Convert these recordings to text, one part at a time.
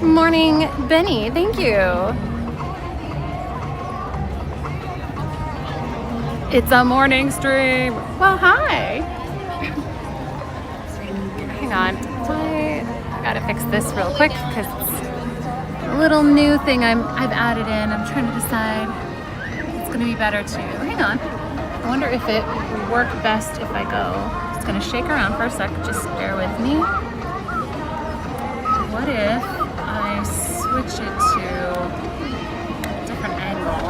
Morning, Benny. Thank you. It's a morning stream. Well, hi. Hang on. I gotta fix this real quick because it's a little new thing I've added in. I'm trying to decide it's gonna be better too. Hang on. I wonder if it would work best if I go. It's gonna shake around for a sec. Just bear with me. What if I switch it to a different angle?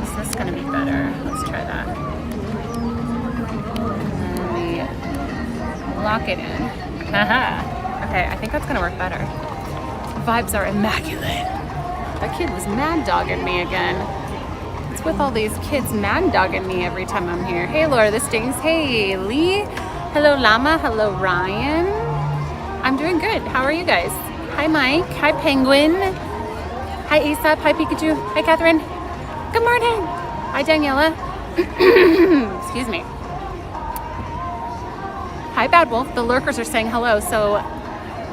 Is this gonna be better? Let's try that. And we lock it in. Haha. Okay, I think that's gonna work better. Vibes are immaculate. That kid was mad dogging me again. What's with all these kids mad dogging me every time I'm here? Hey Laura, this stings. Hey Lee. Hello Llama. Hello Ryan. I'm doing good. How are you guys? Hi Mike. Hi Penguin. Hi Aesop. Hi Pikachu. Hi Catherine. Good morning. Hi Daniela. Excuse me. Hi Bad Wolf. The lurkers are saying hello. So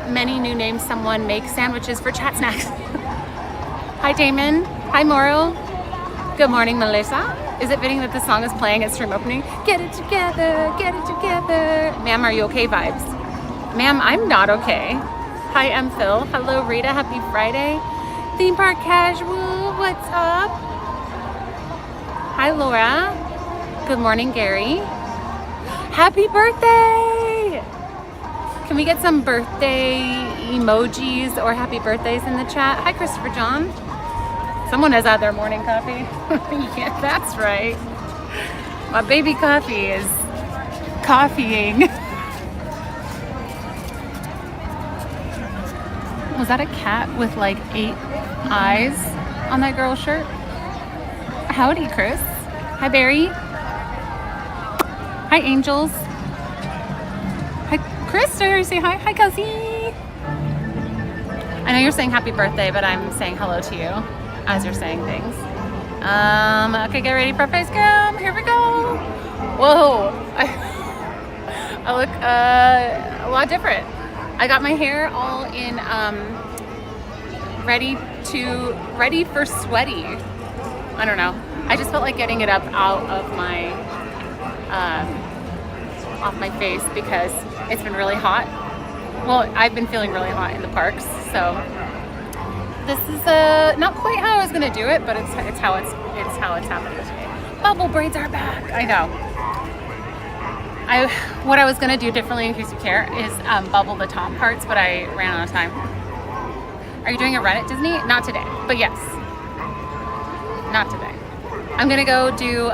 many new names. Someone makes sandwiches for chat snacks. Hi Damon. Hi Moro. Good morning Melissa. Is it fitting that the song is playing at stream opening? Get it together. Get it together. Ma'am, are you okay vibes? Ma'am, I'm not okay. Hi, I'm Phil. Hello, Rita. Happy Friday. Theme Park Casual. What's up? Hi, Laura. Good morning, Gary. Happy birthday! Can we get some birthday emojis or happy birthdays in the chat? Hi, Christopher John. Someone has had their morning coffee. Yeah, that's right. My baby coffee is coffeeing. Was that a cat with like 8 eyes on that girl's shirt? Howdy, Chris. Hi, Barry. Hi, Angels. Hi, Chris. Did I say hi? Hi, Kelsey. I know you're saying happy birthday, but I'm saying hello to you as you're saying things. Okay, get ready for face cam. Here we go. Whoa. I look a lot different. I got my hair all in ready for sweaty. I don't know. I just felt like getting it up out of my off my face because it's been really hot. Well, I've been feeling really hot in the parks, so this is not quite how I was gonna do it, but it's how it's happening today. Bubble braids are back. I know. What I was gonna do differently, in case you care, is bubble the top parts, but I ran out of time. Are you doing a run at Disney? Not today, but yes. Not today. I'm gonna go do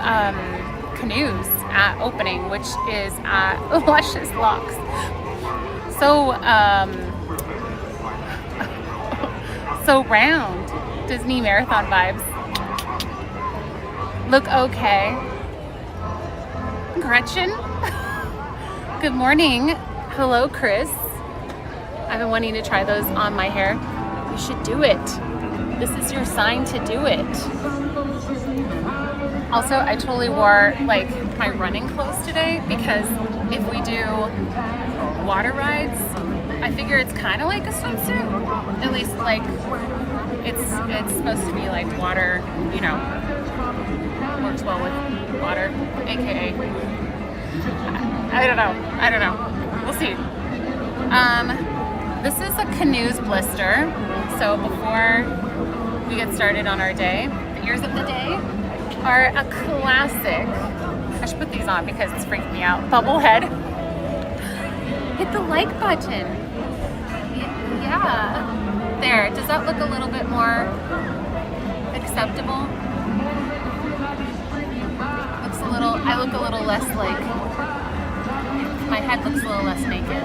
Canoes at opening, which is at Luscious Locks. So so round. Disney marathon vibes. Look okay. Gretchen? Good morning. Hello, Chris. I've been wanting to try those on my hair. You should do it. This is your sign to do it. Also, I totally wore like my running clothes today because if we do water rides, I figure it's kind of like a swimsuit. At least like it's supposed to be like water, you know, works well with water, aka I don't know. We'll see. This is a Canoes blister. So before we get started on our day, the ears of the day are a classic. I should put these on because it's freaking me out. Bubblehead. Hit the like button. Yeah. There. Does that look a little bit more acceptable? Looks a little. I look a little less like. My head looks a little less naked.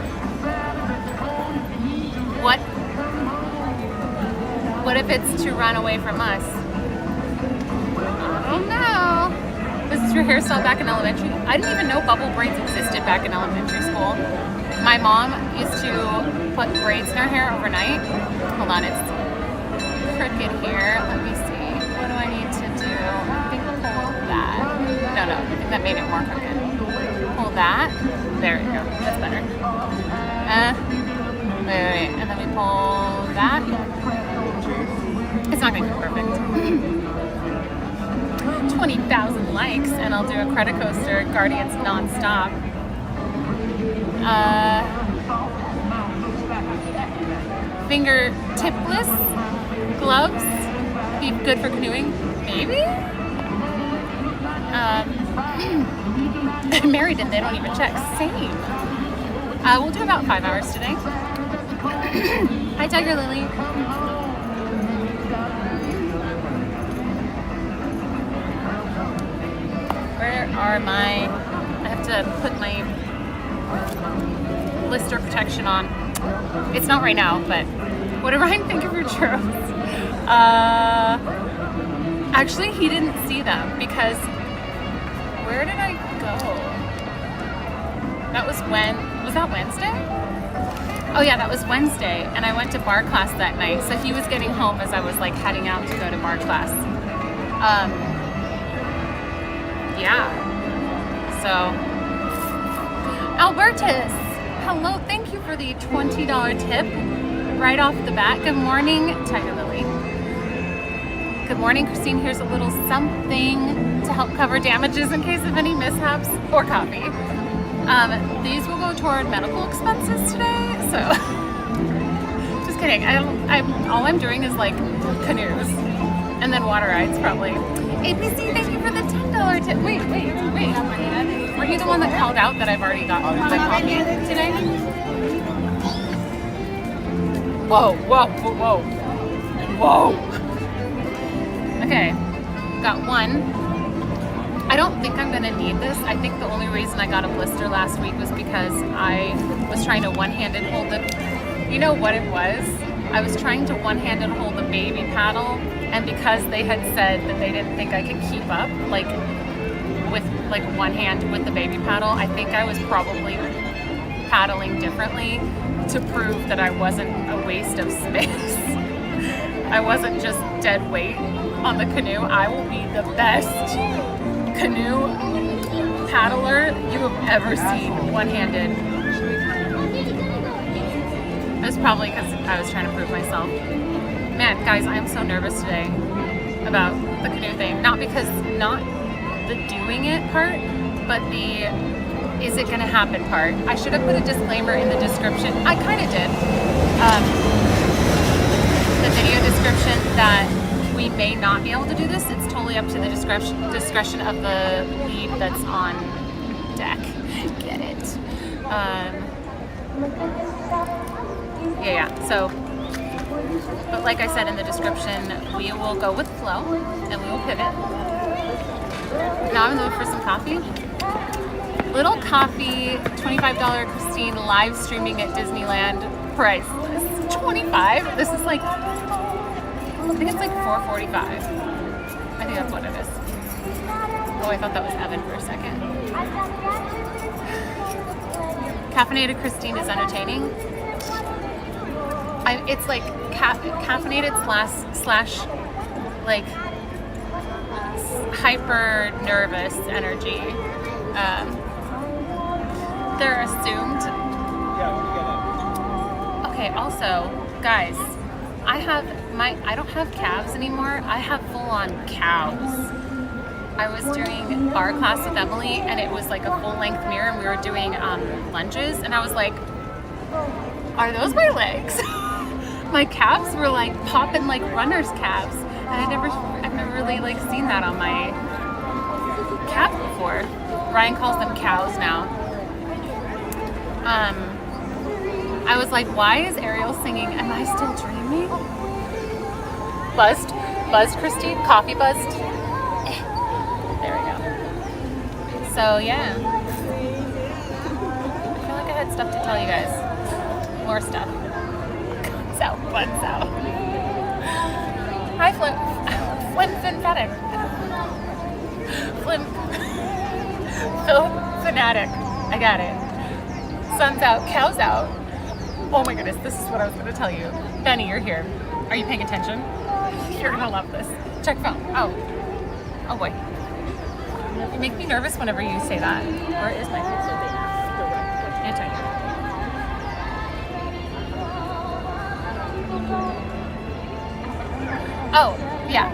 What? What if it's to run away from us? I don't know. This is your hairstyle back in elementary? I didn't even know bubble braids existed back in elementary school. My mom used to put braids in her hair overnight. Hold on, it's crooked here. Let me see. What do I need to do? I think pull that. No, I think that made it more crooked. Pull that. There we go. That's better. all that. It's not gonna be perfect. 20,000 likes and I'll do a credit coaster, Guardians non-stop. Fingertipless gloves, be good for canoeing, maybe? I'm married and they don't even check, same. We'll do about 5 hours today. Hi Tiger Lily. Where are my, I have to put my blister protection on. It's not right now, but what did Ryan think of your churros? Actually, he didn't see them because, where did I go? That was was that Wednesday? Oh yeah, that was Wednesday, and I went to bar class that night, so he was getting home as I was like heading out to go to bar class. Yeah, so Albertus, hello, thank you for the $20 tip right off the bat. Good morning, Tiger Lily. Good morning, Christine. Here's a little something to help cover damages in case of any mishaps, or coffee. These will go toward medical expenses today, so just kidding. All I'm doing is like canoes and then water rides probably. ABC, thank you for the $10 tip. Wait. Were you the one that called out that I've already got my coffee today? Whoa. Okay, got one. I don't think I'm gonna need this. I think the only reason I got a blister last week was because I was trying to one-handed hold the, you know what it was? I was trying to one-handed hold the baby paddle, and because they had said that they didn't think I could keep up, like, with like one hand with the baby paddle, I think I was probably paddling differently to prove that I wasn't a waste of space. I wasn't just dead weight on the canoe. I will be the best canoe paddler you have ever seen one-handed. It's probably because I was trying to prove myself. Man, guys, I am so nervous today about the canoe thing. Not the doing it part, but the is it gonna happen part. I should have put a disclaimer in the description. I kind of did. The video description that we may not be able to do this. It's totally up to the discretion of the lead that's on deck. Get it? Yeah. So, but like I said in the description, we will go with flow and we will pivot. Now I'm looking for some coffee. Little coffee, $25 Christine live streaming at Disneyland priceless. 25? This is like, I think it's like $4.45. I think that's what it is. Oh, I thought that was Evan for a second. Caffeinated Christine is entertaining. It's like caffeinated slash like hyper nervous energy. They're assumed. Okay, also, guys, I don't have calves anymore. I have full-on cows. I was doing bar class with Emily, and it was like a full-length mirror, and we were doing lunges, and I was like, are those my legs? My calves were like popping like runner's calves, and I've never really like seen that on my calf before. Ryan calls them cows now. I was like, why is Ariel singing Am I Still Dreaming? Buzzed, Christine, coffee buzzed. There we go. So yeah, I feel like I had stuff to tell you guys. More stuff. Guns out, buns out. Hi, Flim Fanatic. Phil Fanatic. I got it. Sun's out, cows out. Oh my goodness, this is what I was going to tell you. Benny, you're here. Are you paying attention? You're going to love this. Check phone. Oh boy. You make me nervous whenever you say that. Or is my phone so big? Oh, yeah.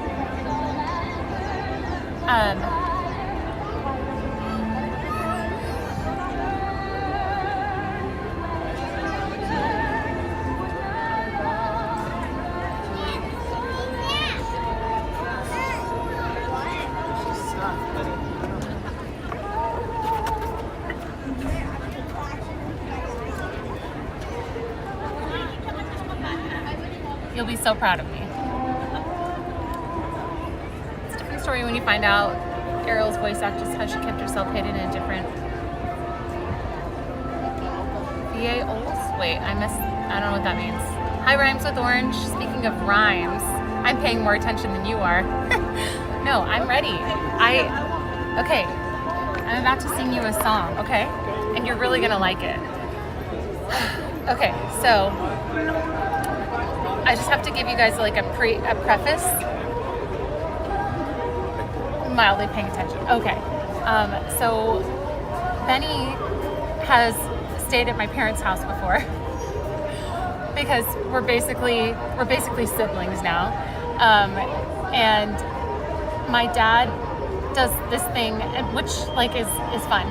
You'll be so proud of me. It's a different story when you find out Ariel's voice actress, how she kept herself hidden in different VAOs? Wait, I don't know what that means. Hi, Rhymes with Orange. Speaking of rhymes, I'm paying more attention than you are. No, I'm ready. Okay, I'm about to sing you a song, okay? And you're really gonna like it. Okay, so I just have to give you guys like a preface. Mildly paying attention. Okay. So Benny has stayed at my parents' house before because we're basically siblings now. And my dad does this thing, which like is fun,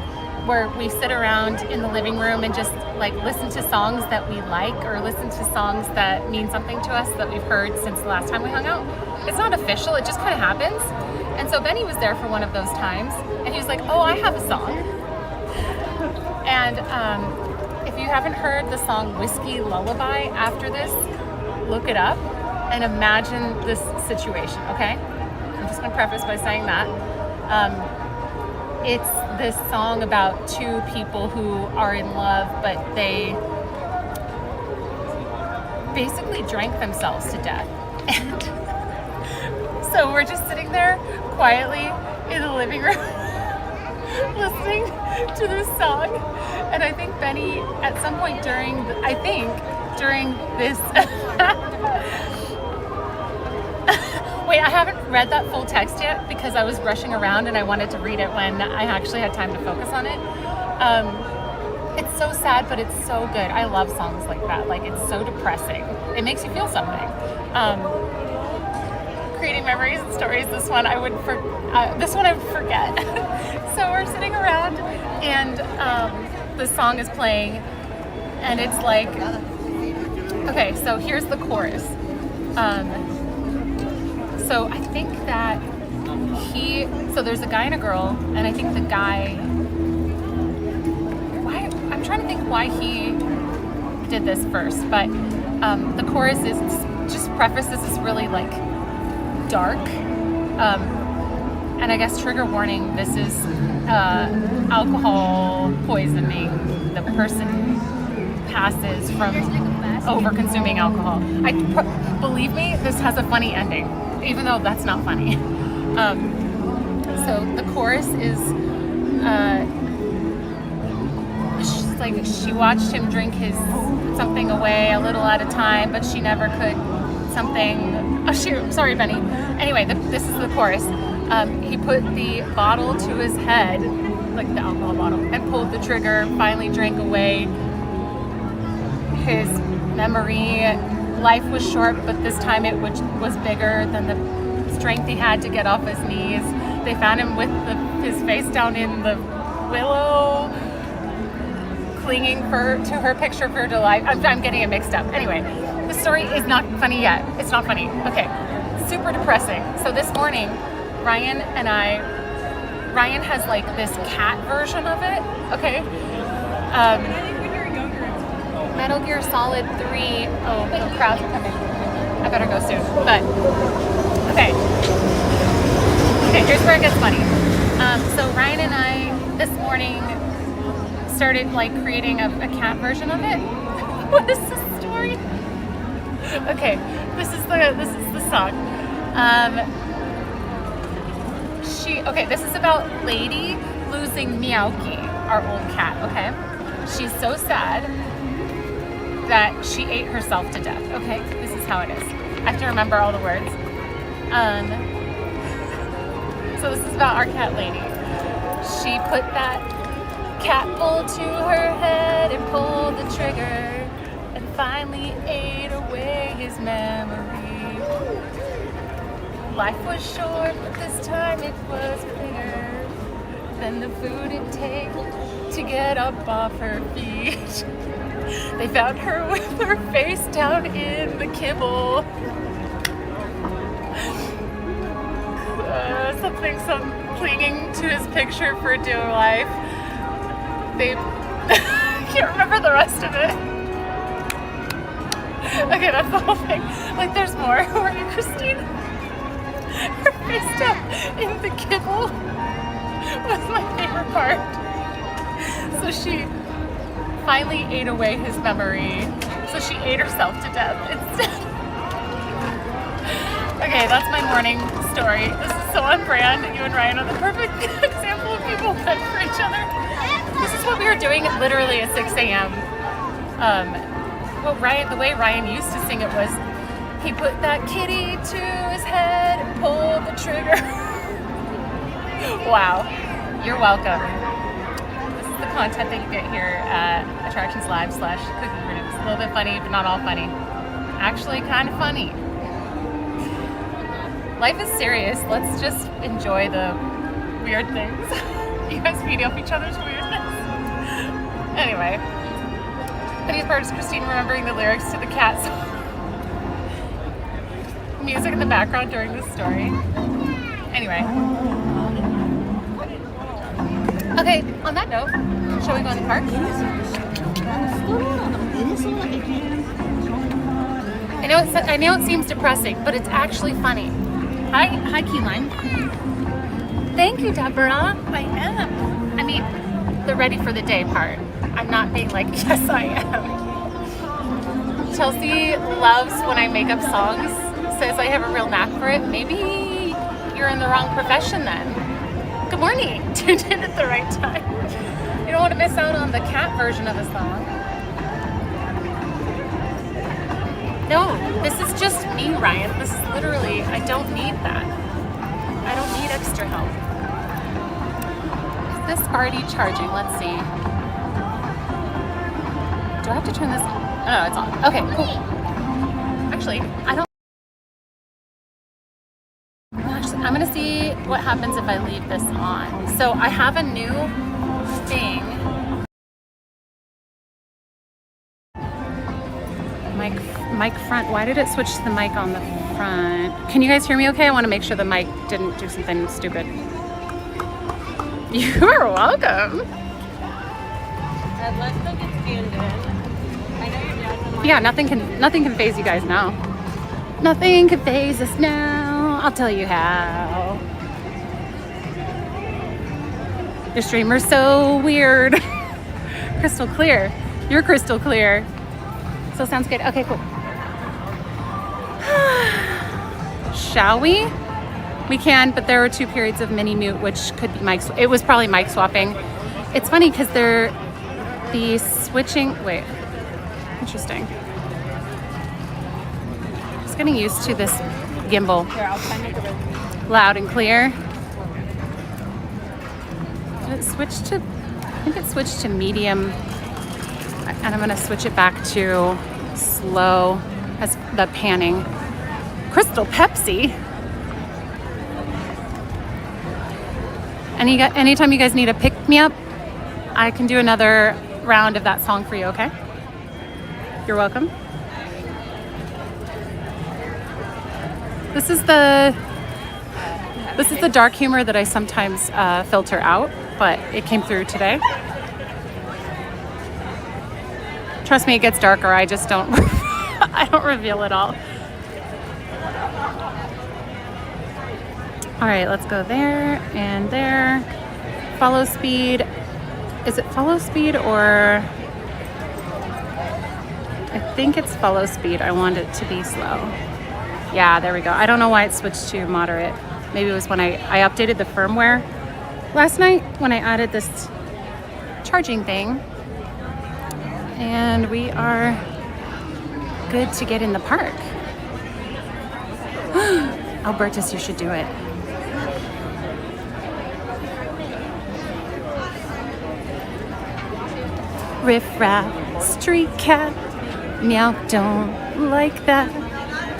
where we sit around in the living room and just like listen to songs that we like or listen to songs that mean something to us that we've heard since the last time we hung out. It's not official, it just kind of happens. And so Benny was there for one of those times and he was like, oh, I have a song. And if you haven't heard the song Whiskey Lullaby after this, look it up and imagine this situation, okay? I'm just gonna preface by saying that. It's this song about two people who are in love, but they basically drank themselves to death. And so we're just sitting there quietly in the living room listening to this song. And I think Benny, at some point during this wait, I haven't read that full text yet because I was rushing around and I wanted to read it when I actually had time to focus on it. It's so sad, but it's so good. I love songs like that. Like, it's so depressing. It makes you feel something. Creating memories and stories. This one I would forget. So we're sitting around and the song is playing, and it's like, okay, so here's the chorus. So I think that so there's a guy and a girl, and I think the guy, I'm trying to think why he did this first, but the chorus is, just preface, this is really like dark, and I guess trigger warning, this is alcohol poisoning. The person passes from over-consuming alcohol. Believe me, this has a funny ending, even though that's not funny. So the chorus is, she's like, she watched him drink his something away a little at a time, but she never could something. Oh, sorry, Benny. Anyway, this is the chorus. He put the bottle to his head, like the alcohol bottle, and pulled the trigger, finally drank away his memory. Life was short, but this time it was bigger than the strength he had to get off his knees. They found him with his face down in the willow, clinging to her picture of her delight. I'm getting it mixed up. Anyway, the story is not funny yet. It's not funny. Okay, super depressing. So this morning, Ryan has like this cat version of it. Okay. Metal Gear Solid 3. Oh, the crowds are coming. I better go soon. But okay, here's where it gets funny. So Ryan and I this morning started like creating a cat version of it. What is the story? Okay, this is the song. This is about Lady losing Meowky, our old cat. Okay, she's so sad that she ate herself to death. Okay, this is how it is. I have to remember all the words. So this is about our cat Lady. She put that cat bowl to her head and pulled the trigger and finally ate away his memory. Life was short, but this time it was bigger than the food it takes to get up off her feet. They found her with her face down in the kibble. Some clinging to his picture for dear life. They I can't remember the rest of it. Okay, that's the whole thing. Like, there's more. Where you, Christine? Her face down in the kibble was my favorite part. So she finally ate away his memory. So she ate herself to death instead. Okay, that's my morning story. This is so on brand. You and Ryan are the perfect example of people meant for each other. This is what we were doing literally at 6 a.m. The way Ryan used to sing it was, he put that kitty to his head and pulled the trigger. Wow, you're welcome. This is the content that you get here at Attractions Live / Cooking Group. It's a little bit funny, but not all funny. Actually, kind of funny. Life is serious. Let's just enjoy the weird things. You guys feeding off each other's weirdness. Anyway, funniest part is Christine remembering the lyrics to the cat song. Music in the background during this story. Anyway. Okay, on that note, shall we go in the park? I know it seems depressing, but it's actually funny. Hi, Keyline. Thank you, Deborah. I am. I mean, the ready for the day part. I'm not being like, yes, I am. Chelsea loves when I make up songs, says I have a real knack for it. Maybe you're in the wrong profession then. Good morning. Tuned in at the right time. You don't want to miss out on the cat version of the song. No, this is just me, Ryan. This is literally, I don't need that. I don't need extra help. Is this already charging? Let's see. Do I have to turn this on? Oh, no, it's on. Okay, cool. Actually, I don't. Actually, I'm gonna see what happens if I leave this on. So I have a new thing. Mic front. Why did it switch to the mic on the front? Can you guys hear me okay? I want to make sure the mic didn't do something stupid. You are welcome. Let's look at stand in. I know your dad. Yeah, nothing can phase you guys now. Nothing can phase us now. I'll tell you how. Your streamer's so weird. Crystal clear. You're crystal clear. So sounds good. Okay, cool. Shall we? We can, but there were 2 periods of mini mute, which could be mic. It was probably mic swapping. It's funny because they're the switching. Wait, interesting. Just getting used to this gimbal. Here, I'll try and make it really Loud and clear. Did it switch to? I think it switched to medium. And I'm gonna switch it back to slow as the panning. Crystal Pepsi. Anytime you guys need a pick-me-up, I can do another round of that song for you, okay? You're welcome. This is the dark humor that I sometimes filter out, but it came through today. Trust me, it gets darker. I just don't, I don't reveal it all. All right, let's go there and there. Follow speed. Is it follow speed or? I think it's follow speed. I want it to be slow. Yeah, there we go. I don't know why it switched to moderate. Maybe it was when I updated the firmware last night when I added this charging thing. And we are good to get in the park. Albertus, you should do it. Riff raff, street cat, meow, don't like that.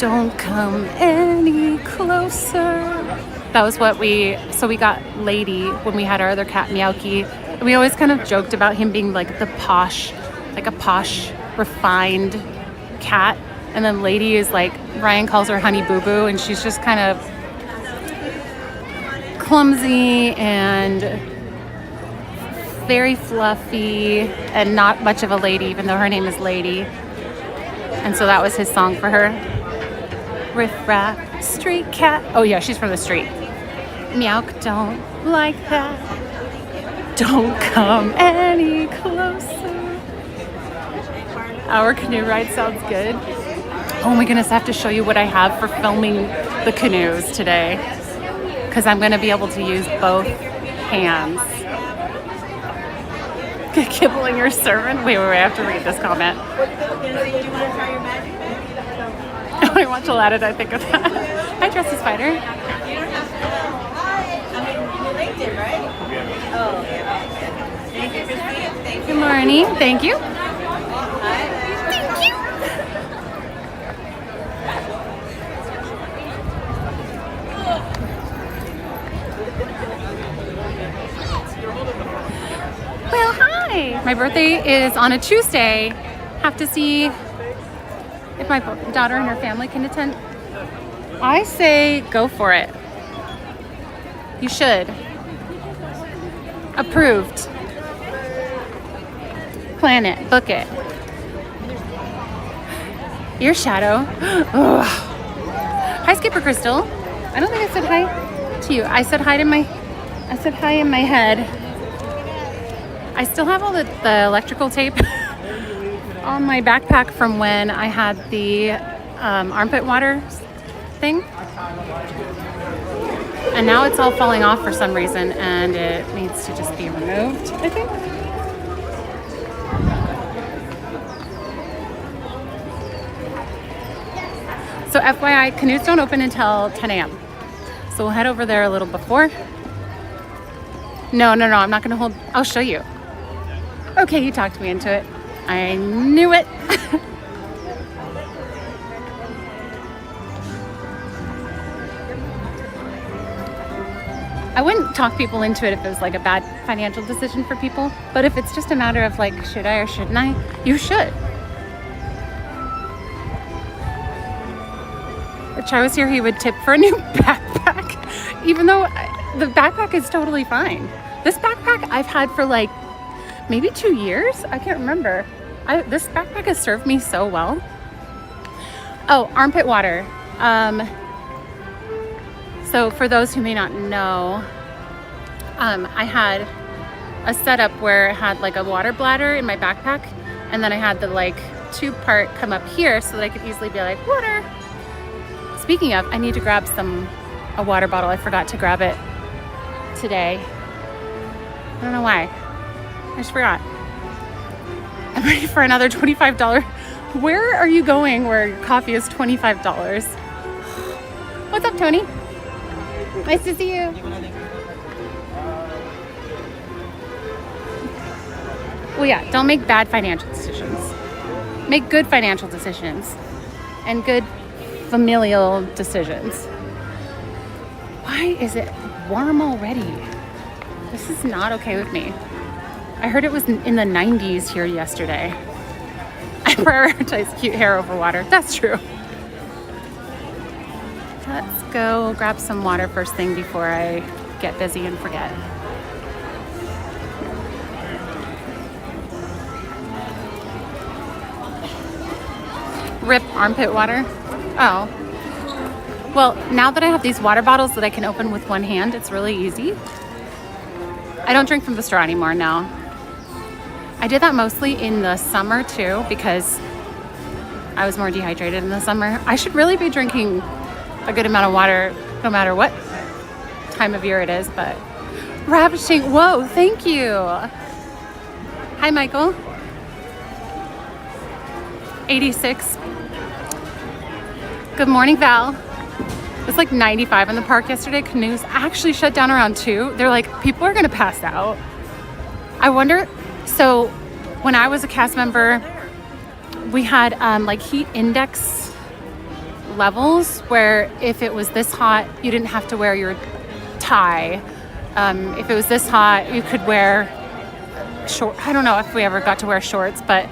Don't come any closer. That was what we got Lady when we had our other cat, Meowky. And we always kind of joked about him being like a posh, refined cat. And then Lady is like, Ryan calls her Honey Boo Boo, and she's just kind of clumsy and very fluffy and not much of a lady, even though her name is Lady. And so that was his song for her. Riff Raff, street cat. Oh yeah, she's from the street. Meowk, don't like that. Don't come any closer. Our canoe ride sounds good. Oh my goodness, I have to show you what I have for filming the canoes today, because I'm going to be able to use both hands. Kibbling your servant? Wait, I have to read this comment. When I watch Aladdin, I think of that. Hi, Dressy Spider. You liked it, right? Oh, yeah. Thank you, Christine. Thank you. Good morning. Thank you. Well, hi. My birthday is on a Tuesday. Have to see if my daughter and her family can attend. I say go for it. You should. Approved. Plan it. Book it. Your shadow. Ugh. Hi, Skipper Crystal. I don't think I said hi to you. I said hi in my head. I still have all the electrical tape on my backpack from when I had the armpit water thing. And now it's all falling off for some reason, and it needs to just be removed, I think. So FYI, canoes don't open until 10 a.m. So we'll head over there a little before. No, I'm not gonna hold, I'll show you. Okay, you talked me into it. I knew it. I wouldn't talk people into it if it was like a bad financial decision for people, but if it's just a matter of like, should I or shouldn't I? You should. If I was here, he would tip for a new backpack, even though the backpack is totally fine. This backpack I've had for like maybe 2 years. I can't remember. This backpack has served me so well. Oh, armpit water. So for those who may not know, I had a setup where it had like a water bladder in my backpack, and then I had the like tube part come up here so that I could easily be like, water. Speaking of, I need to grab a water bottle. I forgot to grab it today. I don't know why. I just forgot. I'm ready for another $25. Where are you going where your coffee is $25? What's up, Tony? Nice to see you. Well, yeah, don't make bad financial decisions. Make good financial decisions and good familial decisions. Why is it warm already? This is not okay with me. I heard it was in the 90s here yesterday. I prioritize cute hair over water. That's true. Let's go grab some water first thing before I get busy and forget. Rip armpit water. Oh. Well, now that I have these water bottles that I can open with one hand, it's really easy. I don't drink from the straw anymore now. I did that mostly in the summer too, because I was more dehydrated in the summer. I should really be drinking a good amount of water no matter what time of year it is, but ravishing. Whoa, thank you. Hi, Michael. 86. Good morning, Val. It was like 95 in the park yesterday. Canoes actually shut down around 2. They're like, people are gonna pass out. I wonder, so when I was a cast member, we had like heat index levels where if it was this hot, you didn't have to wear your tie. If it was this hot, you could wear short. I don't know if we ever got to wear shorts, but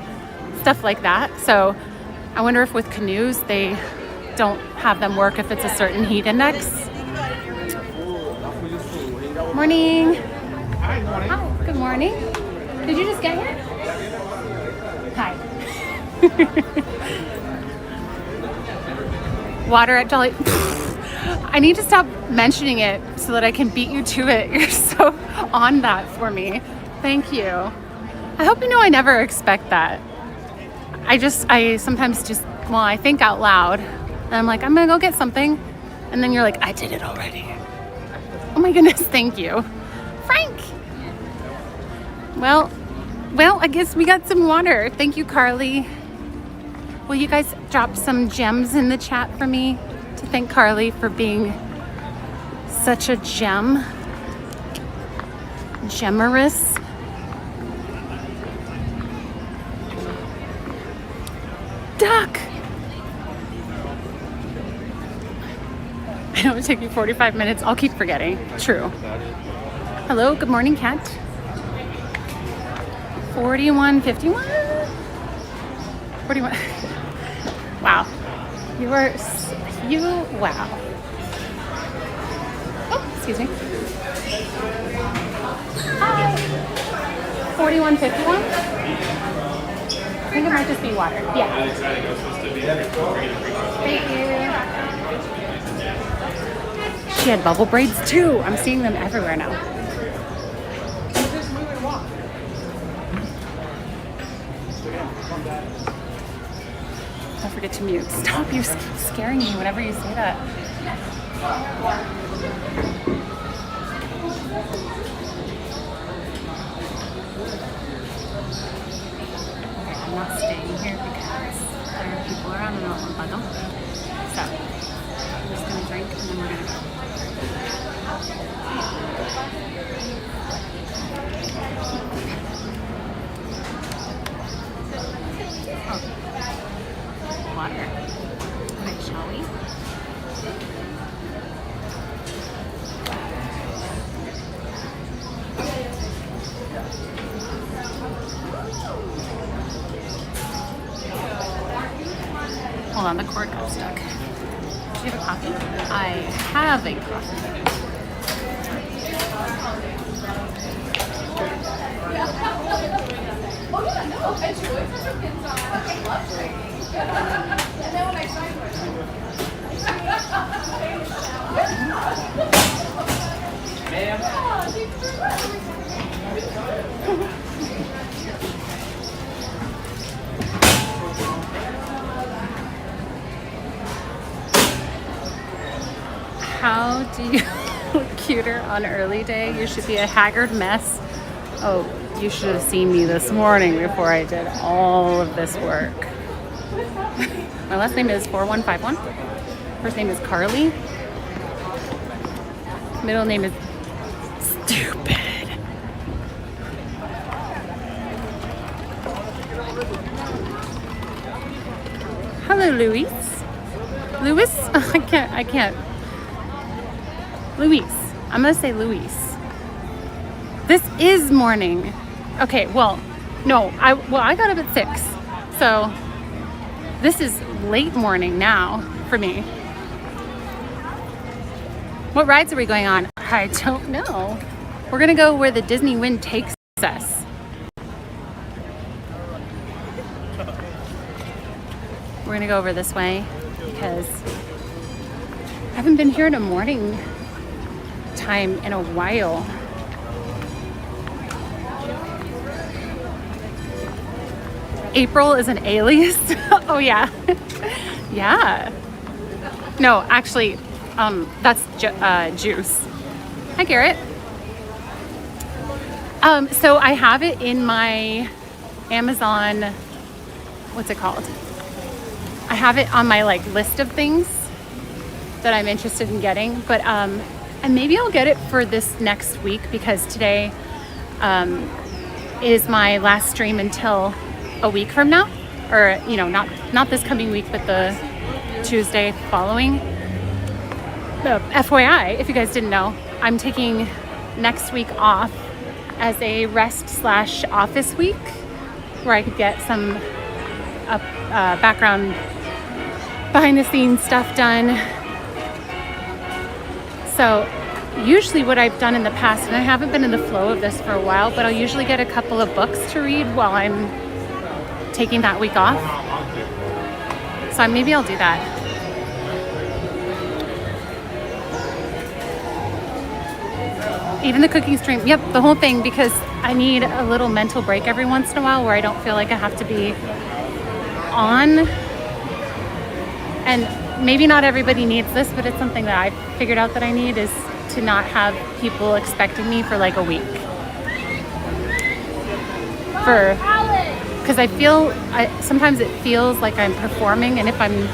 stuff like that. So I wonder if with Canoes, they don't have them work if it's a certain heat index. Morning. Hi, good morning. Did you just get here? Hi. Water at Jolly. I need to stop mentioning it so that I can beat you to it. You're so on that for me. Thank you. I hope you know I never expect that. I sometimes just, I think out loud and I'm like, I'm gonna go get something. And then you're like, I did it already. Oh my goodness, thank you. Frank. Well, I guess we got some water. Thank you, Carly. Will you guys drop some gems in the chat for me to thank Carly for being such a gem? Gemorous. Duck! I know it took you 45 minutes. I'll keep forgetting. True. Hello, good morning, Kat. 4151? 41. Wow. Wow. Oh, excuse me. Hi. 4151? I think it might just be water. Yeah. Thank you. She had bubble braids too. I'm seeing them everywhere now. Don't forget to mute. Stop, you're scaring me whenever you say that. Okay, I'm not staying here because there are people around and I don't want to bug them. So, I'm just going to drink and then we're going to go. Water. Okay, shall we? Hold on, the cord got stuck. Do you have a coffee? I have a coffee. How do you look cuter on early day? You should be a haggard mess. Oh, you should have seen me this morning before I did all of this work. My last name is 4151. First name is Carly. Middle name is Stupid. Hello, Luis. Luis? Oh, I can't. Luis. I'm gonna say Luis. This is morning. Okay, well, no, I got up at 6. So this is late morning now for me. What rides are we going on? I don't know. We're gonna go where the Disney wind takes us. We're gonna go over this way because I haven't been here in a morning time in a while. April is an alias. Oh yeah. Yeah. No, actually, that's Juice. Hi, Garrett. So I have it in my Amazon, what's it called? I have it on my list of things that I'm interested in getting, but and maybe I'll get it for this next week because today is my last stream until a week from now, or not not this coming week, but the Tuesday following. FYI, if you guys didn't know, I'm taking next week off as a rest/office week where I could get some background behind the scenes stuff done. So usually what I've done in the past, and I haven't been in the flow of this for a while, but I'll usually get a couple of books to read while I'm taking that week off. So maybe I'll do that. Even the cooking stream, yep, the whole thing, because I need a little mental break every once in a while where I don't feel like I have to be on. And maybe not everybody needs this, but it's something that I've figured out that I need, is to not have people expecting me for like a week. Because I feel, sometimes it feels like I'm performing, and if I'm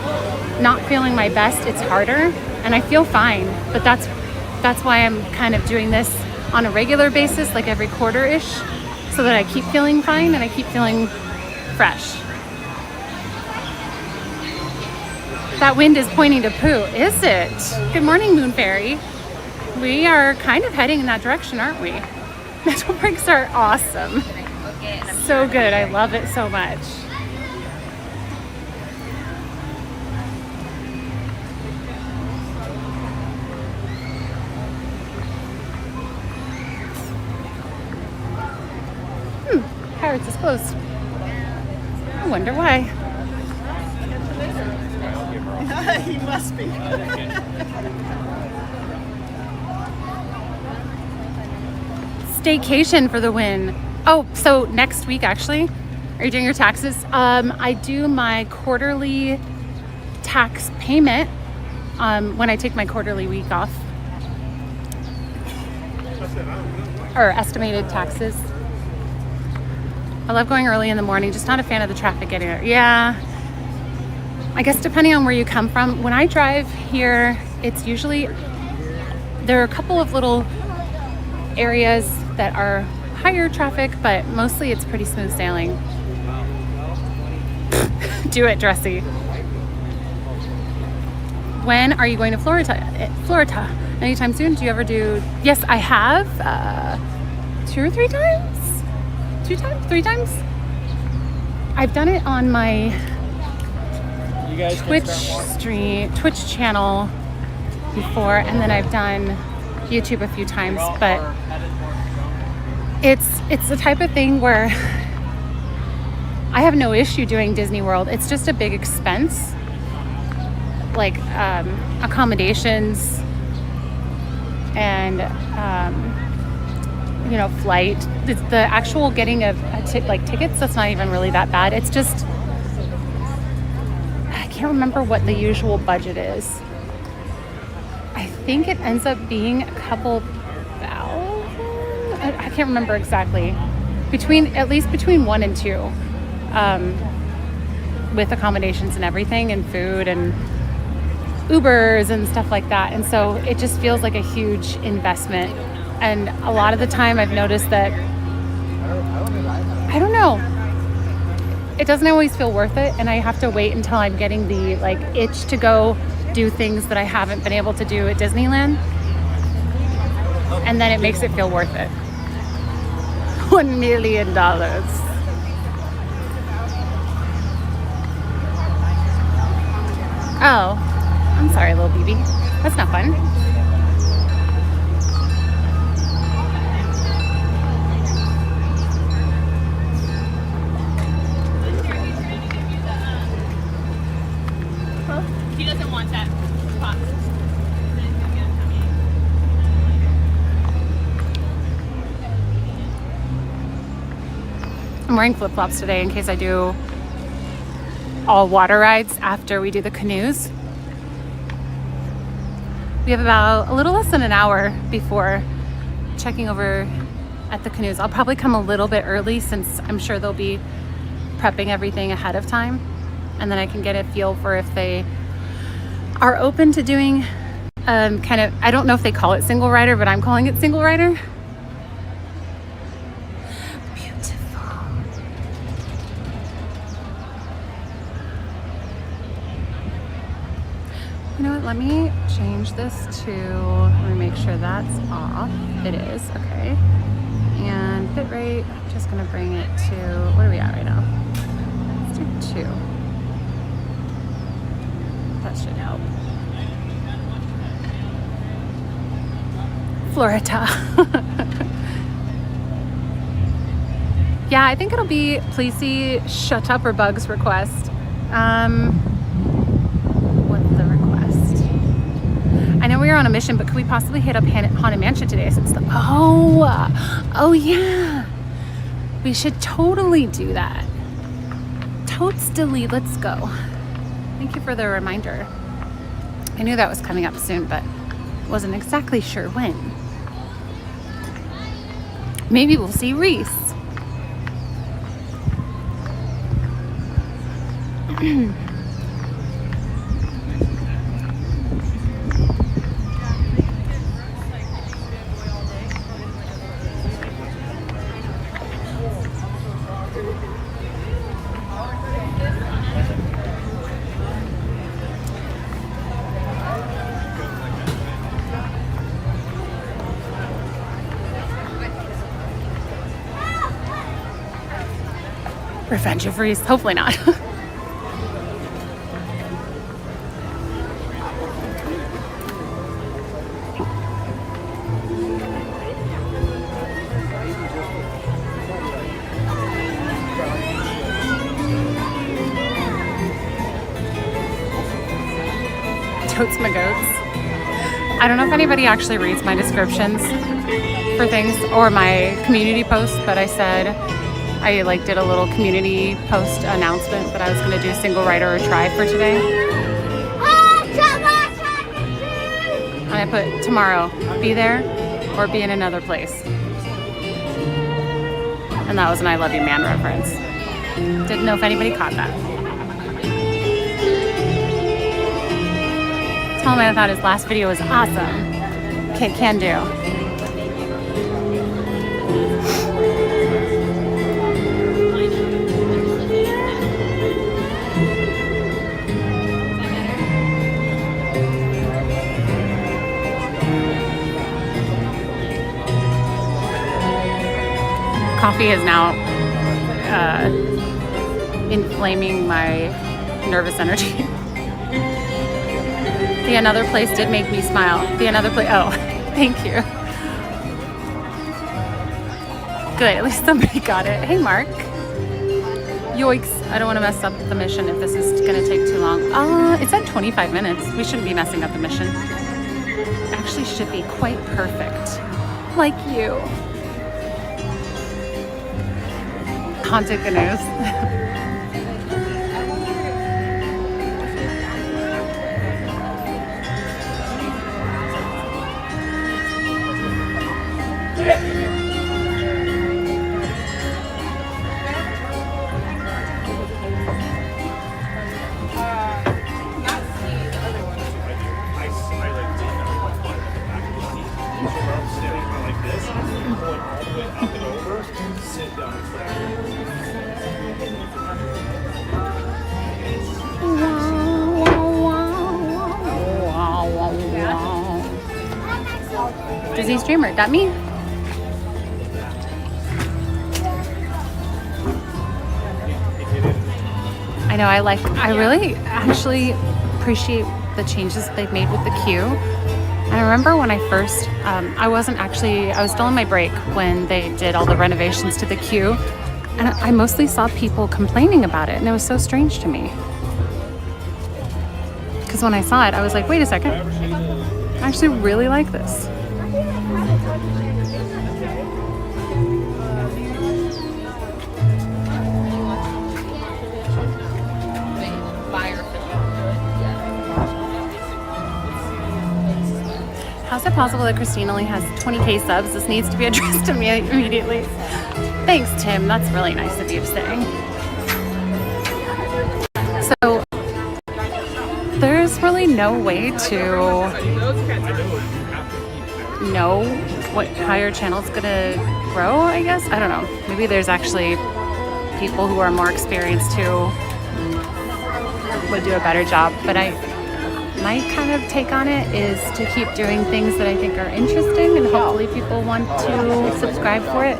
not feeling my best, it's harder, and I feel fine. But that's why I'm kind of doing this on a regular basis, like every quarter-ish, so that I keep feeling fine and I keep feeling fresh. That wind is pointing to poo, is it? Good morning, Moon Fairy. We are kind of heading in that direction, aren't we? Mental breaks are awesome. So good, I love it so much. Harrods is closed. I wonder why. He must be. Staycation for the win. Oh, so next week actually, are you doing your taxes? I do my quarterly tax payment when I take my quarterly week off. Or estimated taxes. I love going early in the morning, just not a fan of the traffic getting there. Yeah, I guess depending on where you come from. When I drive here, it's usually, there are a couple of little areas that are higher traffic, but mostly it's pretty smooth sailing. Do it, Dressy. When are you going to Florida? Anytime soon? Do you ever do? Yes, I have 2 or 3 times. 3 times. I've done it on my Twitch channel before, and then I've done YouTube a few times. But it's the type of thing where I have no issue doing Disney World. It's just a big expense, like accommodations and flight. The actual getting of tickets, that's not even really that bad. It's just, I can't remember what the usual budget is. I think it ends up being a couple thousand. I can't remember exactly. At least between 1 and 2, with accommodations and everything, and food and Ubers and stuff like that. And so it just feels like a huge investment. And a lot of the time I've noticed that, I don't know, it doesn't always feel worth it, and I have to wait until I'm getting the itch to go do things that I haven't been able to do at Disneyland, and then it makes it feel worth it. $1 million. Oh, I'm sorry, little BB. That's not fun. He doesn't want that box. I'm wearing flip-flops today in case I do all water rides after we do the canoes. We have about a little less than an hour before checking over at the canoes. I'll probably come a little bit early since I'm sure they'll be prepping everything ahead of time, and then I can get a feel for if they are open to doing kind of, I don't know if they call it single rider, but I'm calling it single rider. Beautiful. You know what, let me change this to, let me make sure that's off. It is, okay. And bit rate, I'm just gonna bring it to, what are we at right now? Let's do 2. That should help. Florida. Yeah, I think it'll be Please See, Shut Up or Bugs request. What's the request? I know we were on a mission, but could we possibly hit up Haunted Mansion today since the, oh yeah. We should totally do that. Totes delete, let's go. Thank you for the reminder. I knew that was coming up soon, but wasn't exactly sure when. Maybe we'll see Reese. Revenge of Reese, hopefully not. Totes my goats. I don't know if anybody actually reads my descriptions for things or my community posts, but I said I did a little community post announcement that I was going to do single rider or try for today. And I put tomorrow, be there or be in another place. And that was an I Love You Man reference. Didn't know if anybody caught that. Tell him I thought his last video was awesome. Okay, can do. Coffee is now inflaming my nervous energy. The another place did make me smile. The another place, oh, thank you. Good, at least somebody got it. Hey, Mark. Yoicks, I don't want to mess up the mission if this is going to take too long. It's at 25 minutes. We shouldn't be messing up the mission. Actually should be quite perfect. Like you. Haunted Canoes. Disney streamer, got me? I know, I really actually appreciate the changes they've made with the queue. And I remember when I first, I was still on my break when they did all the renovations to the queue. And I mostly saw people complaining about it, and it was so strange to me. Because when I saw it, I was like, wait a second, I actually really like this. How's it possible that Christine only has 20K subs? This needs to be addressed to me immediately. Thanks, Tim. That's really nice of you to say. So, there's really no way to know how your channel's gonna grow, I guess? I don't know. Maybe there's actually people who are more experienced who would do a better job, but my kind of take on it is to keep doing things that I think are interesting and hopefully people want to subscribe for it.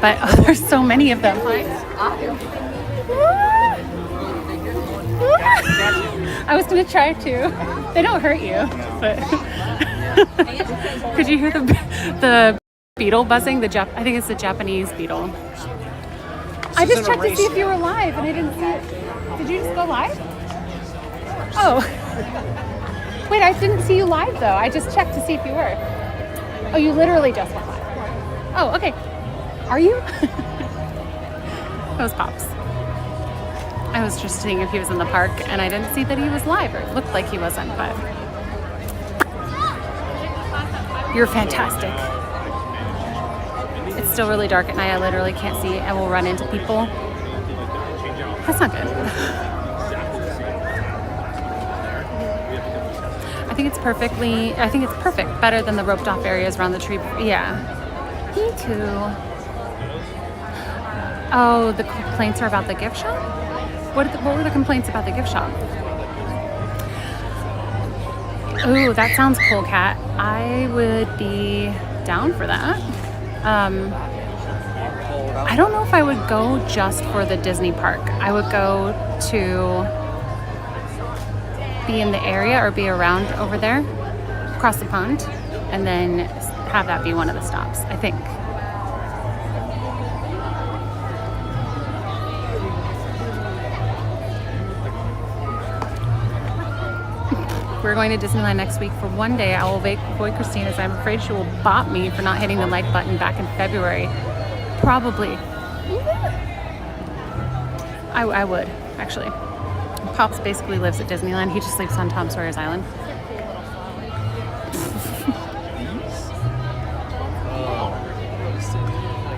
But there's so many of them. I was gonna try to. They don't hurt you, but could you hear the beetle buzzing? I think it's the Japanese beetle. I just checked to see if you were live, and I didn't see it. Did you just go live? Oh, wait! I didn't see you live though. I just checked to see if you were. Oh, you literally just went live. Oh, okay. Are you? That was Pops. I was just seeing if he was in the park, and I didn't see that he was live, or it looked like he wasn't, but you're fantastic. It's still really dark at night. I literally can't see, and we'll run into people. That's not good. I think it's perfect. Better than the roped off areas around the tree. Yeah. Me too. Oh, the complaints are about the gift shop? What were the complaints about the gift shop? Ooh, that sounds cool, Kat. I would be down for that. I don't know if I would go just for the Disney park. I would go to be in the area or be around over there, across the pond, and then have that be one of the stops, I think. We're going to Disneyland next week for one day. I will avoid Christine as I'm afraid she will bop me for not hitting the like button back in February. Probably. I would, actually. Pops basically lives at Disneyland. He just sleeps on Tom Sawyer's Island.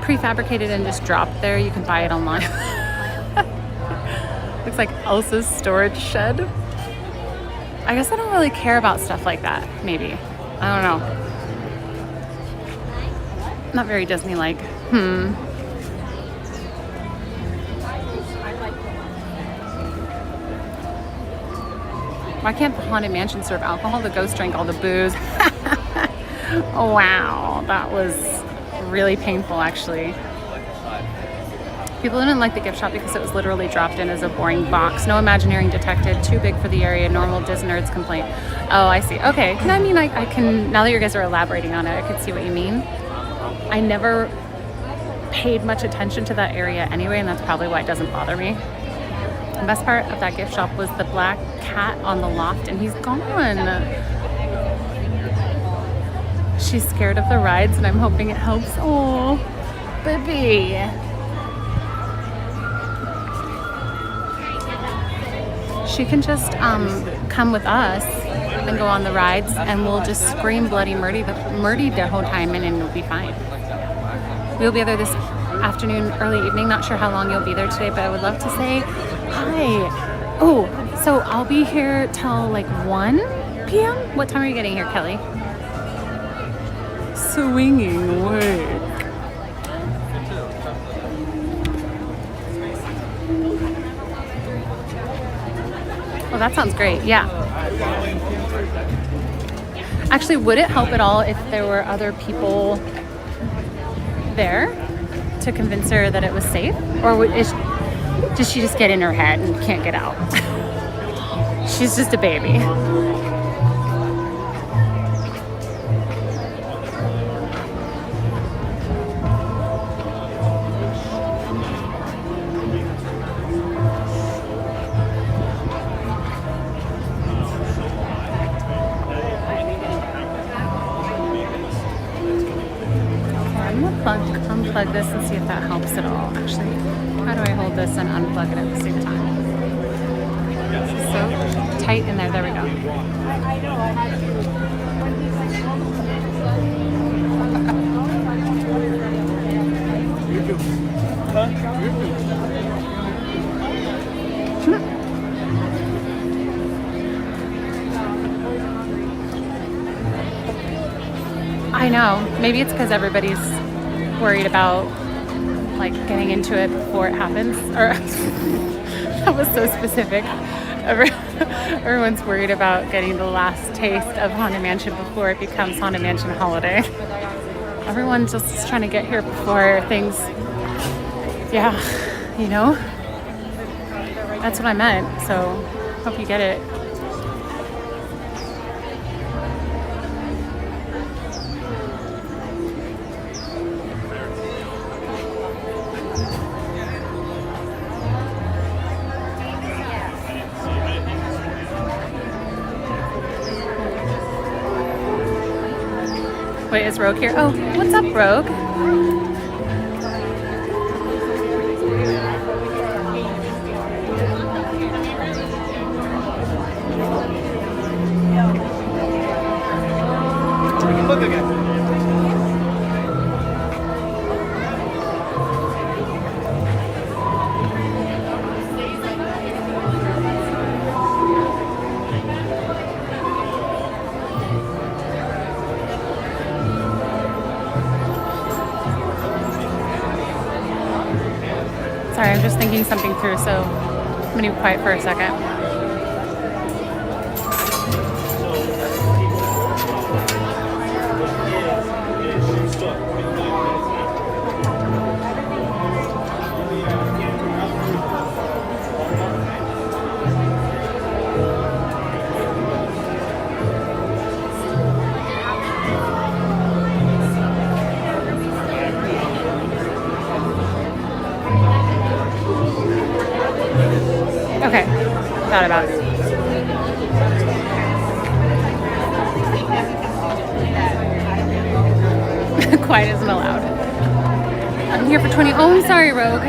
Prefabricated and just dropped there. You can buy it online. Looks like Elsa's storage shed. I guess I don't really care about stuff like that, maybe. I don't know. Not very Disney-like. Why can't the Haunted Mansion serve alcohol? The ghost drank all the booze. Oh, wow. That was really painful, actually. People didn't like the gift shop because it was literally dropped in as a boring box. No Imagineering detected. Too big for the area. Normal Disney nerds complaint. Oh, I see. Okay. I mean, I can, now that you guys are elaborating on it, I can see what you mean. I never paid much attention to that area anyway, and that's probably why it doesn't bother me. The best part of that gift shop was the black cat on the loft, and he's gone. She's scared of the rides, and I'm hoping it helps. Oh, baby. She can just come with us and go on the rides, and we'll just scream bloody murdy the whole time, and it'll be fine. We'll be there this afternoon, early evening. Not sure how long you'll be there today, but I would love to say hi. Oh, so I'll be here till like 1 p.m.? What time are you getting here, Kelly? Swinging wake. Oh, that sounds great. Yeah. Actually, would it help at all if there were other people there to convince her that it was safe? Or does she just get in her head and can't get out? She's just a baby. Unplug this and see if that helps at all. Actually, how do I hold this and unplug it at the same time? It's so tight in there. There we go. I know. Maybe it's because everybody's worried about like getting into it before it happens. Or that was so specific. Everyone's worried about getting the last taste of Haunted Mansion before it becomes Haunted Mansion Holiday. Everyone just is trying to get here before things, yeah, you know? That's what I meant, so hope you get it. Wait, is Rogue here? Oh, what's up, Rogue? Look again. Sorry, I'm just thinking something through, so I'm gonna be quiet for a second. Okay, thought about it. Quiet isn't allowed. I'm here for 20. Oh, I'm sorry, Rogue.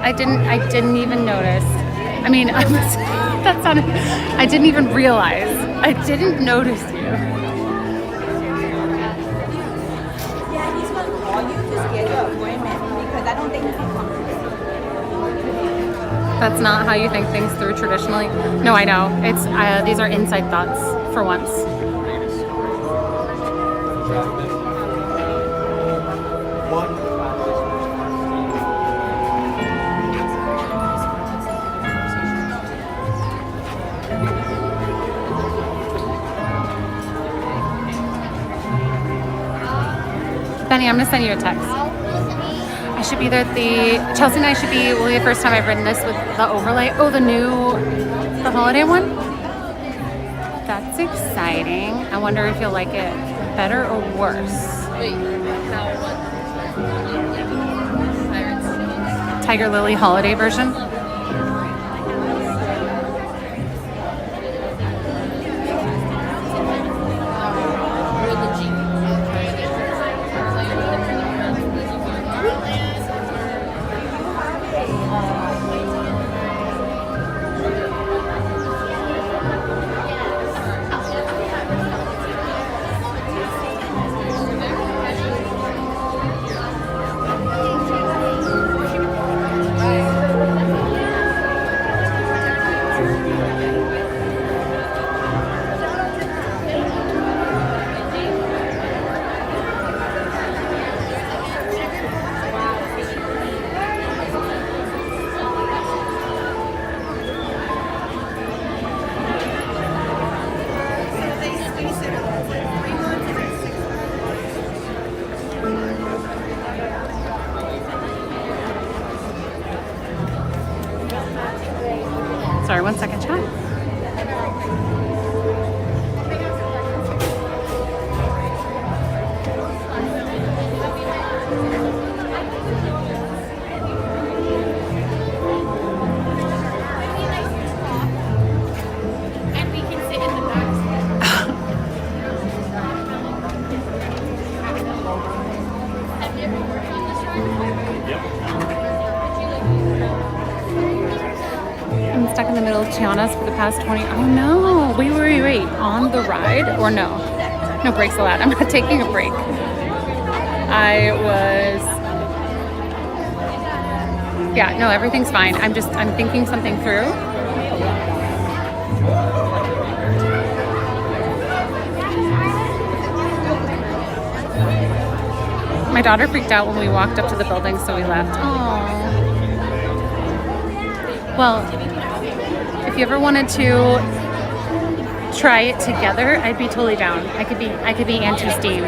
I didn't even notice. I mean, that sounded. I didn't even realize. I didn't notice you. Yeah, he's gonna call you to schedule an appointment because I don't think he can come. That's not how you think things through traditionally. No, I know. It's these are inside thoughts for once. Benny, I'm gonna send you a text. I should be there at the Chelsea and I should be. Will be the first time I've ridden this with the overlay. Oh, the holiday one. That's exciting. I wonder if you'll like it better or worse. Tiger Lily holiday version. Sorry, 1 second, chat. And we can sit in the back. Have you ever worked on this ride? I'm stuck in the middle of Tiana's for the past 20. Oh no! Wait. On the ride or no? No breaks allowed. I'm not taking a break. Yeah, no, everything's fine. I'm thinking something through. My daughter freaked out when we walked up to the building, so we left. Aww. Well, if you ever wanted to try it together, I'd be totally down. I could be Auntie Steve.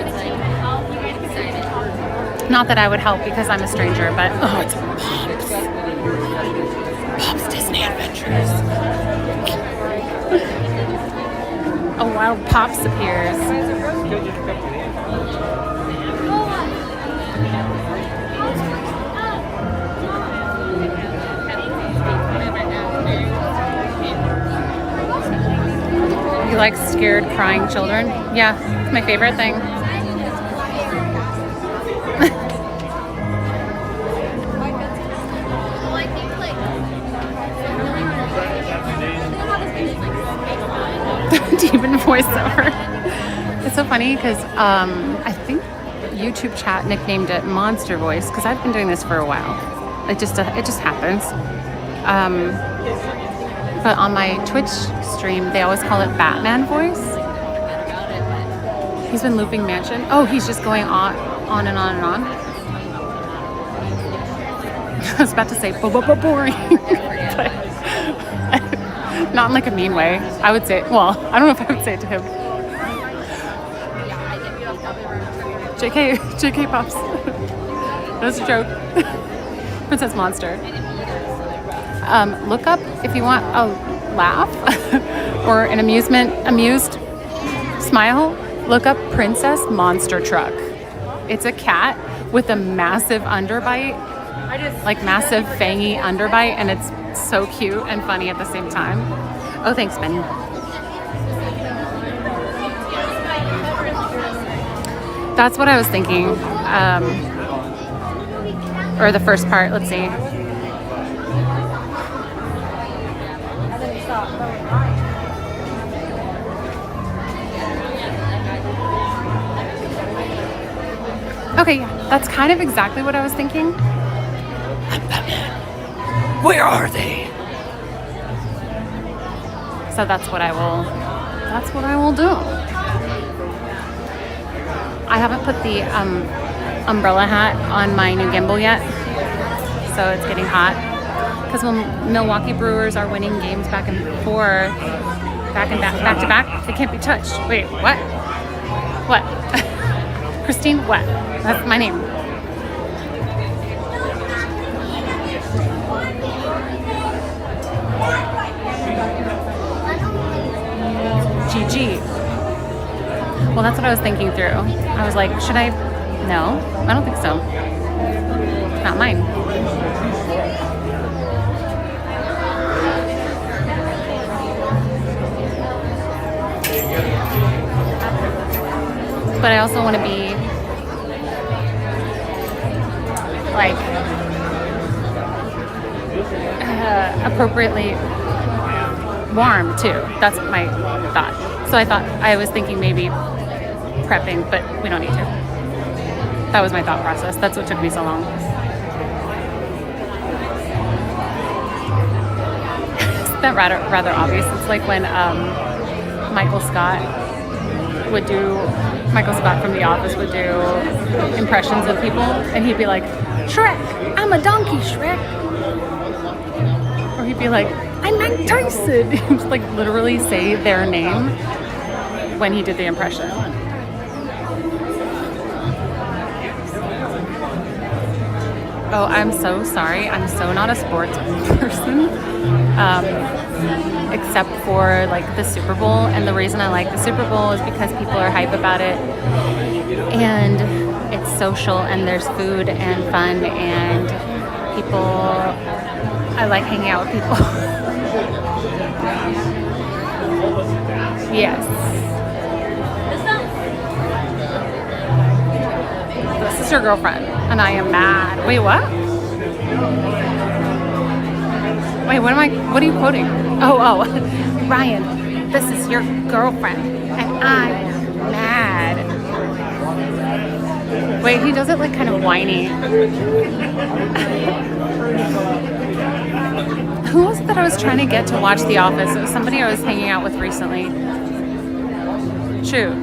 Not that I would help because I'm a stranger, but oh, it's Pops. Pops Disney Adventures. A wild Pops appears. You like scared, crying children? Yeah, it's my favorite thing. Demon voiceover. It's so funny because I think YouTube chat nicknamed it Monster Voice because I've been doing this for a while. It just happens. But on my Twitch stream, they always call it Batman voice. He's been looping Mansion. Oh, he's just going on and on and on. I was about to say boring, but not in like a mean way. I would say, well, I don't know if I would say it to him. JK Pops. That was a joke. Princess Monster. Look up if you want a laugh or an amused smile. Look up Princess Monster Truck. It's a cat with a massive underbite, like massive fangy underbite, and it's so cute and funny at the same time. Oh, thanks, Benny. That's what I was thinking. Or the first part, let's see. Okay, that's kind of exactly what I was thinking. Where are they? So that's what I will do. I haven't put the umbrella hat on my new gimbal yet, so it's getting hot. Because when Milwaukee Brewers are winning games back to back, they can't be touched. Wait, what? What? Christine, what? That's my name. GG. Well, that's what I was thinking through. I was like, should I? No, I don't think so. It's not mine. But I also want to be like appropriately warm too. That's my thought. So I was thinking maybe prepping, but we don't need to. That was my thought process. That's what took me so long. Isn't that rather obvious? It's like when Michael Scott from The Office would do impressions of people, and he'd be like, Shrek, I'm a donkey, Shrek. Or he'd be like, I'm Mike Tyson. He would like literally say their name when he did the impression. Oh, I'm so sorry. I'm so not a sports person. Except for like the Super Bowl, and the reason I like the Super Bowl is because people are hype about it, and it's social, and there's food and fun, and I like hanging out with people. Yes. This is your girlfriend, and I am mad. Wait, what? Wait, what are you quoting? Oh, Ryan, this is your girlfriend, and I'm mad. Wait, he does it like kind of whiny. Who was it that I was trying to get to watch The Office? It was somebody I was hanging out with recently. Shoot.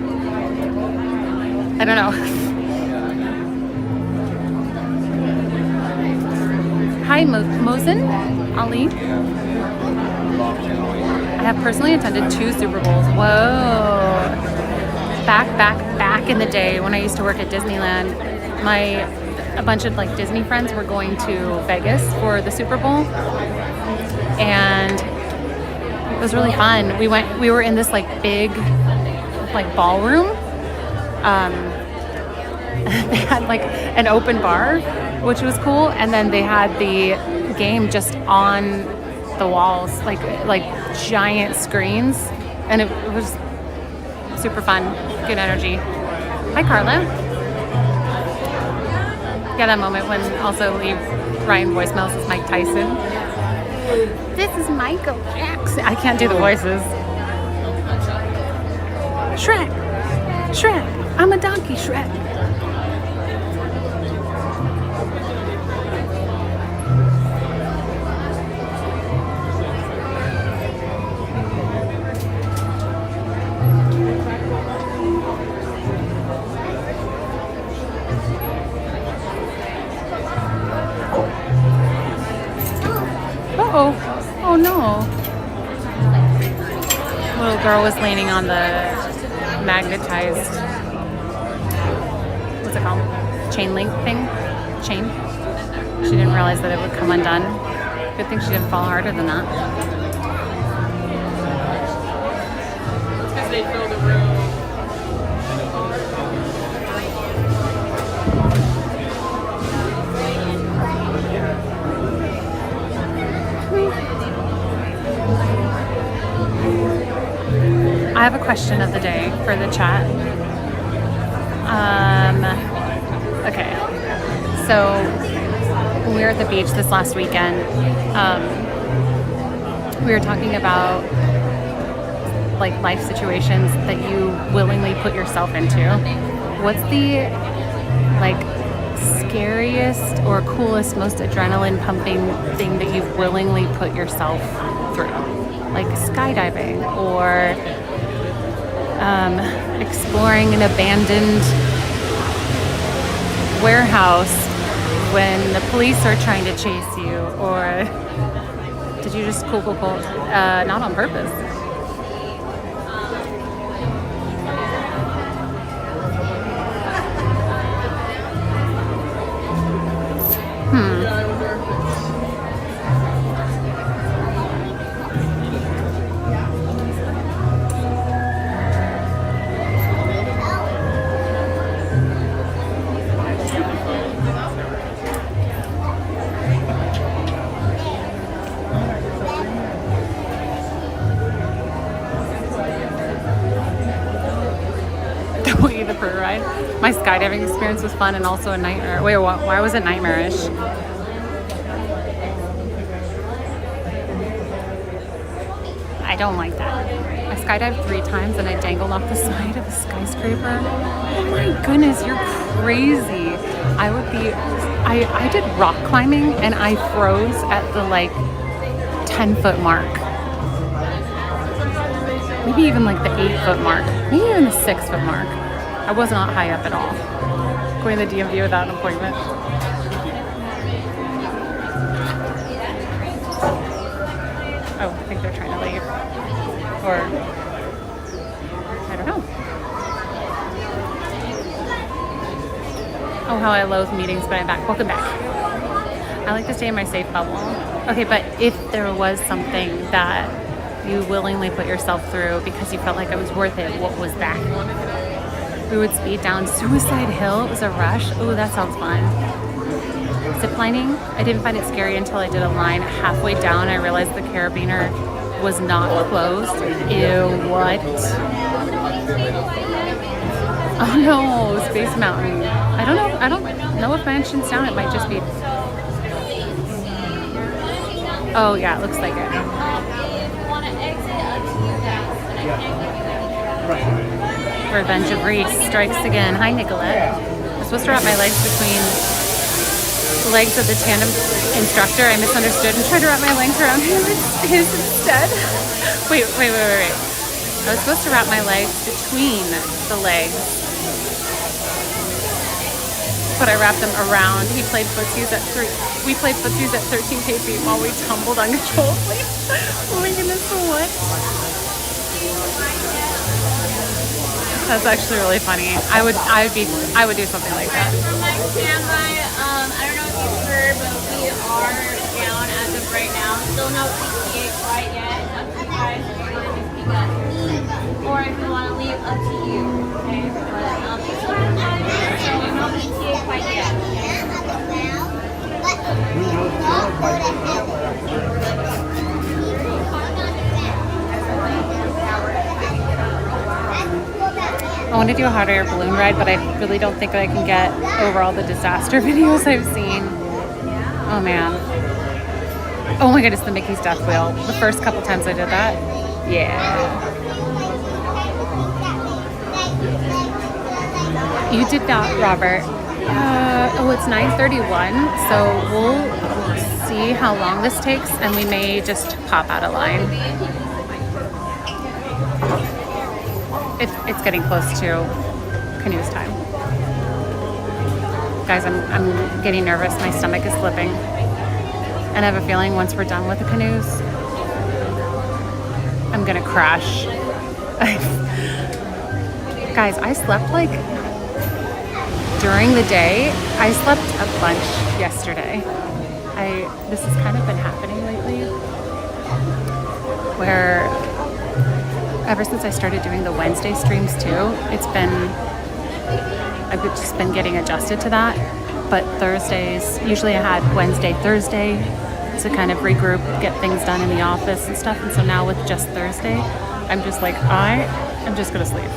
I don't know. Hi, Mosin. Ali. I have personally attended 2 Super Bowls. Whoa. Back in the day when I used to work at Disneyland, a bunch of like Disney friends were going to Vegas for the Super Bowl. And it was really fun. We were in this like big like ballroom. They had like an open bar, which was cool, and then they had the game just on the walls, like giant screens, and it was super fun, good energy. Hi, Carla. Yeah, that moment when also leave Ryan voicemails as Mike Tyson. This is Michael Jackson. I can't do the voices. Shrek. I'm a donkey, Shrek. Oh no. Little girl was leaning on the magnetized, what's it called? Chain link thing? Chain. She didn't realize that it would come undone. Good thing she didn't fall harder than that. It's because they fill the room. I have a question of the day for the chat. Okay, so when we were at the beach this last weekend, we were talking about like life situations that you willingly put yourself into. What's the like scariest or coolest, most adrenaline pumping thing that you've willingly put yourself through? Like skydiving or exploring an abandoned warehouse when the police are trying to chase you, or did you just cool, not on purpose? My skydiving experience was fun and also a nightmare. Wait, why was it nightmarish? I don't like that. I skydived 3 times and I dangled off the side of a skyscraper. Oh my goodness, you're crazy. I did rock climbing and I froze at the like 10-foot mark. Maybe even like the 8-foot mark. Maybe even the 6-foot mark. I was not high up at all. Going to the DMV without an appointment. Oh, I think they're trying to leave. Or, I don't know. Oh, how I loathe meetings, but I'm back. Welcome back. I like to stay in my safe bubble. Okay, but if there was something that you willingly put yourself through because you felt like it was worth it, what was that? We would speed down Suicide Hill. It was a rush. Oh, that sounds fun. Ziplining. I didn't find it scary until I did a line. Halfway down, I realized the carabiner was not closed. Ew, what? Oh no, Space Mountain. I don't know if Mansion's down. It might just be. Oh yeah, it looks like it. Revenge of Reese strikes again. Hi, Nicolette. I'm supposed to wrap my legs between the legs of the tandem instructor. I misunderstood and tried to wrap my legs around his instead. Wait. I was supposed to wrap my legs between the legs but I wrapped them around. He played footsies at we played footsies at 13K feet while we tumbled uncontrollably. Oh my goodness, what? That's actually really funny. I would do something like that. For my standby, I don't know if you've heard, but we are down as of right now. Still no PTA quite yet. It's up to you guys if you want to just pick up me, or if you want to leave, up to you. Okay, but so no PTA quite yet. I want to do a hot air balloon ride, but I really don't think I can get over all the disaster videos I've seen. Oh man. Oh my goodness, the Mickey's Death Wheel. The first couple times I did that. Yeah. You did that, Robert. Oh, it's 9:31, so we'll see how long this takes, and we may just pop out of line. It's getting close to Canoes time. Guys, I'm getting nervous. My stomach is slipping. And I have a feeling once we're done with the Canoes, I'm gonna crash. Guys, I slept like during the day. I slept a bunch yesterday. This has kind of been happening lately, where ever since I started doing the Wednesday streams too, I've just been getting adjusted to that. But Thursdays, usually I had Wednesday, Thursday to kind of regroup, get things done in the office and stuff. And so now with just Thursday, I'm just like, I'm just gonna sleep.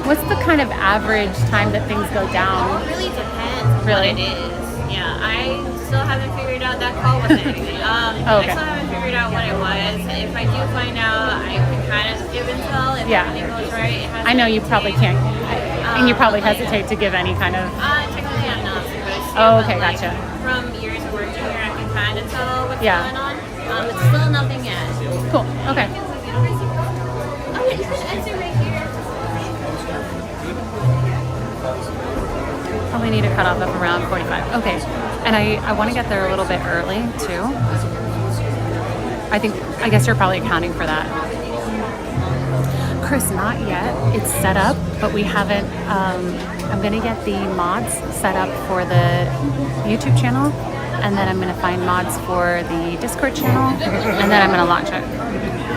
What's the kind of average time that things go down? It really depends Really? what it is. Yeah, I still haven't figured out that call wasn't anything. Okay. I still haven't figured out what it was. If I do find out, I can kind of give and tell if everything goes right. I know you probably can't, and you probably hesitate to give any kind of. Technically, I'm not, but I Oh, okay, like, gotcha. from years of working here, I can kind of tell what's Yeah. going on. It's still nothing yet. Cool. Okay. Oh, yeah, you can enter right here. Probably need to cut off at around 45. Okay. And I want to get there a little bit early too. I guess you're probably accounting for that. Chris, not yet. It's set up, but we haven't. I'm going to get the mods set up for the YouTube channel, and then I'm going to find mods for the Discord channel, and then I'm going to launch it.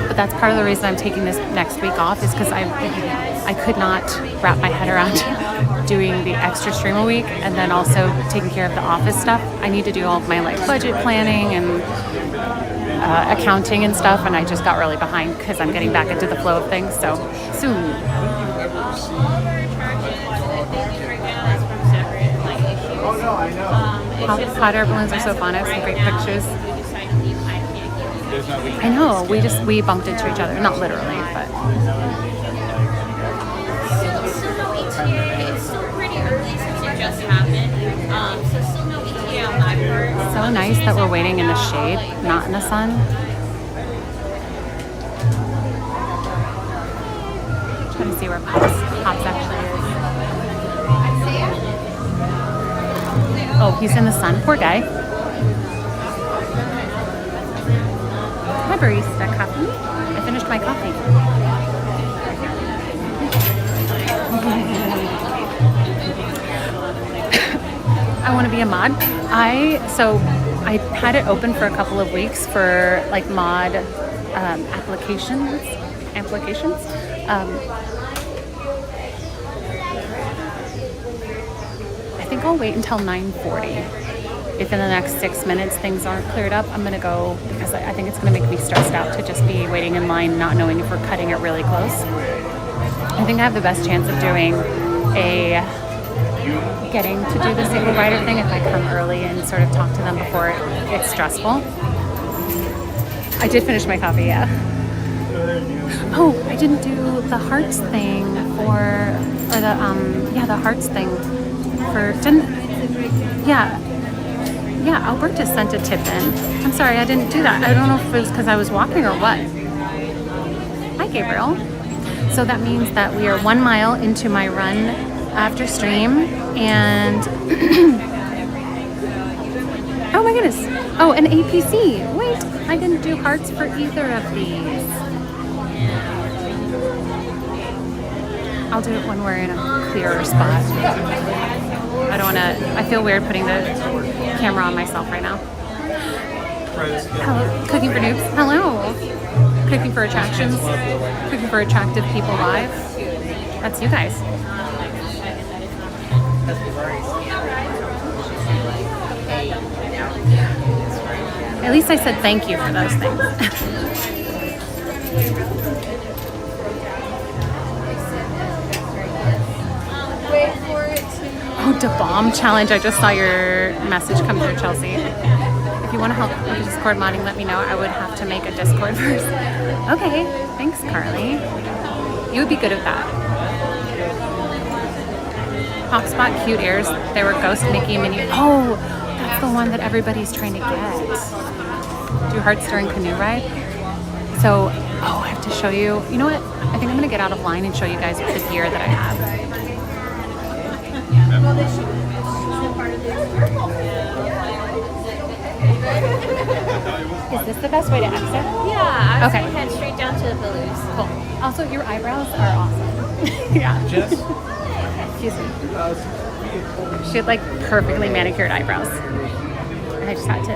But that's part of the reason I'm taking this next week off, is because I could not wrap my head around doing the extra stream a week and then also taking care of the office stuff. I need to do all of my like budget planning and accounting and stuff, and I just got really behind because I'm getting back into the flow of things. So soon. Hot air balloons are so fun. I have some great pictures. I know. We bumped into each other, not literally, but. It's still pretty early since it just happened. So still no ETA on my part. So nice that we're waiting in the shade, not in the sun. I'm trying to see where Pops actually is. Oh, he's in the sun. Poor guy. Hi, barista coffee. I finished my coffee. I want to be a mod. I had it open for a couple of weeks for like mod applications. I think I'll wait until 9:40. If in the next 6 minutes things aren't cleared up, I'm gonna go, because I think it's gonna make me stressed out to just be waiting in line, not knowing if we're cutting it really close. I think I have the best chance of getting to do the single rider thing if I come early and sort of talk to them before it gets stressful. I did finish my coffee, yeah. Oh, I didn't do the hearts thing the hearts thing Albert just sent a tip in. I'm sorry, I didn't do that. I don't know if it was because I was walking or what. Hi, Gabriel. So that means that we are 1 mile into my run after stream, and oh my goodness. Oh, an APC. Wait, I didn't do hearts for either of these. I'll do it when we're in a clearer spot. I don't want to, I feel weird putting the camera on myself right now. Hello, Cooking for Noobs. Hello. Cooking for Attractions. Cooking for Attractive People Live. That's you guys. At least I said thank you for those things. Oh, the bomb challenge. I just saw your message come through, Chelsea. If you want to help with Discord modding, let me know. I would have to make a Discord first. Okay, thanks, Carly. You would be good at that. Hotspot cute ears. They were Ghost Mickey Mini. Oh, that's the one that everybody's trying to get. Do hearts during canoe ride. So, oh, I have to show you. You know what? I think I'm gonna get out of line and show you guys the gear that I have. Is this the best way to exit? Yeah, I was Okay. gonna head straight down to the Balloons. Cool. Also, your eyebrows are awesome. Yeah. Excuse me. She had like perfectly manicured eyebrows. And I just had to.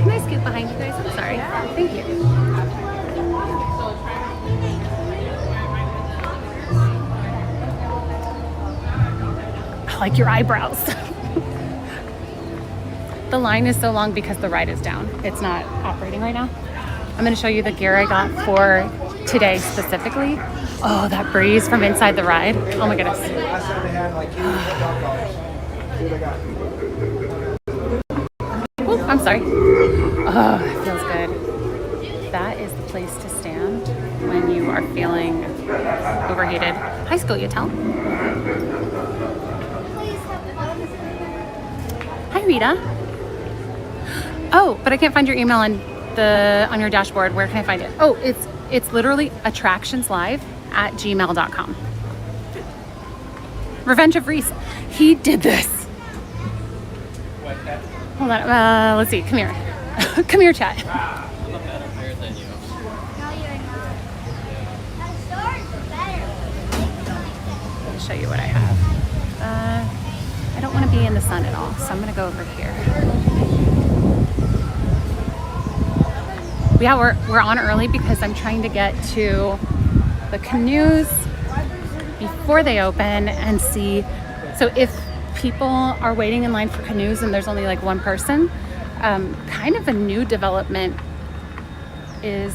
Can I scoot behind you guys? I'm sorry. Thank you. I like your eyebrows. The line is so long because the ride is down. It's not operating right now. I'm going to show you the gear I got for today specifically. Oh, that breeze from inside the ride. Oh my goodness. Ooh, I'm sorry. Oh, it feels good. That is the place to stand when you are feeling overheated. High school, you tell. Hi, Rita. Oh, but I can't find your email on your dashboard. Where can I find it? Oh, it's literally attractionslive@gmail.com. Revenge of Reese. He did this. Hold on. Let's see. Come here. Come here, chat. Let me show you what I have. I don't want to be in the sun at all, so I'm going to go over here. Yeah, we're on early because I'm trying to get to the Canoes before they open and see. So if people are waiting in line for Canoes and there's only like one person, kind of a new development is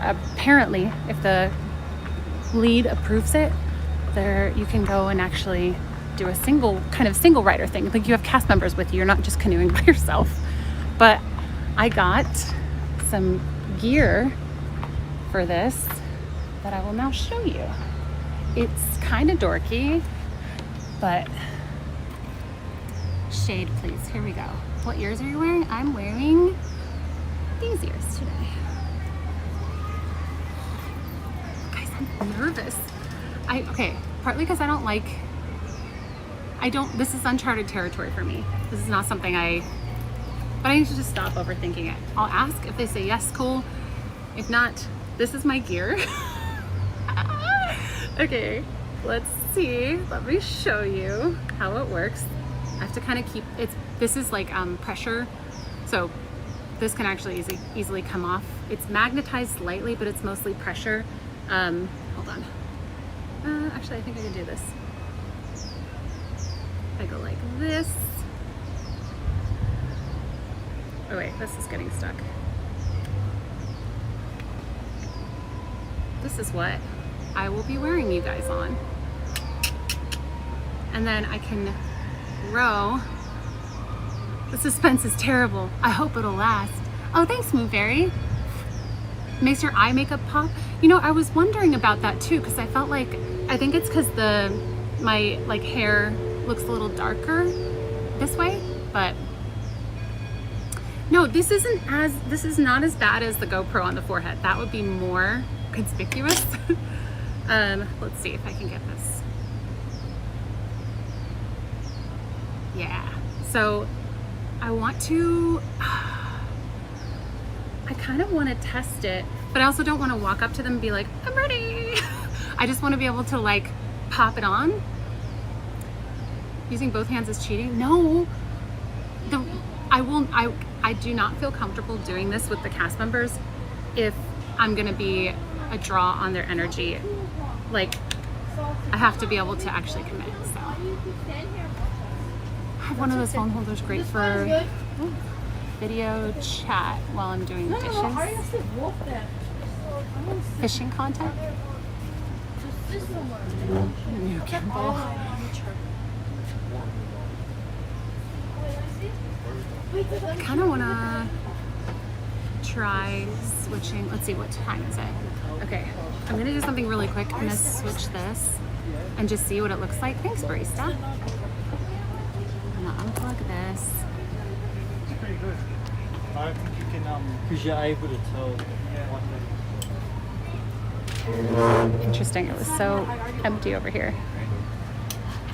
apparently, if the lead approves it, there you can go and actually do a single rider thing. Like you have cast members with you, you're not just canoeing by yourself. But I got some gear for this that I will now show you. It's kind of dorky, but shade please. Here we go. What ears are you wearing? I'm wearing these ears today. Guys, I'm nervous. Okay, partly because this is uncharted territory for me. This is not something but I need to just stop overthinking it. I'll ask if they say yes, cool. If not, this is my gear. Okay, let's see. Let me show you how it works. I have to kind of this is like pressure. So this can actually easily come off. It's magnetized slightly, but it's mostly pressure. Hold on. Actually, I think I can do this. I go like this. Oh wait, this is getting stuck. This is what I will be wearing you guys on. And then I can row. The suspense is terrible. I hope it'll last. Oh, thanks, Moonberry. Makes your eye makeup pop. You know, I was wondering about that too, because I felt like, I think it's because my like hair looks a little darker this way, but no, this is not as bad as the GoPro on the forehead. That would be more conspicuous. Let's see if I can get this. Yeah. So I want to, I kind of want to test it, but I also don't want to walk up to them and be like, I'm ready. I just want to be able to like pop it on. Using both hands is cheating? No. I do not feel comfortable doing this with the cast members if I'm gonna be a draw on their energy. Like, I have to be able to actually commit. So I have one of those phone holders, great for video chat while I'm doing dishes. Fishing content. New gimbal. I kind of want to try switching. Let's see, what time is it? Okay, I'm going to do something really quick. I'm going to switch this and just see what it looks like. Thanks, barista. I'm going to unplug this. It's pretty good. I don't think you can, because you're able to tell. Interesting, it was so empty over here.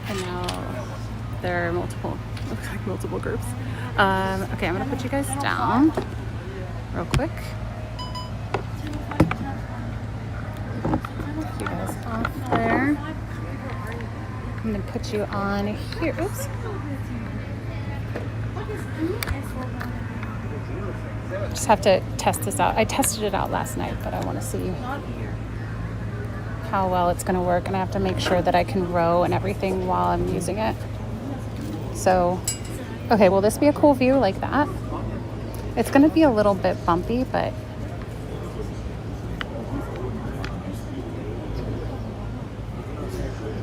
And now there are multiple, looks like multiple groups. Okay, I'm gonna put you guys down real quick. Put you guys off there. I'm gonna put you on here. Oops. Just have to test this out. I tested it out last night, but I want to see how well it's gonna work, and I have to make sure that I can row and everything while I'm using it. So, okay, will this be a cool view like that? It's gonna be a little bit bumpy, but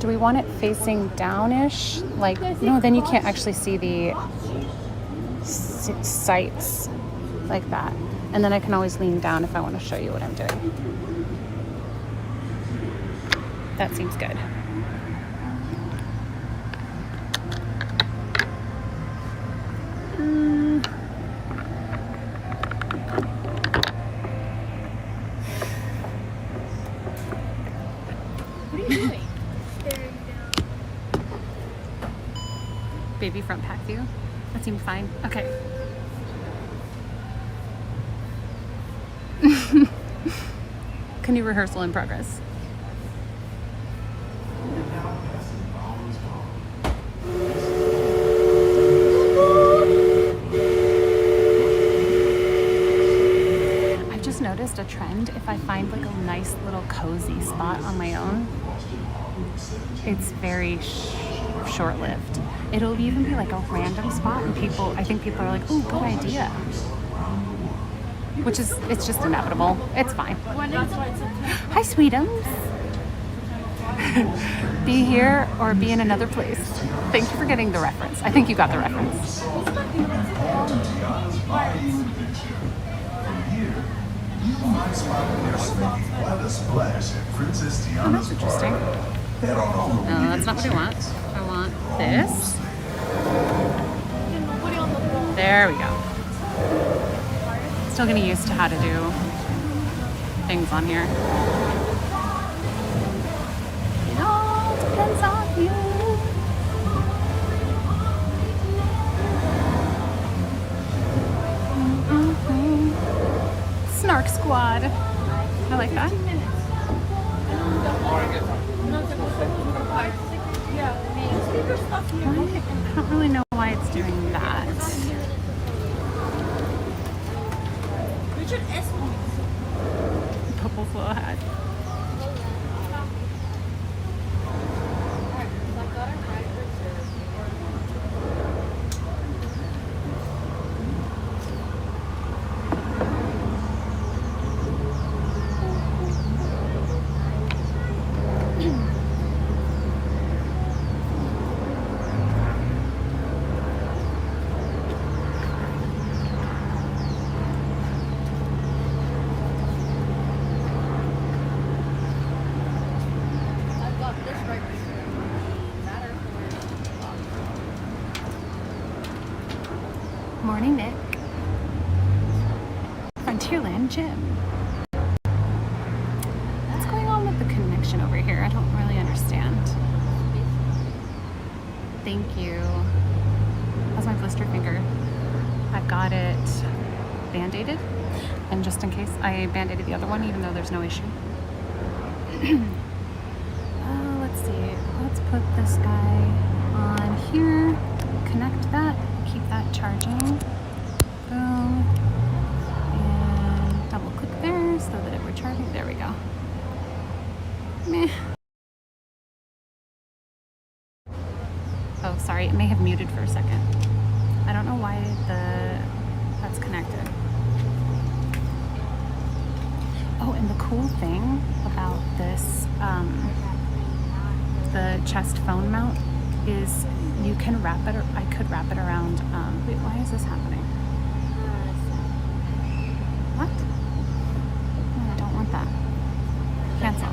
do we want it facing down-ish? Like, no, then you can't actually see the sights like that. And then I can always lean down if I want to show you what I'm doing. That seems good. What are you doing? Baby front pack view. That seems fine. Okay. Canoe rehearsal in progress. I've just noticed a trend. If I find like a nice little cozy spot on my own, it's very short-lived. It'll even be like a random spot, and I think people are like, "Ooh, good idea." Which is, it's just inevitable. It's fine. Hi, sweetums. Be here or be in another place. Thank you for getting the reference. I think you got the reference. Oh, that's interesting. No, that's not what I want. I want this. There we go. Still getting used to how to do things on here. It all depends on you. Snark Squad. I like that. I don't really know why it's doing that. Purple flow hat. Morning, Nick. Frontierland Gym. What's going on with the connection over here? Thank you. How's my blister finger? I've got it band-aided, and just in case, I band-aided the other one even though there's no issue. Let's see. Let's put this guy on here, connect that, keep that charging. Boom. And double click there so that it were charging. There we go. Meh. Oh, sorry, it may have muted for a second. I don't know why that's connected. Oh, and the cool thing about this, the chest phone mount is you can wrap it, or I could wrap it around, wait, why is this happening? What? No, I don't want that. Cancel.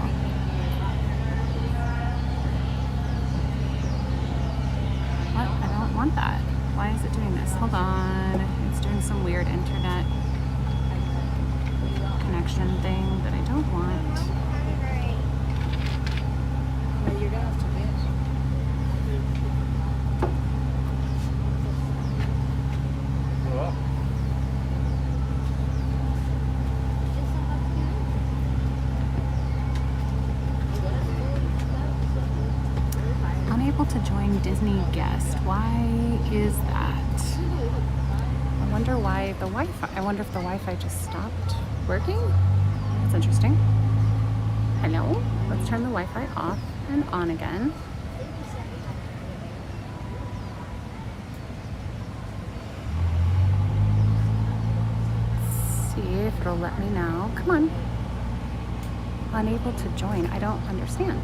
What? I don't want that. Why is it doing this? Hold on. It's doing some weird internet connection thing that I don't want. Well, you're gonna have to wait. Unable to join Disney guest. Why is that? I wonder why the Wi-Fi. I wonder if the Wi-Fi just stopped working. That's interesting. Hello. Let's turn the Wi-Fi off and on again. Let's see if it'll let me now. Come on. Unable to join. I don't understand.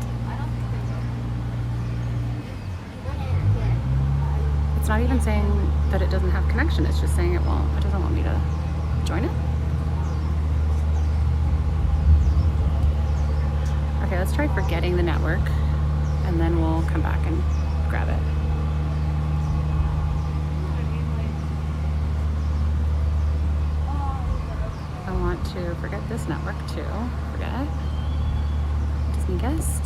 It's not even saying that it doesn't have connection. It's just saying it doesn't want me to join it. Okay, let's try forgetting the network and then we'll come back and grab it. I want to forget this network too. Forget. Disney guest.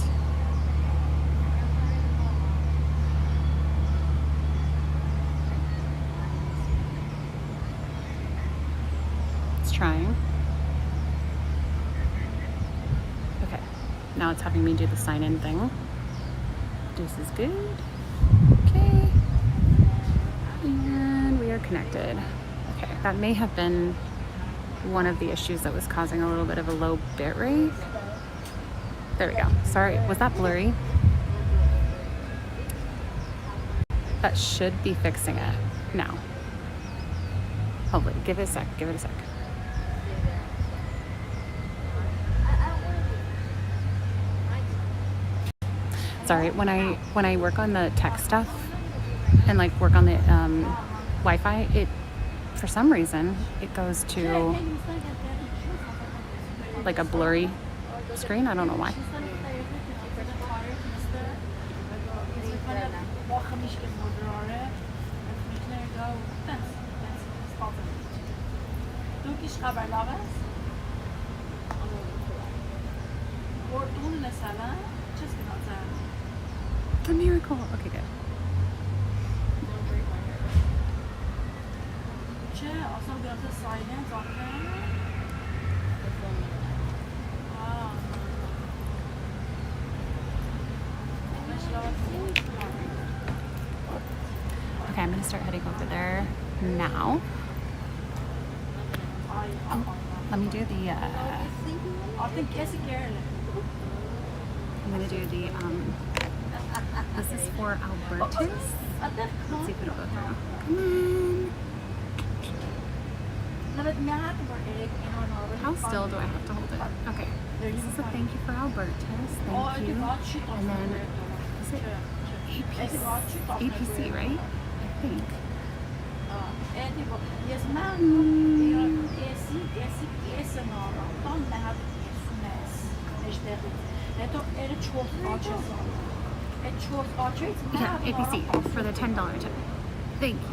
Trying. Okay, now it's having me do the sign-in thing. This is good. Okay, and we are connected. Okay, that may have been one of the issues that was causing a little bit of a low bit rate. There we go. Sorry, was that blurry? That should be fixing it now. Hopefully, give it a sec. Give it a sec. Sorry, when I work on the tech stuff and like work on the Wi-Fi, it for some reason it goes to like a blurry screen. I don't know why. The miracle. Okay, good. Okay, I'm gonna start heading over there now. Oh, let me do the I'm gonna do the this is for Albertus. Let's see if it'll go through. Come on. How still do I have to hold it? Okay. This is a thank you for Albertus. Thank you. And then is it APC, right? I think. Yeah, APC for the $10 tip. Thank you.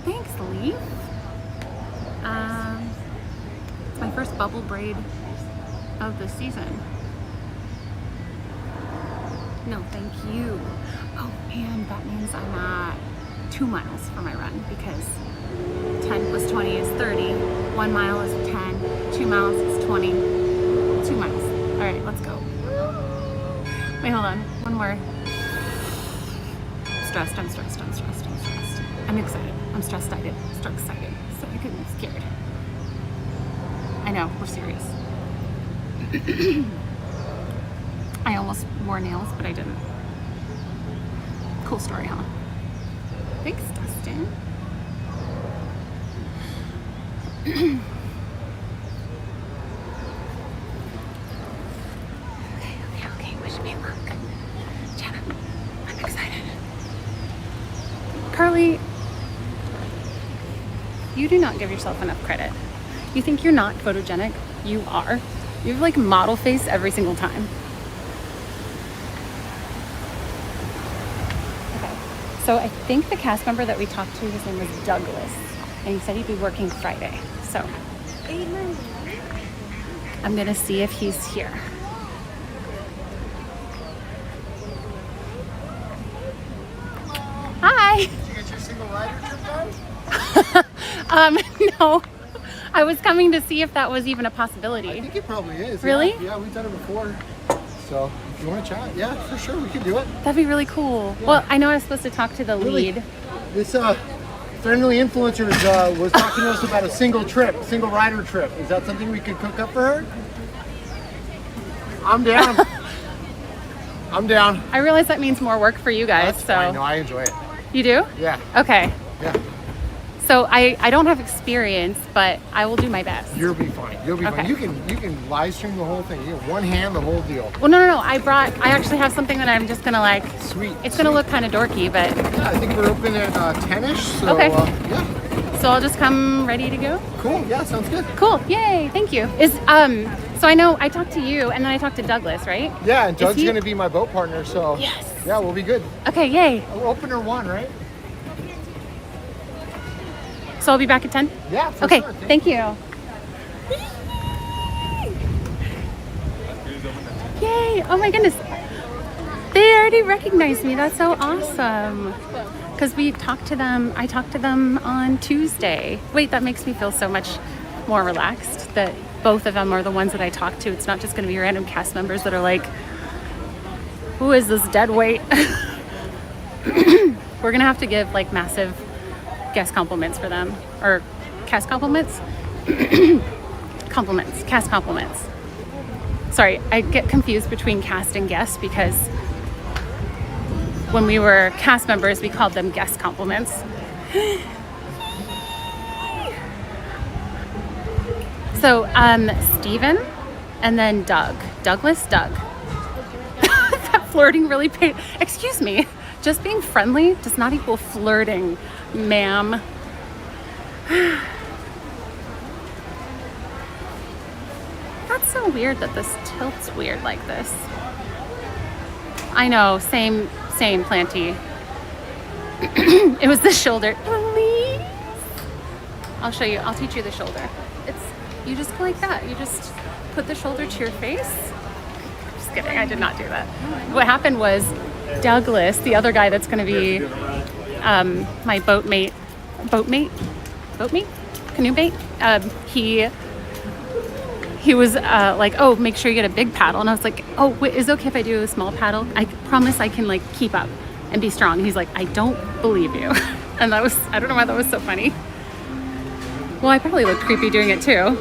Thanks, Leaf. braid of the season. No, thank you. Oh, and that means I'm at 2 miles for my run because 10 plus 20 is 30. 1 mile is 10. 2 miles is 20. 2 miles. All right, let's go. Wait, hold on. One more. I'm stressed. I'm excited. I'm stressed-sided. Excited. So I could be scared. I know, we're serious. I almost wore nails, but I didn't. Cool story, huh? Thanks, Dustin. Okay. Wish me luck. Jenna, I'm excited. Carly, you do not give yourself enough credit. You think you're not photogenic? You are. You have like model face every single time. Okay. So I think the cast member that we talked to, his name was Douglas, and he said he'd be working Friday. So I'm gonna see if he's here. Hi. Did you get your single rider trip done? No. I was coming to see if that was even a possibility. I think it probably is. Really? Yeah, we've done it before. So if you want to chat, yeah, for sure, we can do it. That'd be really cool. Yeah. Well, I know I was supposed to talk to the lead. This friendly influencer was talking to us about a single rider trip. Is that something we could cook up for her? I'm down. I'm down. I realize that means more work for you guys. That's so fine. No, I enjoy it. You do? Yeah. Okay. Yeah. So I don't have experience, but I will do my best. You'll be fine. You'll be Okay. fine. You can live stream the whole thing. You get one hand, the whole deal. Well, no. I actually have something that I'm just gonna like. Sweet. It's gonna look kind of dorky, but Yeah, I think we're open at 10ish. So Okay. Yeah. so I'll just come ready to go. Cool. Yeah, sounds good. Cool. Yay. Thank you. So I know I talked to you and then I talked to Douglas, right? Yeah, and Doug's he- gonna be my boat partner. So Yes. yeah, we'll be good. Okay. Yay. Opener 1, right? So I'll be back at 10. Yeah. For Okay. Sure. Thank you. Yay! Oh my goodness. They already recognized me. That's so awesome. Because I talked to them on Tuesday. Wait, that makes me feel so much more relaxed that both of them are the ones that I talked to. It's not just going to be random cast members that are like, who is this dead weight? We're going to have to give like massive guest compliments for them. Or cast compliments? Cast compliments. Sorry, I get confused between cast and guest because when we were cast members, we called them guest compliments. So, Steven and then Douglas. That flirting really paid. Excuse me, just being friendly does not equal flirting, ma'am. That's so weird that this tilts weird like this. I know, same Planty. It was the shoulder. Please. I'll show you, I'll teach you the shoulder. You just go like that. You just put the shoulder to your face. Just kidding, I did not do that. What happened was Douglas, the other guy that's gonna be my canoe mate, he was like, oh, make sure you get a big paddle. And I was like, oh, wait, is it okay if I do a small paddle? I promise I can like keep up and be strong. And he's like, I don't believe you. And that was, I don't know why that was so funny. Well, I probably looked creepy doing it too.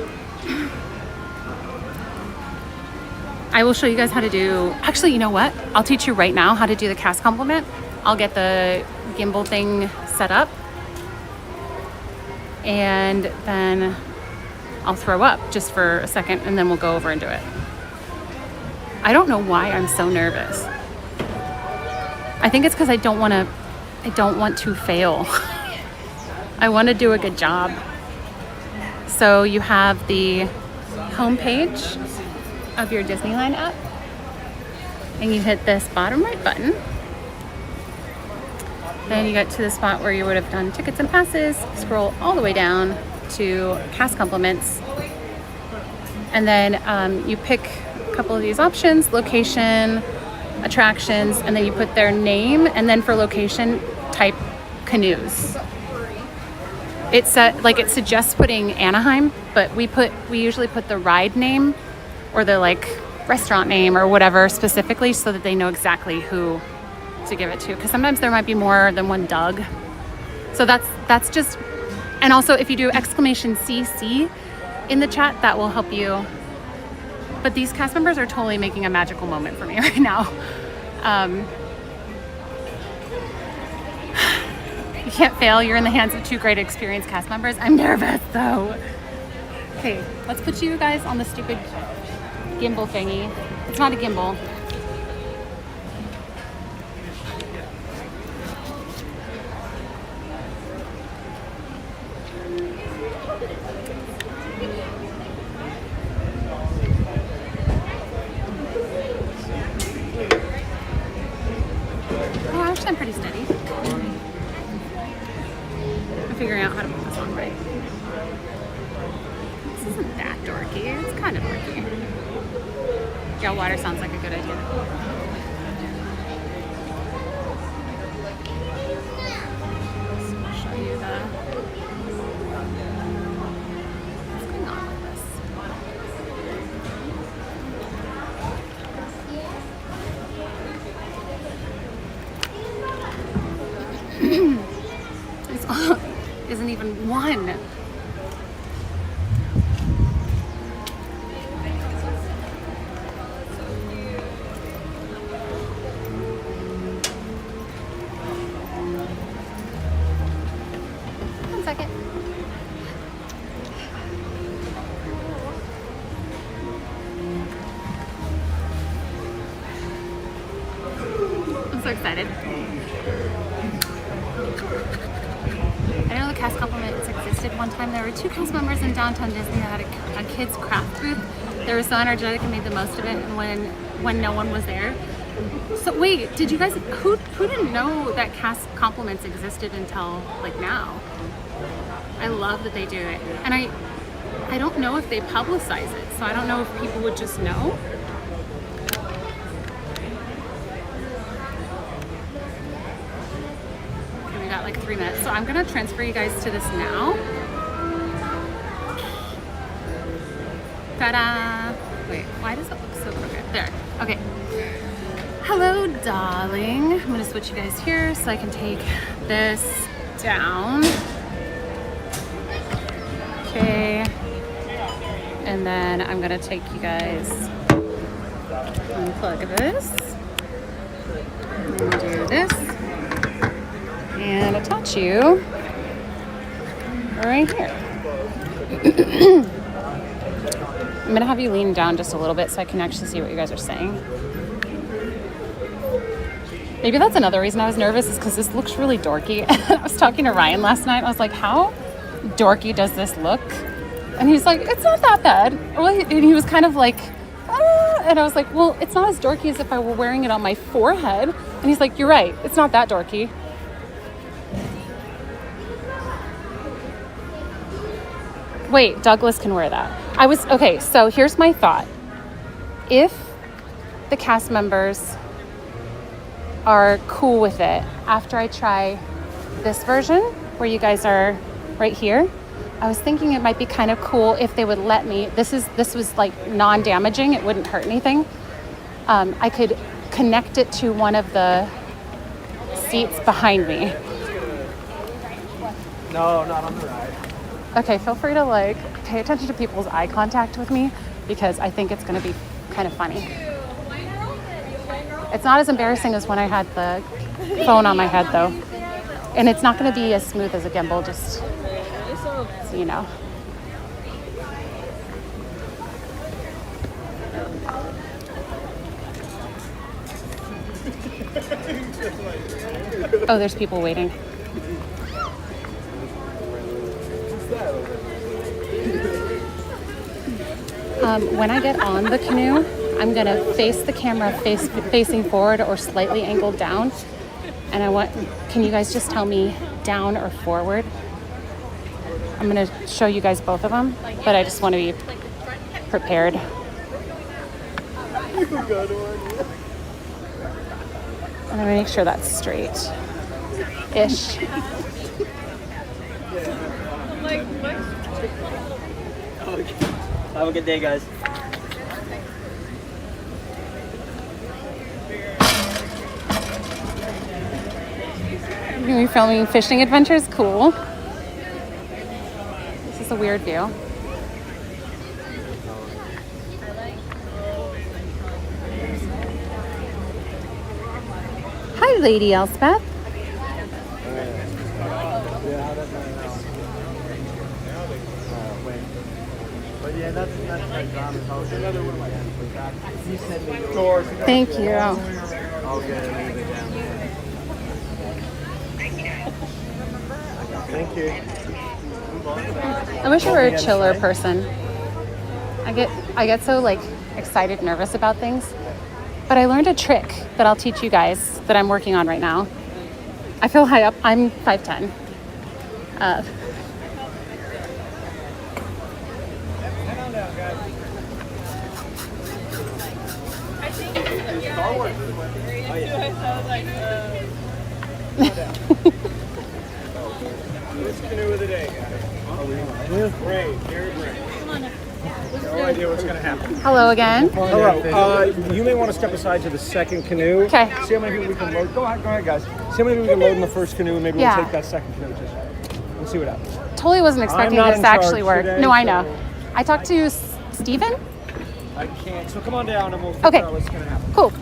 I will show you guys how to do, actually, you know what? I'll teach you right now how to do the cast compliment. I'll get the gimbal thing set up and then I'll throw up just for a second and then we'll go over and do it. I don't know why I'm so nervous. I think it's because I don't want to fail. I want to do a good job. So you have the homepage of your Disneyland app and you hit this bottom right button. Then you get to the spot where you would have done tickets and passes, scroll all the way down to cast compliments, And then you pick a couple of these options, location, attractions, and then you put their name, and then for location, type Canoes. It suggests putting Anaheim, but we usually put the ride name or the like restaurant name or whatever specifically so that they know exactly who to give it to, because sometimes there might be more than one Doug. So that's just, and also if you do exclamation CC in the chat, that will help you. But these cast members are totally making a magical moment for me right now. You can't fail. You're in the hands of two great experienced cast members. I'm nervous though. Okay, let's put you guys on the stupid gimbal thingy. It's not a gimbal. Oh, actually I'm pretty steady. I'm figuring out how to put this on right. This isn't that dorky. It's kind of dorky. Yeah, water sounds like a good idea. So I'll show you what's going on with this. Isn't even one. One second. I'm so excited. I know the cast compliments existed one time. There were 2 cast members in downtown Disney that had a kids craft booth. They were so energetic and made the most of it, and when no one was there. So wait, did you guys, who didn't know that cast compliments existed until like now? I love that they do it. And I don't know if they publicize it, so I don't know if people would just know. Got like 3 minutes, so I'm gonna transfer you guys to this now. Ta-da! Wait, why does it look so crooked? There. Okay. Hello, darling. I'm gonna switch you guys here so I can take this down. Okay. And then I'm gonna take you guys, unplug this, and do this. And attach you right here. I'm gonna have you lean down just a little bit so I can actually see what you guys are saying. Maybe that's another reason I was nervous, is because this looks really dorky. I was talking to Ryan last night. I was like, how dorky does this look? And he's like, it's not that bad. And he was kind of like, ah. And I was like, well, it's not as dorky as if I were wearing it on my forehead. And he's like, you're right. It's not that dorky. Wait, Douglas can wear that. Okay, so here's my thought. If the cast members are cool with it after I try this version where you guys are right here, I was thinking it might be kind of cool if they would let me, this was like non-damaging, it wouldn't hurt anything. I could connect it to one of the seats behind me. No, not on the ride. Okay, feel free to like pay attention to people's eye contact with me, because I think it's gonna be kind of funny. It's not as embarrassing as when I had the phone on my head though. And it's not gonna be as smooth as a gimbal, just so you know. Oh, there's people waiting. When I get on the canoe, I'm gonna face the camera facing forward or slightly angled down. And can you guys just tell me down or forward? I'm gonna show you guys both of them, but I just wanna be prepared. And I'm gonna make sure that's straight-ish. Have a good day, guys. You're gonna be filming fishing adventures? Cool. This is a weird view. Hi, Lady Elspeth. But yeah, that's my job. Another one of my Thank you. I'll get it. Thank you. I wish I were a chiller person. I get so like excited, nervous about things. But I learned a trick that I'll teach you guys that I'm working on right now. I feel high up. I'm 5'10". First canoe of the day, guys. Great, very great. No idea what's going to happen. Hello again. Hello. You may want to step aside to the second canoe. Okay. See how many people we can load. Go ahead, guys. See how many people we can load in the first canoe, and maybe Yeah. we'll take that second canoe. We'll see what happens. Totally wasn't expecting not this in to actually charge work. today, No, I know. so- I talked to Steven. I can't. So come on down, and we'll figure Okay. out what's going to happen. Cool.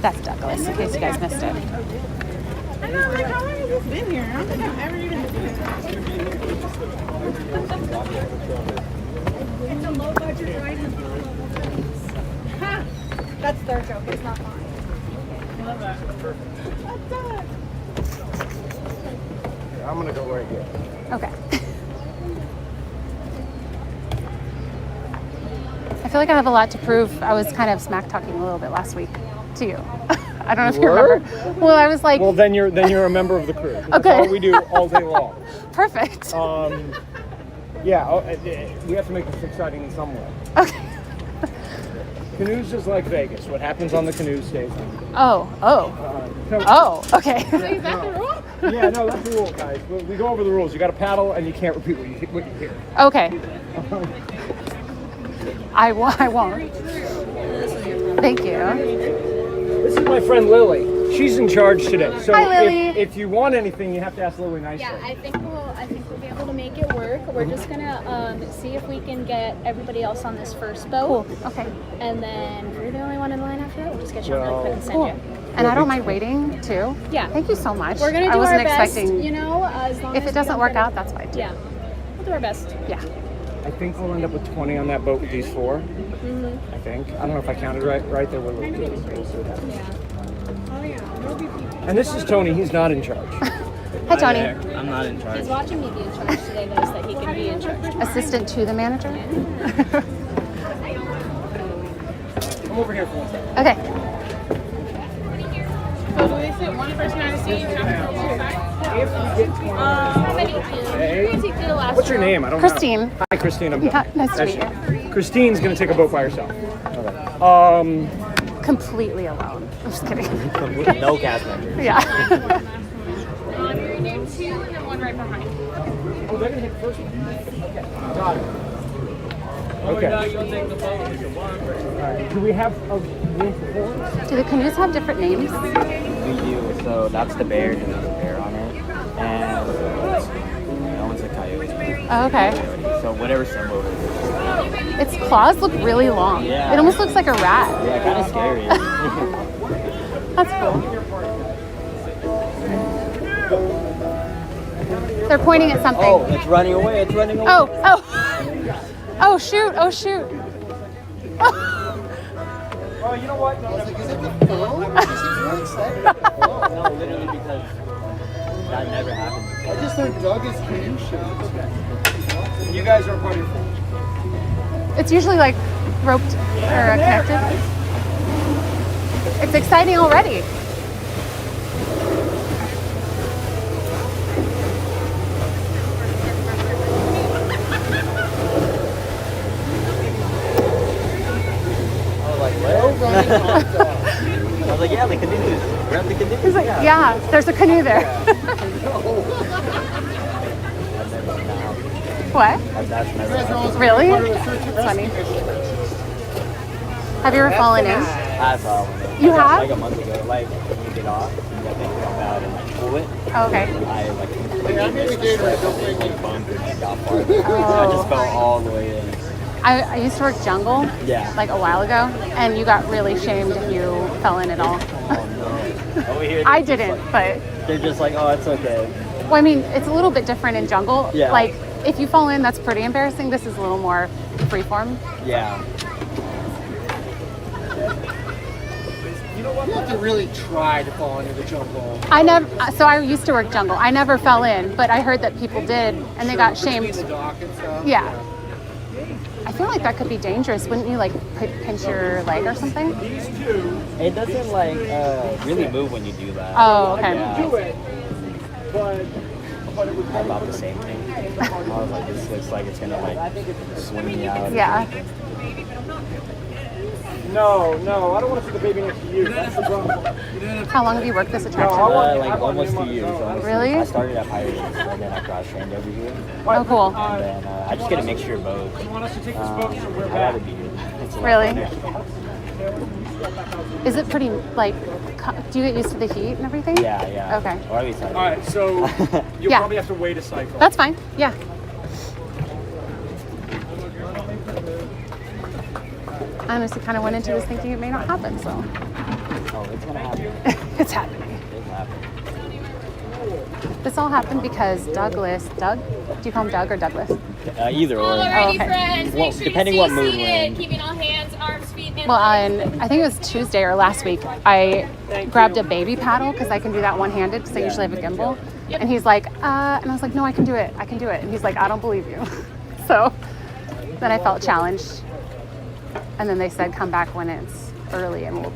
That's Douglas, in case you guys missed it. I know, like, how long has this been here? I don't think I've ever even seen it. It's a low budget ride. Ha! That's their joke, it's not mine. I'm gonna go right here. Okay. I feel like I have a lot to prove. I was kind of smack talking a little bit last week to you. I don't know if you remember. Well, I was like, Well, then you're a member of the crew. That's Okay. all we do all day long. perfect. Yeah, we have to make this exciting in some way. Okay. Canoes is like Vegas. What happens on the canoe stays on. Oh, okay. Yeah, no, that's the rule, guys. We go over the rules. You got to paddle, and you can't repeat what you hear. Okay. I won't. Thank you. This is my friend Lily. She's in charge today. So Hi, Lily. If you want anything, you have to ask Lily nicely. Yeah, I think we'll be able to make it work. We're just gonna see if we can get everybody else on this first boat. Cool. Okay. And then if you're the only one in line after that, we'll just get you on really quick and send Cool. you. And I don't mind waiting too. Yeah. Thank you so much. We're gonna do I wasn't our best, expecting. you know, as long If as it we doesn't don't work get out, that's fine too. Yeah. We'll do our best. Yeah. I think we'll end up with 20 on that boat with these four. I think. I don't know if I counted right. There were little kids. We'll see what happens. And this is Tony. He's not in charge. Hi, Tony. I'm not in charge. He's watching me be in charge today, knows that he can be in charge. Assistant to the manager. Come over here for 1 second. Okay. So do they sit one person on a seat and have to go both sides? What's your name? I don't Christine. know. Hi, Christine. I'm Yeah, Doug. nice to meet you. Christine's going to take a boat by herself. Completely alone. I'm just kidding. No cast members. Yeah. You're name two and then one right behind. Oh, they're going to hit the first one. Okay. Got it. Okay. Alright. Do we have a room for four? Do the canoes have different names? We do. So that's the bear, and there's a bear on it. And that one's a coyote. Oh, okay. So whatever symbol it is. Its claws look really long. Yeah. It almost looks like a rat. Yeah, kind of scary. That's cool. They're pointing at something. Oh, it's running away. It's running away. Oh. Oh, shoot. Oh, shoot. Oh, you know what? No, literally because that never happened. I just learned Doug is canoe shows. You guys are part of your family. It's usually like roped or connected. It's exciting already. was like, yeah, the canoes. We're at the canoes. He's like, yeah, there's a canoe there. What? That's never happened. Really? That's funny. Have you ever fallen in? I saw one. You have? Like a month ago. Like when you get off, you have to come out and like pull it. Oh, okay. I like completely bumped and got farther. I just fell all the way in. I used to work jungle Yeah. like a while ago, and you got really shamed if you fell in at all. Oh no. Over here, I didn't, but they're just like, oh, it's okay. well, I mean, it's a little bit different in jungle. Yeah. Like if you fall in, that's pretty embarrassing. This is a little more freeform. Yeah. You have to really try to fall into the jungle. So I used to work jungle. I never fell in, but I heard that people did, and they got shamed. Between the dock and stuff. Yeah. I feel like that could be dangerous. Wouldn't you like pinch your leg or something? It doesn't like really move when you do that. Oh, okay. Yeah. About the same thing. I was like, this looks like it's gonna like swing me out. Yeah. No, I don't want to see the baby next to you. That's the problem. How long have you worked this attraction? Like almost 2 years. Honestly. Really? I started at Pirates and then I cross trained over here. Oh, cool. And then I just get a mixture of both. You want us to take this boat? So we're I'd back. rather be here. It's a lot Really? funner. Is it pretty like? Do you get used to the heat and everything? Yeah. Okay. Or at least I do. All right, so you'll Yeah. probably have to wait a cycle. That's fine. Yeah. I honestly kind of went into this thinking it may not happen, so Oh, it's gonna happen. it's happening. It's happening. This all happened because Doug? Do you call him Doug or Douglas? Either or. Alrighty, okay. friends. Well, Make sure depending you what stay mood we're seated, in. keeping all hands, arms, feet, and Well, legs. I think it was Tuesday or last week, I grabbed a baby paddle because I can do that one-handed because I usually have a gimbal. And he's like, and I was like, no, I can do it. And he's like, I don't believe you. So then I felt challenged. And then they said, come back when it's early and we'll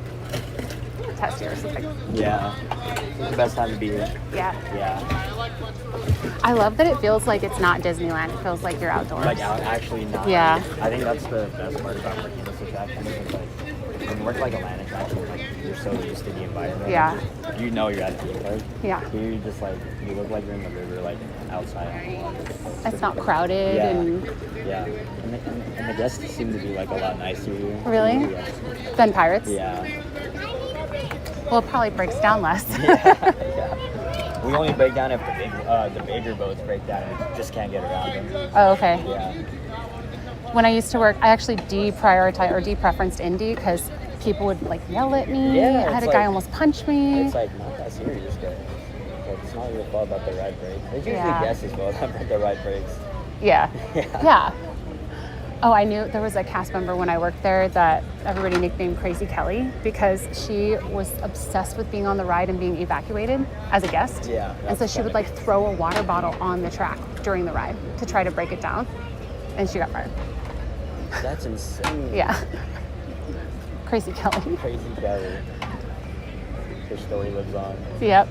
test you or something. Yeah. It's the best time to be here. Yeah. Yeah. I love that it feels like it's not Disneyland. It feels like you're outdoors. Like actually not. Yeah. I think that's the best part about working this attraction. Is like when you work like a land attraction, like you're so used to the environment. Yeah. You know you're at a theme park. Yeah. Here you just like you look like you're in the river, like outside on the water. It's not crowded Yeah. and Yeah. And the guests seem to be like a lot nicer here. Really? Yeah. then Pirates. Yeah. Well, it probably breaks down less. Yeah. We only break down if the bigger boats break down. We just can't get around them. Oh, okay. Yeah. When I used to work, I actually depreferenced Indy because people would like yell at me. Yeah, I had it's a guy like- almost punch me. It's like not that serious, guys. Like it's not your fault about the ride breaks. It's usually Yeah. guests as well that break the ride breaks. Yeah. Yeah. Yeah. Oh, I knew there was a cast member when I worked there that everybody nicknamed Crazy Kelly because she was obsessed with being on the ride and being evacuated as a guest. Yeah, And so that's she would funny. like throw a water bottle on the track during the ride to try to break it down. And she got fired. That's insane. Yeah. Crazy Kelly. Crazy Kelly. Her story lives on. Yep.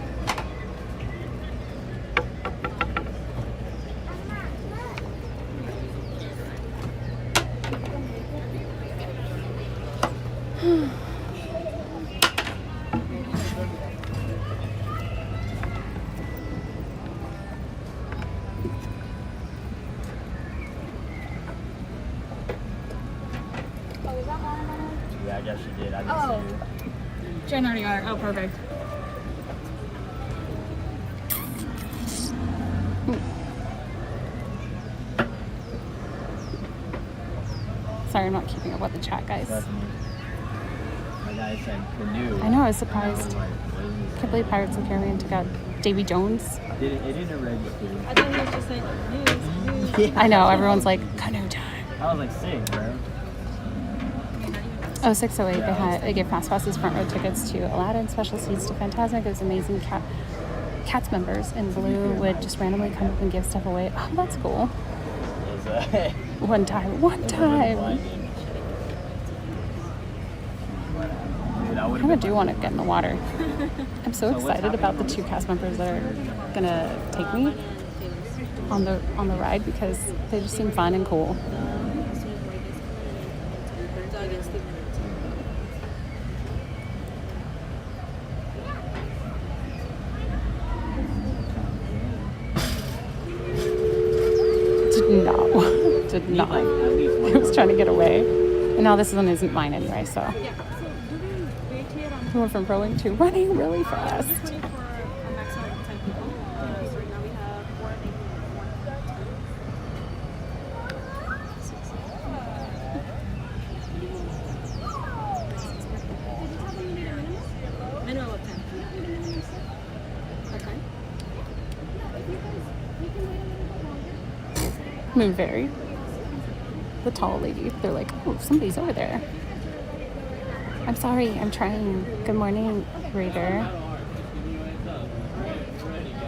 Yeah, I guess she did. I didn't see her. Jen already got it. Oh, perfect. Sorry, I'm not keeping up with the chat, guys. That's me. My guy said canoe. I know, I was surprised. Like, what is this? Can't believe Pirates of the Caribbean took out Davy Jones. It didn't register. I thought he was just like, news. I know, everyone's like, canoe time. I was like sick, bro. Oh, 608, they gave fast passes, front row tickets to Aladdin, special seats to Fantasmic. It was amazing. Cats members in blue would just randomly come up and give stuff away. Oh, that's cool. It was, One time. Dude, I I would kind of have do want to get in the water. I'm so excited about the 2 cast members that are gonna take me on the ride because they just seem fun and cool. did not. He was trying to get away. And now this one isn't mine anyway, so. We went from rowing to running really fast. Moonberry. The tall lady. They're like, oh, somebody's over there. I'm sorry, I'm trying. Good morning, Raider.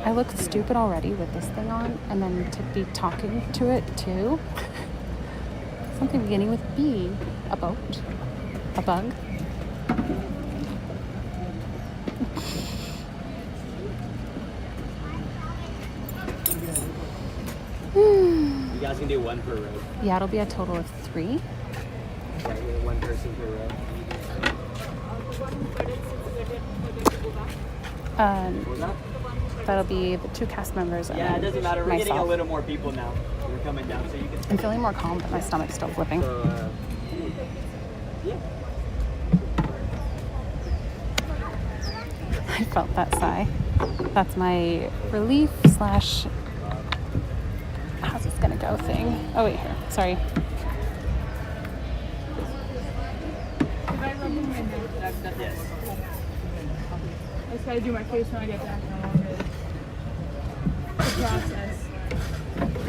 I look stupid already with this thing on, and then to be talking to it too. Something beginning with B. A boat. A bug. You guys can do one per row. Yeah, it'll be a total of 3. Yeah, one person per row. What was that? That'll be the 2 cast members and Yeah, it doesn't matter. We're getting a myself. little more people now. We're coming down, so you can. I'm feeling more calm, but my stomach's still flipping. So, yeah. I felt that sigh. That's my relief / how's this gonna go thing. Oh wait, here. Sorry. If I rub them in, that's Yes. I just gotta do my face when I get back. No longer the process.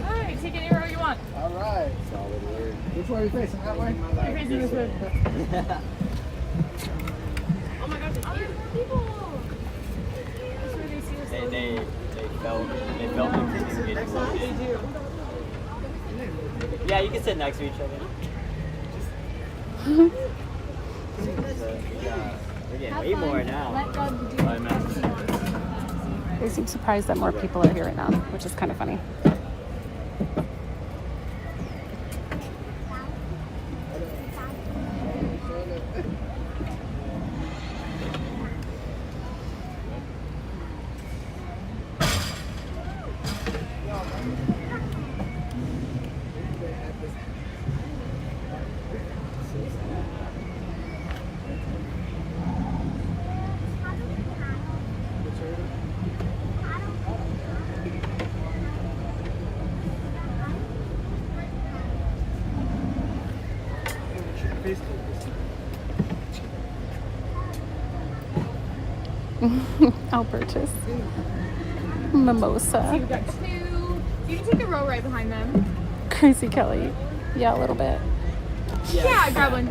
Alright, take any row you want. All right. Solid word. Which way are you facing? That way? You're facing this way. Oh my gosh, oh, there's more people! That's where they see us. They felt the crew getting They loaded. do. Yeah, you can sit next to each other. We're getting way more now. They seem surprised that more people are here right now, which is kind of funny. Albertus. Mimosa. We've got 2. You can take a row right behind them. Crazy Kelly. Yeah, a little bit. Yeah, grab one.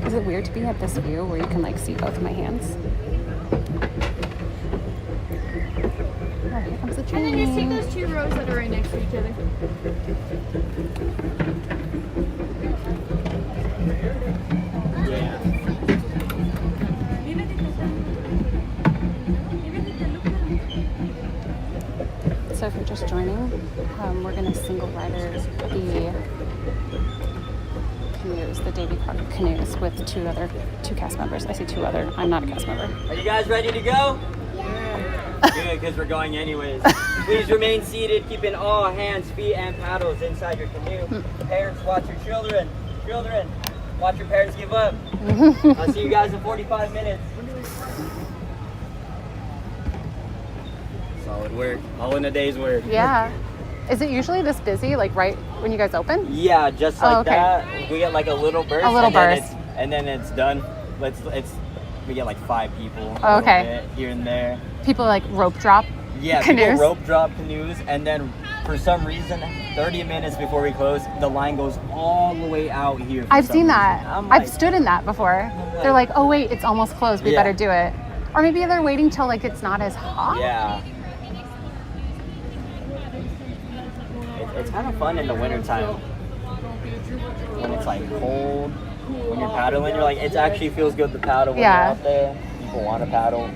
Is it weird to be at this view where you can like see both my hands? Oh, here comes the And then just take train. those 2 rows that are right next to each other. Yeah. So if you're just joining, we're going to single rider the Canoes, the Davy Crockett Canoes with 2 cast members. I say 2 other. I'm not a cast member. Are you guys ready to go? Good, because we're going anyways. Please remain seated, keeping all hands, feet, and paddles inside your canoe. Parents, watch your children. Children, watch your parents give up. I'll see you guys in 45 minutes. Solid work. All in a day's work. Yeah. Is it usually this busy, like right when you guys open? Yeah, just like okay. that. We get like a little burst. A little burst. And then it's done. We get like 5 people. Oh, a little okay. bit here and there. People like rope drop Yeah, canoes. people rope drop canoes, and then for some reason, 30 minutes before we close, the line goes all the way out here. I've seen that. I'm I've like, stood in that before. They're like, oh wait, it's almost closed. We Yeah. better do it. Or maybe they're waiting till like it's not as hot. yeah. It's kind of fun in the wintertime. When it's like cold, when you're paddling, you're like, it actually feels good to paddle when Yeah. you're out there. People want to paddle.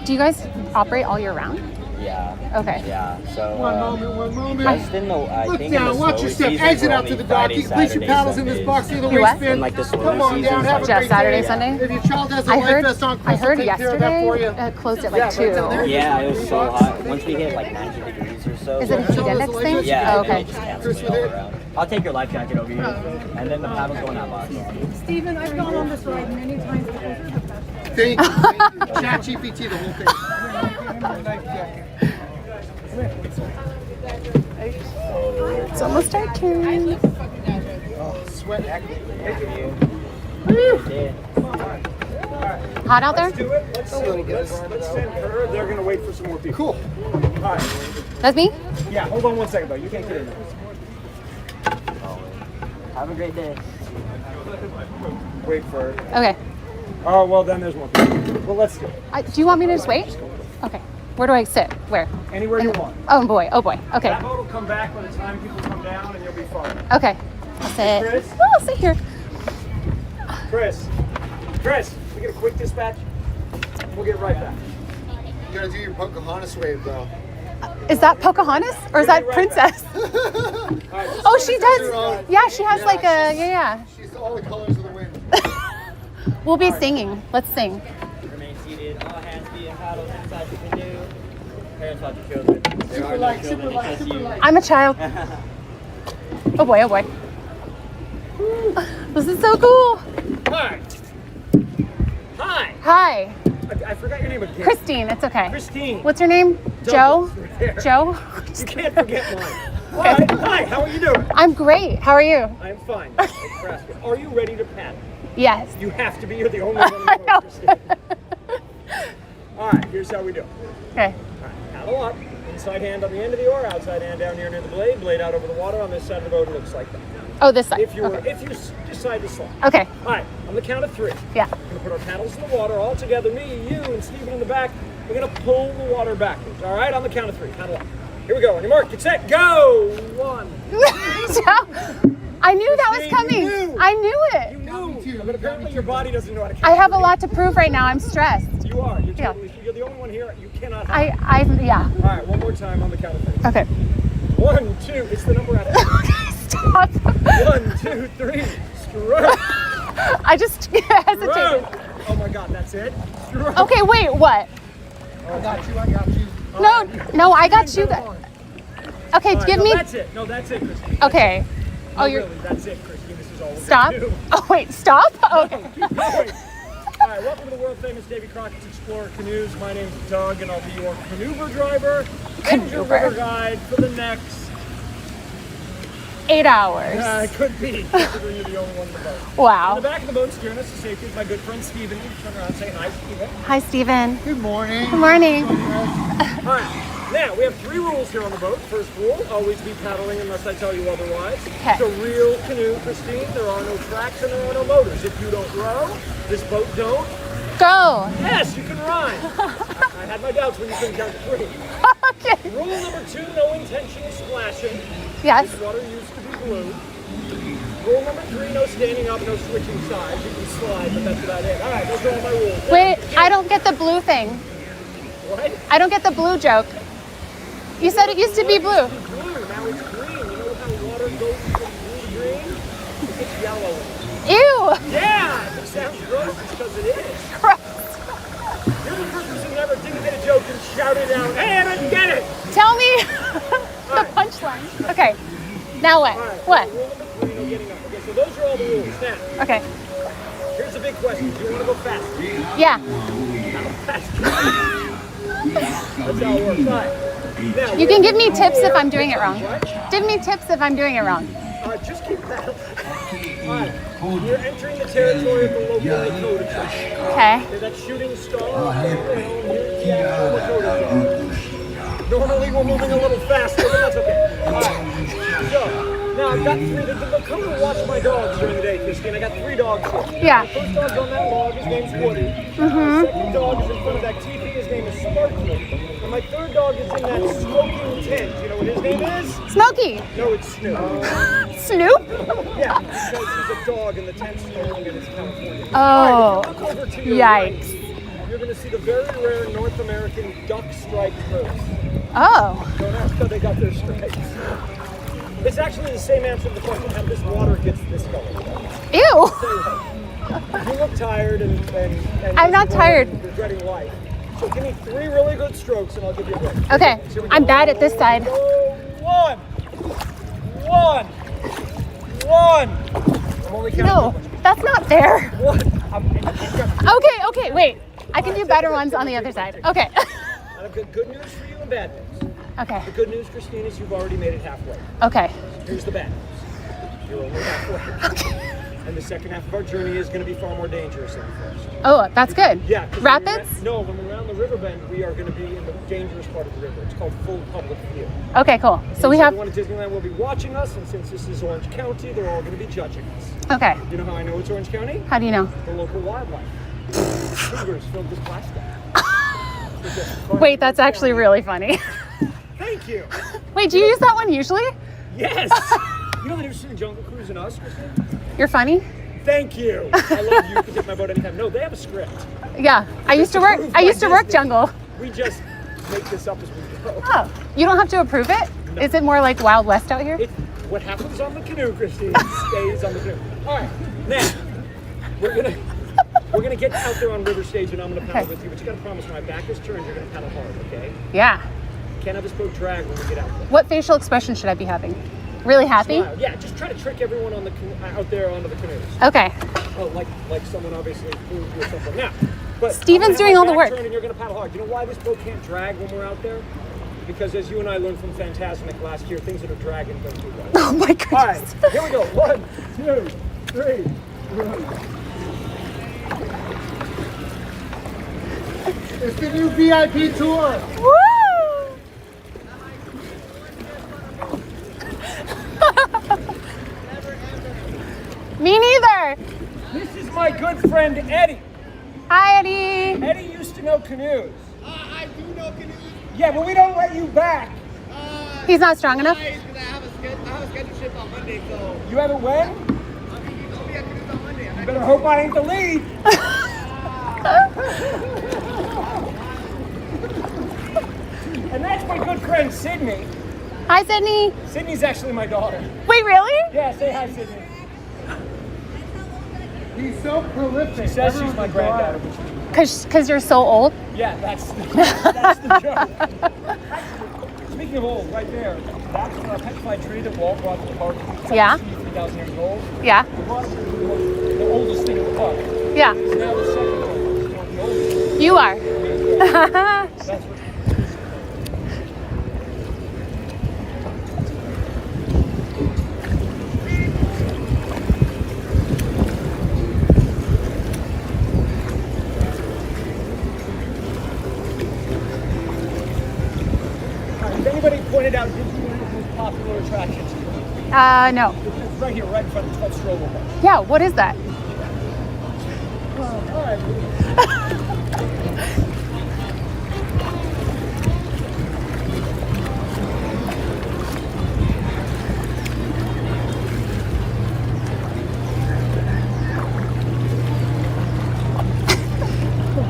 Do you guys operate all year round? Yeah. Okay. Yeah. So. One moment. Just in the, I Look think in down, the watch slower your step. season, Exit we're out to only the dock. Friday, Place your Saturday, paddles in this Sundays. box near the You what? waistband. In like the slower Come on down, seasons, have a Just great Saturday, day. Sunday? If your child has a I life heard. vest on, I Chris will heard take care of that for you. yesterday it closed at Yeah, like right down there. 2. Yeah, it was so hot. Once we hit like 90 degrees or so. Is it a heat index thing? Yeah, Oh, and then okay. it just cancels me all around. I'll take your life jacket over here, and then the paddles go in that box. Steven, I've gone on this ride many times. Those are the best. Thank you. Chat GPT, the whole thing. It's almost our turn. Sweat Hot out there? Do it. Let's send her. They're gonna wait for some more people. Cool. All right. That's me? Yeah. Hold on 1 second though. You can't get in there. Have a great day. Wait for her. Okay. Oh well, then there's more people. Well, let's do it. Do you want me to just wait? Okay. Where do I sit? Where? Anywhere you want. Oh boy. Oh boy. Okay. That boat will come back by the time people come down, and you'll be fine. Okay. I'll sit. Chris? Oh, I'll sit here. Chris, we get a quick dispatch. We'll get right back. You gotta do your Pocahontas wave, though. Is that Pocahontas or is that right Princess? All right, Oh, she does. own. Yeah, she has Yeah, like a yeah. She's all the colors of the wind. We'll be singing. Let's sing. Remain seated. All hands, feet, and paddles inside the canoe. Parents watch your children. There are no light, children, super light, it's just super you. light. I'm a child. Oh boy. Oh boy. This is so cool. Hi. Hi. Hi, I forgot your name again. Christine. It's okay. Christine. What's your name? Joe. Douglas, right there. Joe. You can't forget mine. All right. Hi. How are you doing? I'm great. How are you? I'm fine. Thanks for asking. Are you ready to paddle? Yes. You have to be. You're the only one in I the know. boat, Christine. All right. Here's how we do it. Okay. All right. Paddle up. Inside hand on the end of the oar. Outside hand down here near the blade. Blade out over the water. On this side of the boat, it looks like that. Oh, this side. If you Okay. decide to slide. Okay. All right. On the count of 3. Yeah. We're gonna put our paddles in the water all together. Me, you, and Steven in the back. We're gonna pull the water backwards. All right. On the count of 3. Paddle up. Here we go. On your mark. Get set. Go. 1. Joe, I knew that was Christine, coming. you knew. I knew it. You knew. But apparently your body doesn't know how to count. I have a lot to prove right now. I'm stressed. You are. You're Yeah. totally. You're the only one here. You cannot. Hide. Yeah. All right. One more time on the count of 3. Okay. 1, 2. It's the number out of 8. Stop. 1, 2, 3. Stroke. I just hesitated. Stroke. Oh my God. That's it. Stroke. Okay, wait, what? I got you. No, I got you. Okay, All right, give no, me. That's it. No, that's it, Christine. Okay. Oh, No, you're. really, that's it, Christine. This is all we're Stop. gonna do. Oh, wait, stop? Okay. Keep going. All right, welcome to the world famous Davy Crockett's Explorer Canoes. My name's Doug, and I'll be your maneuver driver and your river guide for the next. 8 hours. It could be, considering you're the only one in the boat. In Wow. the back of the boat, steering us to safety, is my good friend Steven. Turn around and say hi, Steven. Hi, Steven. Good morning. Good morning. All right, now we have 3 rules here on the boat. First rule, always be paddling unless I tell you otherwise. Okay. It's a real canoe, Christine. There are no tracks and there are no motors. If you don't row, this boat don't. Go. Yes, you can rhyme. I had my doubts when you couldn't count to 3. Okay. Rule number 2, no intentional splashing. Yes. This water used to be blue. Rule number 3, no standing up, no switching sides. You can slide, but that's about it. All right, those are all my rules. Wait, I don't get the blue thing. What? I don't get the blue joke. You said it used to be blue. Blue, now it's green. You know how water goes from blue to green? It gets yellow. Ew. Yeah, if it sounds gross, it's because it is. Gross. You're the first person who never didn't get a joke and shouted out, hey, I didn't get it! Tell me the punchline. Okay. Now what? All right, What? rule number 3, no getting up. Okay, so those are all the rules. Now, Okay. here's the big question. Do you want to go faster? Yeah. Faster. That's how it works. All right. Now, You can give me tips if I'm doing it wrong. Give me tips if I'm doing it wrong. Just keep that. All right. You're entering the territory of the local Dakota tribe. Okay. Okay, that's shooting star. Normally we're moving a little faster, but that's okay. All right. So, now I've got 3. They'll come and watch my dogs during the day, Christine. I got 3 dogs here. Yeah. The first dog's on that log. His name's Woody. The second dog is in front of that teepee. His name is Sparky. And my third dog is in that smoking tent. You know what his name is? Smokey. No, it's Snoop. Snoop? Yeah, because he's a dog and the tent's smoking and it's California. Oh. Look over to your Yikes. right. you're going to see the very rare North American duck-striped moose. Oh. Don't ask how they got their stripes. It's actually the same answer to the question how this water gets this color. Ew. You look tired and I'm not tired. regretting life. So give me 3 really good strokes and I'll give you a break. Okay. So we go. I'm bad at this side. Go. One. I'm only counting. No, that's not fair. One. Okay, wait. I can do better ones on the other side. Okay. I've got good news for you and bad news. Okay. The good news, Christine, is you've already made it halfway. Okay. Here's the bad news. You're only halfway. Okay. And the second half of our journey is going to be far more dangerous than the first. Oh, that's good. Yeah. 'Cause Rapids? when we're around the river bend, we are going to be in the dangerous part of the river. It's called full public view. Okay, cool. So we have. Everyone at Disneyland will be watching us, and since this is Orange County, they're all going to be judging us. Okay. You know how I know it's Orange County? How do you know? The local wildlife. Cougars filled with plastic. Wait, that's actually really funny. Thank you. Wait, do you use that one usually? Yes. You know the difference between Jungle Cruise and us, Christine? You're funny? Thank you. I love you. You can take my boat anytime. No, they have a script. Yeah. I used to work jungle. We just make this up as we go. Oh. You don't have to approve it? No. Is it more like Wild West out here? What happens on the canoe, Christine, stays on the canoe. All right, now we're gonna get out there on River Stage, and I'm gonna paddle with you. But you gotta promise, when my back is turned, you're gonna paddle hard, okay? Yeah. Can't have this boat drag when we get out there. What facial expression should I be having? Really happy? Smile. Yeah, just try to trick everyone on the out there onto the canoes. Okay. Oh, like someone obviously flew you or something. Now, but Steven's doing all the work. And you're gonna paddle hard. You know why this boat can't drag when we're out there? Because as you and I learned from Fantasmic last year, things that are dragging don't do well. Oh my goodness. All right, here we go. 1, 2, 3, run. It's the new VIP tour. Woo! Me neither. This is my good friend Eddie. Hi, Eddie. Eddie used to know canoes. I do know canoes. Yeah, but we don't let you back. He's not strong enough. I have a scheduled trip on Monday, so You have it when? I'll be at canoes on Monday. You better hope I ain't the lead. And that's my good friend Sydney. Hi, Sydney. Sydney's actually my daughter. Wait, really? Yeah, say hi, Sydney. He's so prolific. She says she's my granddaughter. Cause you're so old. Yeah, that's the joke. Speaking of old, right there, that's a petrified tree that Walt brought to the park. It's Yeah. 3,000 years old. Yeah. He brought it to the oldest thing in the park. Yeah. It's now the second oldest, not the oldest. You are. That's what. Has anybody pointed out Disneyland's most popular attractions? No. It's right here, right in front. It's called Stroller Park. Yeah. What is that? All right.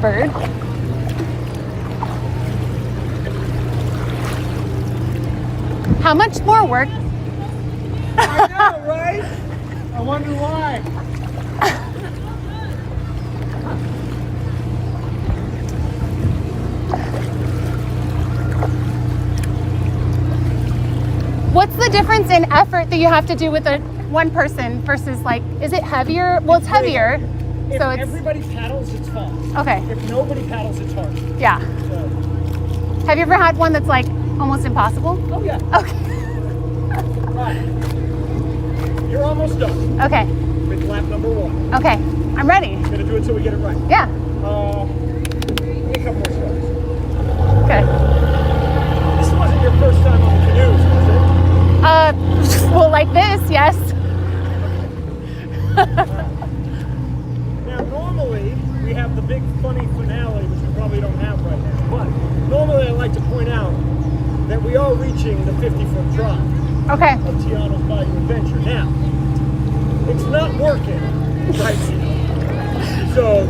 Bird. How much more work? I know, right? I wonder why. What's the difference in effort that you have to do with a one person versus like, is it heavier? Well, it's heavier. If So it's everybody paddles, it's fun. okay. If nobody paddles, it's hard. Yeah. So, Have you ever had one that's like almost impossible? oh yeah. Okay. All right. You're almost done Okay. with lap number 1. Okay. I'm ready. Gonna do it till we get it right. Yeah. Give me a couple more strokes. Okay. This wasn't your first time on the canoes, was it? Well, like this, yes. Now, normally we have the big funny finale, which we probably don't have right now. But normally I like to point out that we are reaching the 50-foot drop Okay. of Tiano's Bayou Adventure. Now, it's not working right now. So,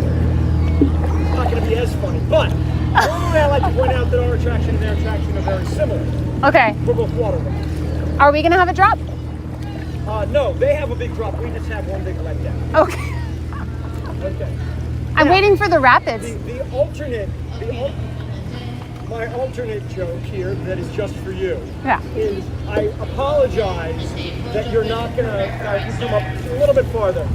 not going to be as funny. But normally I like to point out that our attraction and their attraction are very similar. Okay. We're both water rides. Are we gonna have a drop? No, they have a big drop. We just have one big letdown. Okay. Okay. I'm waiting for the rapids. My alternate joke here that is just for you Yeah. is I apologize that you're not gonna you come up a little bit farther.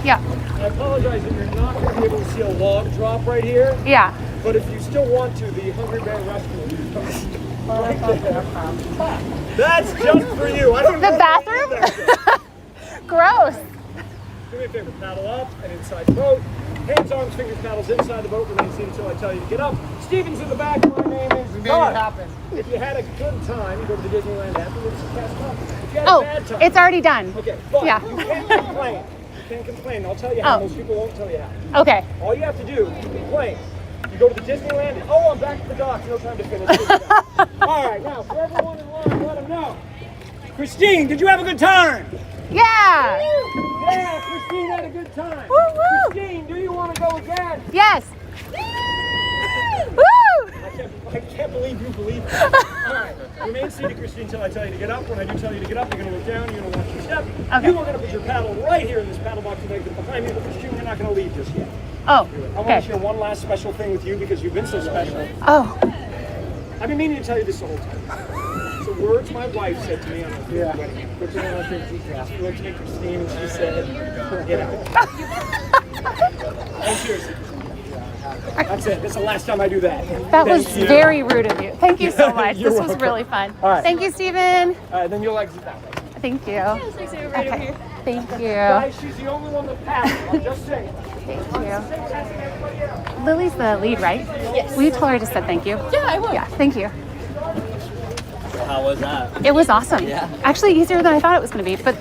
Yeah. I apologize that you're not gonna be able to see a log drop right here. Yeah. But if you still want to, the Hungry Bear Rescue is right there. That's just for you. I don't know. The bathroom? Gross. Do me a favor, paddle up and inside the boat. Hands, arms, fingers, paddles inside the boat. Remain seated until I tell you to get up. Steven's in the back. My name is Mark. If you had a good time, you go to the Disneyland afterwards and cast up. If you had a bad time, it's already done. okay, but Yeah. you can't complain. You can't complain. I'll tell you how. Most people won't tell you how. Okay. All you have to do, if you complain, you go to the Disneyland. And, I'm back at the dock. No time to finish. All right, now for everyone in line, let them know. Christine, did you have a good time? Yeah. Yeah, Christine had a good time. Woo, woo. Christine, do you want to go again? Yes. Woo! I can't believe you believe it. All right, remain seated, Christine, until I tell you to get up. When I do tell you to get up, you're going to look down, you're going to watch your step. Okay. You are going to put your paddle right here in this paddle box behind me, but Christine, we're not going to leave just yet. Oh. I want to share one last special thing with you because you've been so special. Oh. I've been meaning to tell you this the whole time. It's the words my wife said to me on our wedding. She looked at me, Christine, and she said, get out. And seriously. That's it. That's the last time I do that. That was very rude of you. Thank you so much. You're This was welcome. really fun. All right. Thank you, Stephen. Then you'll exit that way. Thank you. Okay. Thank you. Guys, she's the only one that passed. I'm just saying. Thank you. Lily's the lead, right? Yes. Will you tell her to say thank you? Yeah, I will. Yeah, thank you. How was that? It was awesome. Yeah. Actually, easier than I thought it was going to be, but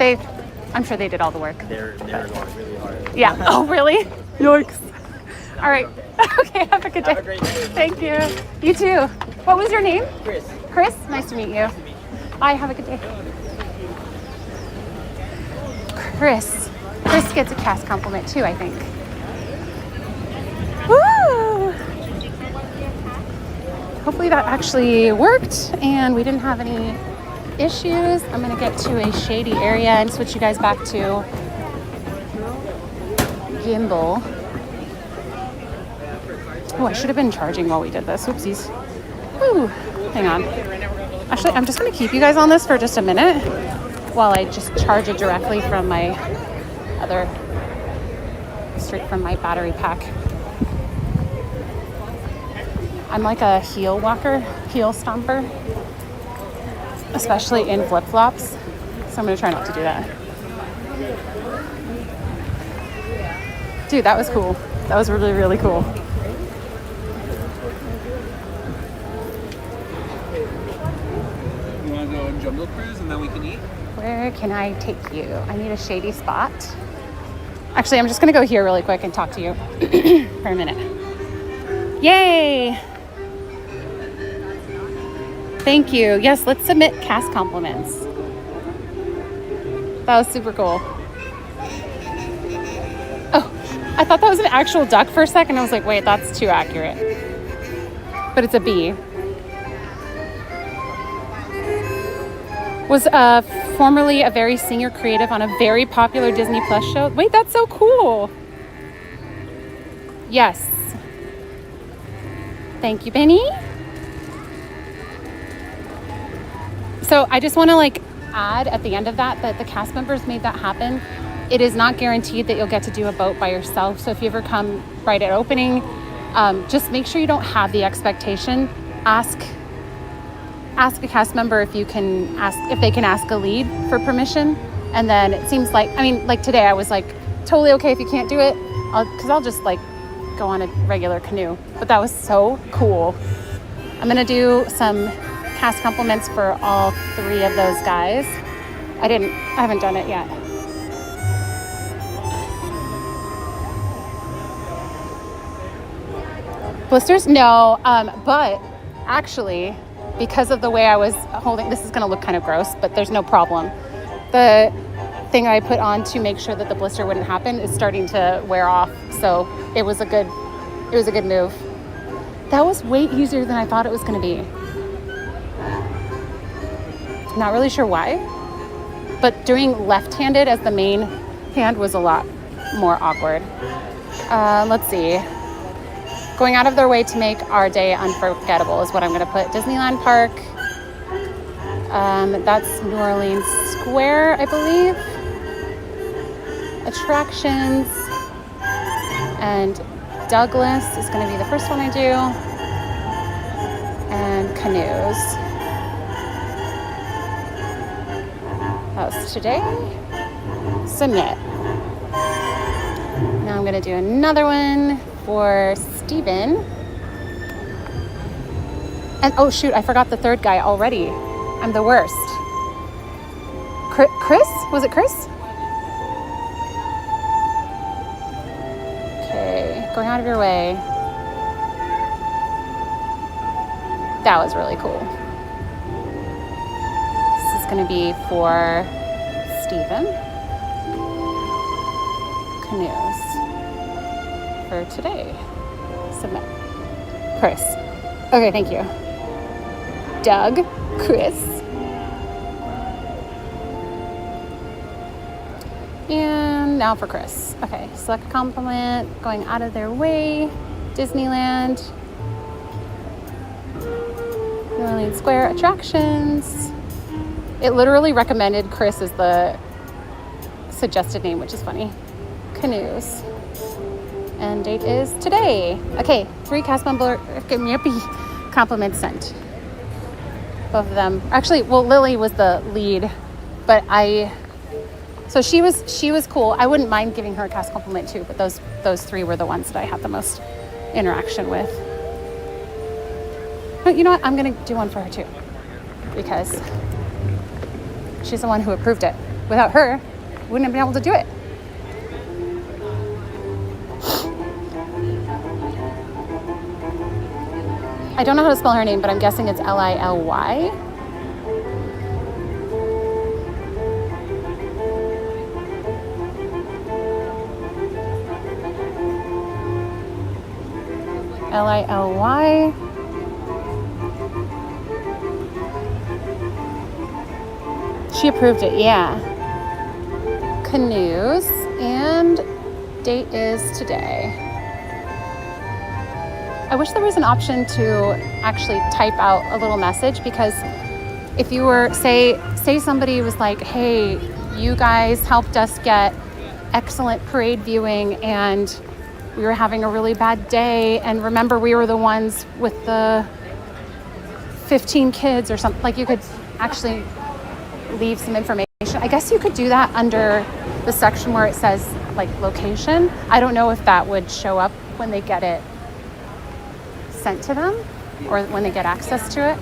I'm sure they did all the work. They're going really hard. Yeah. Oh, really? Yikes. All right. Okay, have a good day. Have a great day. Thank you. You too. What was your name? Chris. Chris? Nice to meet you. Bye, have a good day. Chris gets a cast compliment too, I think. Woo! Hopefully that actually worked and we didn't have any issues. I'm gonna get to a shady area and switch you guys back to gimbal. Oh, I should have been charging while we did this. Oopsies. Woo! Hang on. Actually, I'm just gonna keep you guys on this for just a minute while I just charge it directly from my straight from my battery pack. I'm like a heel stomper, especially in flip-flops. So I'm gonna try not to do that. Dude, that was cool. That was really, really cool. You want to go on Jungle Cruise and then we can eat? Where can I take you? I need a shady spot. Actually, I'm just gonna go here really quick and talk to you for a minute. Yay! Thank you. Yes, let's submit cast compliments. That was super cool. Oh, I thought that was an actual duck for a second. I was like, wait, that's too accurate. But it's a bee. Was formerly a very senior creative on a very popular Disney Plus show. Wait, that's so cool. Yes. Thank you, Benny. So I just want to add at the end of that the cast members made that happen. It is not guaranteed that you'll get to do a boat by yourself. So if you ever come right at opening, just make sure you don't have the expectation. Ask a cast member if they can ask a lead for permission. And then it seems like today I was totally okay if you can't do it, because I'll just go on a regular canoe. But that was so cool. I'm gonna do some cast compliments for all 3 of those guys. I haven't done it yet. Blisters? No, but actually, because of the way I was holding, this is gonna look kind of gross, but there's no problem. The thing I put on to make sure that the blister wouldn't happen is starting to wear off. So it was a good It was a good move. That was way easier than I thought it was going to be. Not really sure why, but doing left-handed as the main hand was a lot more awkward. Let's see. Going out of their way to make our day unforgettable is what I'm going to put. Disneyland Park. That's New Orleans Square, I believe. Attractions. And Douglas is going to be the first one I do. And Canoes. That was today. Submit. Now I'm going to do another one for Steven. And oh shoot, I forgot the third guy already. I'm the worst. Chris? Was it Chris? Okay, going out of your way. That was really cool. This is going to be for Steven. Canoes. For today. Submit. Chris. Okay, thank you. Doug, Chris. And now for Chris. Okay, select compliment, going out of their way. Disneyland. New Orleans Square attractions. It literally recommended Chris as the suggested name, which is funny. Canoes. And date is today. Okay, 3 cast member compliments sent. Both of them. Actually, well, Lily was the lead, but so she was cool. I wouldn't mind giving her a cast compliment too, but those 3 were the ones that I had the most interaction with. But you know what? I'm gonna do one for her too, because she's the one who approved it. Without her, we wouldn't have been able to do it. I don't know how to spell her name, but I'm guessing it's Lily. Lily. She approved it, yeah. Canoes, and date is today. I wish there was an option to actually type out a little message, because if you were, say somebody was like, hey, you guys helped us get excellent parade viewing and we were having a really bad day, and remember we were the ones with the 15 kids or something, like you could actually leave some information. I guess you could do that under the section where it says like location. I don't know if that would show up when they get it sent to them or when they get access to it.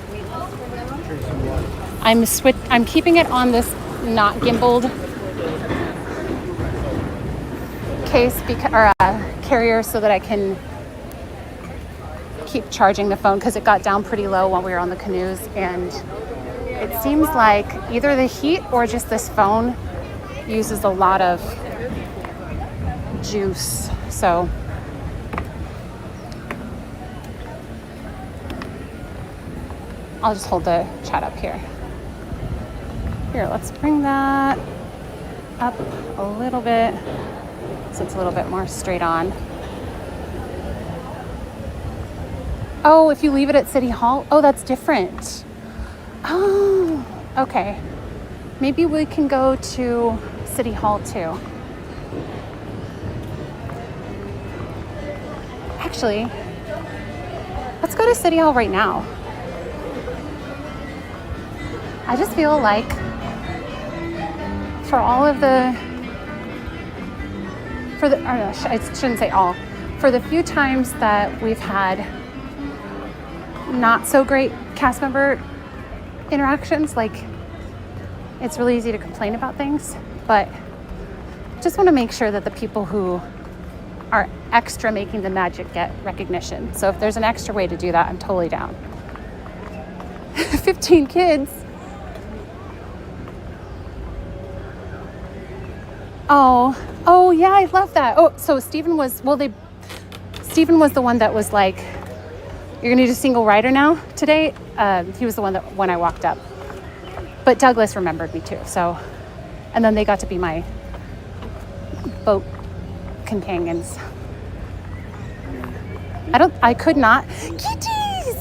I'm keeping it on this not gimbaled case carrier so that I can keep charging the phone, because it got down pretty low while we were on the canoes, and it seems like either the heat or just this phone uses a lot of juice. So I'll just hold the chat up here. Here, let's bring that up a little bit so it's a little bit more straight on. Oh, if you leave it at City Hall? Oh, that's different. Oh, okay. Maybe we can go to City Hall too. Actually, let's go to City Hall right now. I just feel like I shouldn't say all, for the few times that we've had not so great cast member interactions, like it's really easy to complain about things, but just want to make sure that the people who are extra making the magic get recognition. So if there's an extra way to do that, I'm totally down. 15 kids. Oh yeah, I love that. Oh, so Steven was, Stephen was the one that was like, you're gonna do single rider now today. He was the one that when I walked up. But Douglas remembered me too. So, and then they got to be my boat companions. I could not. Kitties!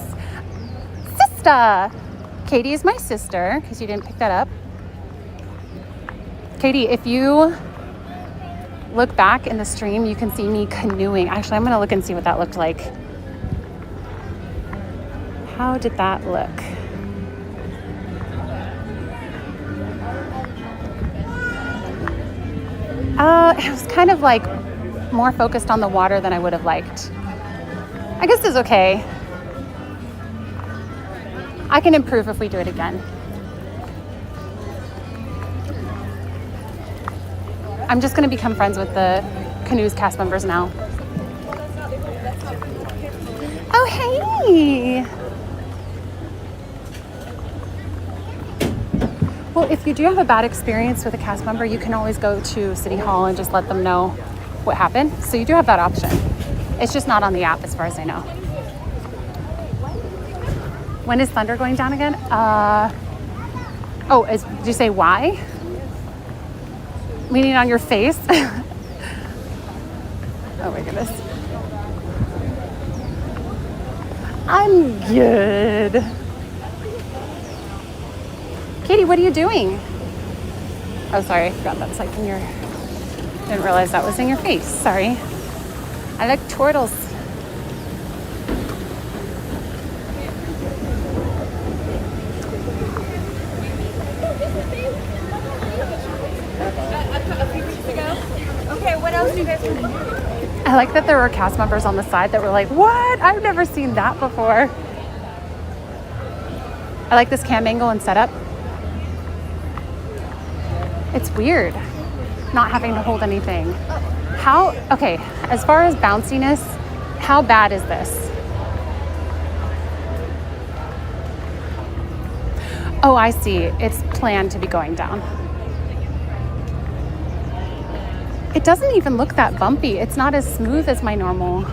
Sister! Katie is my sister, in case you didn't pick that up. Katie, if you look back in the stream, you can see me canoeing. Actually, I'm gonna look and see what that looked like. How did that look? It was kind of like more focused on the water than I would have liked. I guess it's okay. I can improve if we do it again. I'm just gonna become friends with the Canoes cast members now. Oh, hey! Well, if you do have a bad experience with a cast member, you can always go to City Hall and just let them know what happened. So you do have that option. It's just not on the app as far as I know. When is Thunder going down again? Did you say why? Leaning on your face? Oh my goodness. I'm good. Katie, what are you doing? Oh, sorry, I forgot that's like in your... Didn't realize that was in your face, sorry. I like turtles. Okay, what else do you guys want to do? I like that there were cast members on the side that were like, what? I've never seen that before. I like this cam angle and setup. It's weird not having to hold anything. Okay, as far as bounciness, how bad is this? Oh, I see. It's planned to be going down. It doesn't even look that bumpy. It's not as smooth as my normal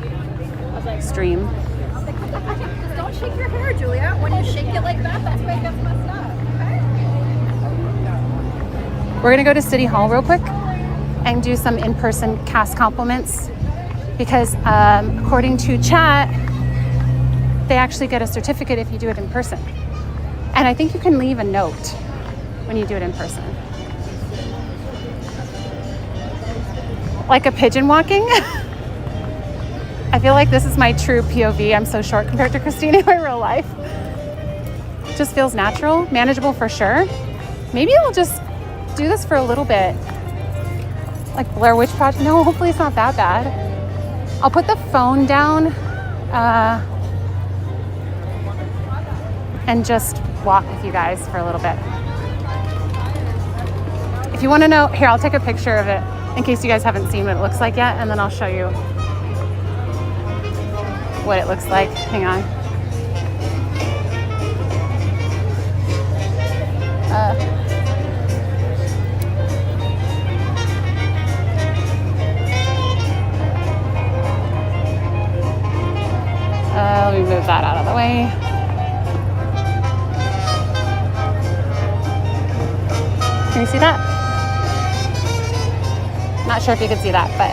stream. Just don't shake your hair, Julia. When you shake it like that, that's why it gets messed up. Okay? We're gonna go to City Hall real quick and do some in-person cast compliments because according to chat, they actually get a certificate if you do it in person. And I think you can leave a note when you do it in person. Like a pigeon walking. I feel like this is my true POV. I'm so short compared to Christine in my real life. Just feels natural, manageable for sure. Maybe we'll just do this for a little bit. Like Blair Witch Project. No, hopefully it's not that bad. I'll put the phone down and just walk with you guys for a little bit. If you want to know, here, I'll take a picture of it in case you guys haven't seen what it looks like yet, and then I'll show you what it looks like. Hang on. Let me move that out of the way. Can you see that? Not sure if you can see that, but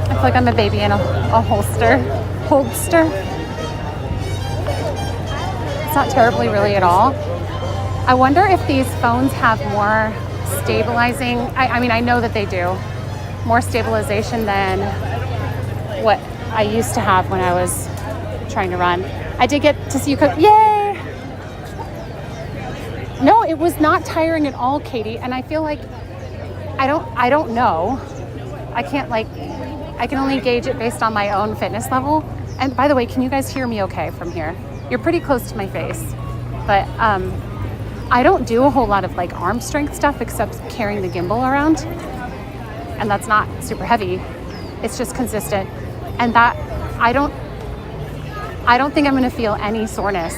I feel like I'm a baby in a holster. It's not terribly really at all. I wonder if these phones have more stabilizing. I mean, I know that they do. More stabilization than what I used to have when I was trying to run. I did get to see you cook. Yay! No, it was not tiring at all, Katie. And I feel like I don't know. I can only gauge it based on my own fitness level. And by the way, can you guys hear me okay from here? You're pretty close to my face. But I don't do a whole lot of like arm strength stuff except carrying the gimbal around. And that's not super heavy. It's just consistent. And that I don't think I'm gonna feel any soreness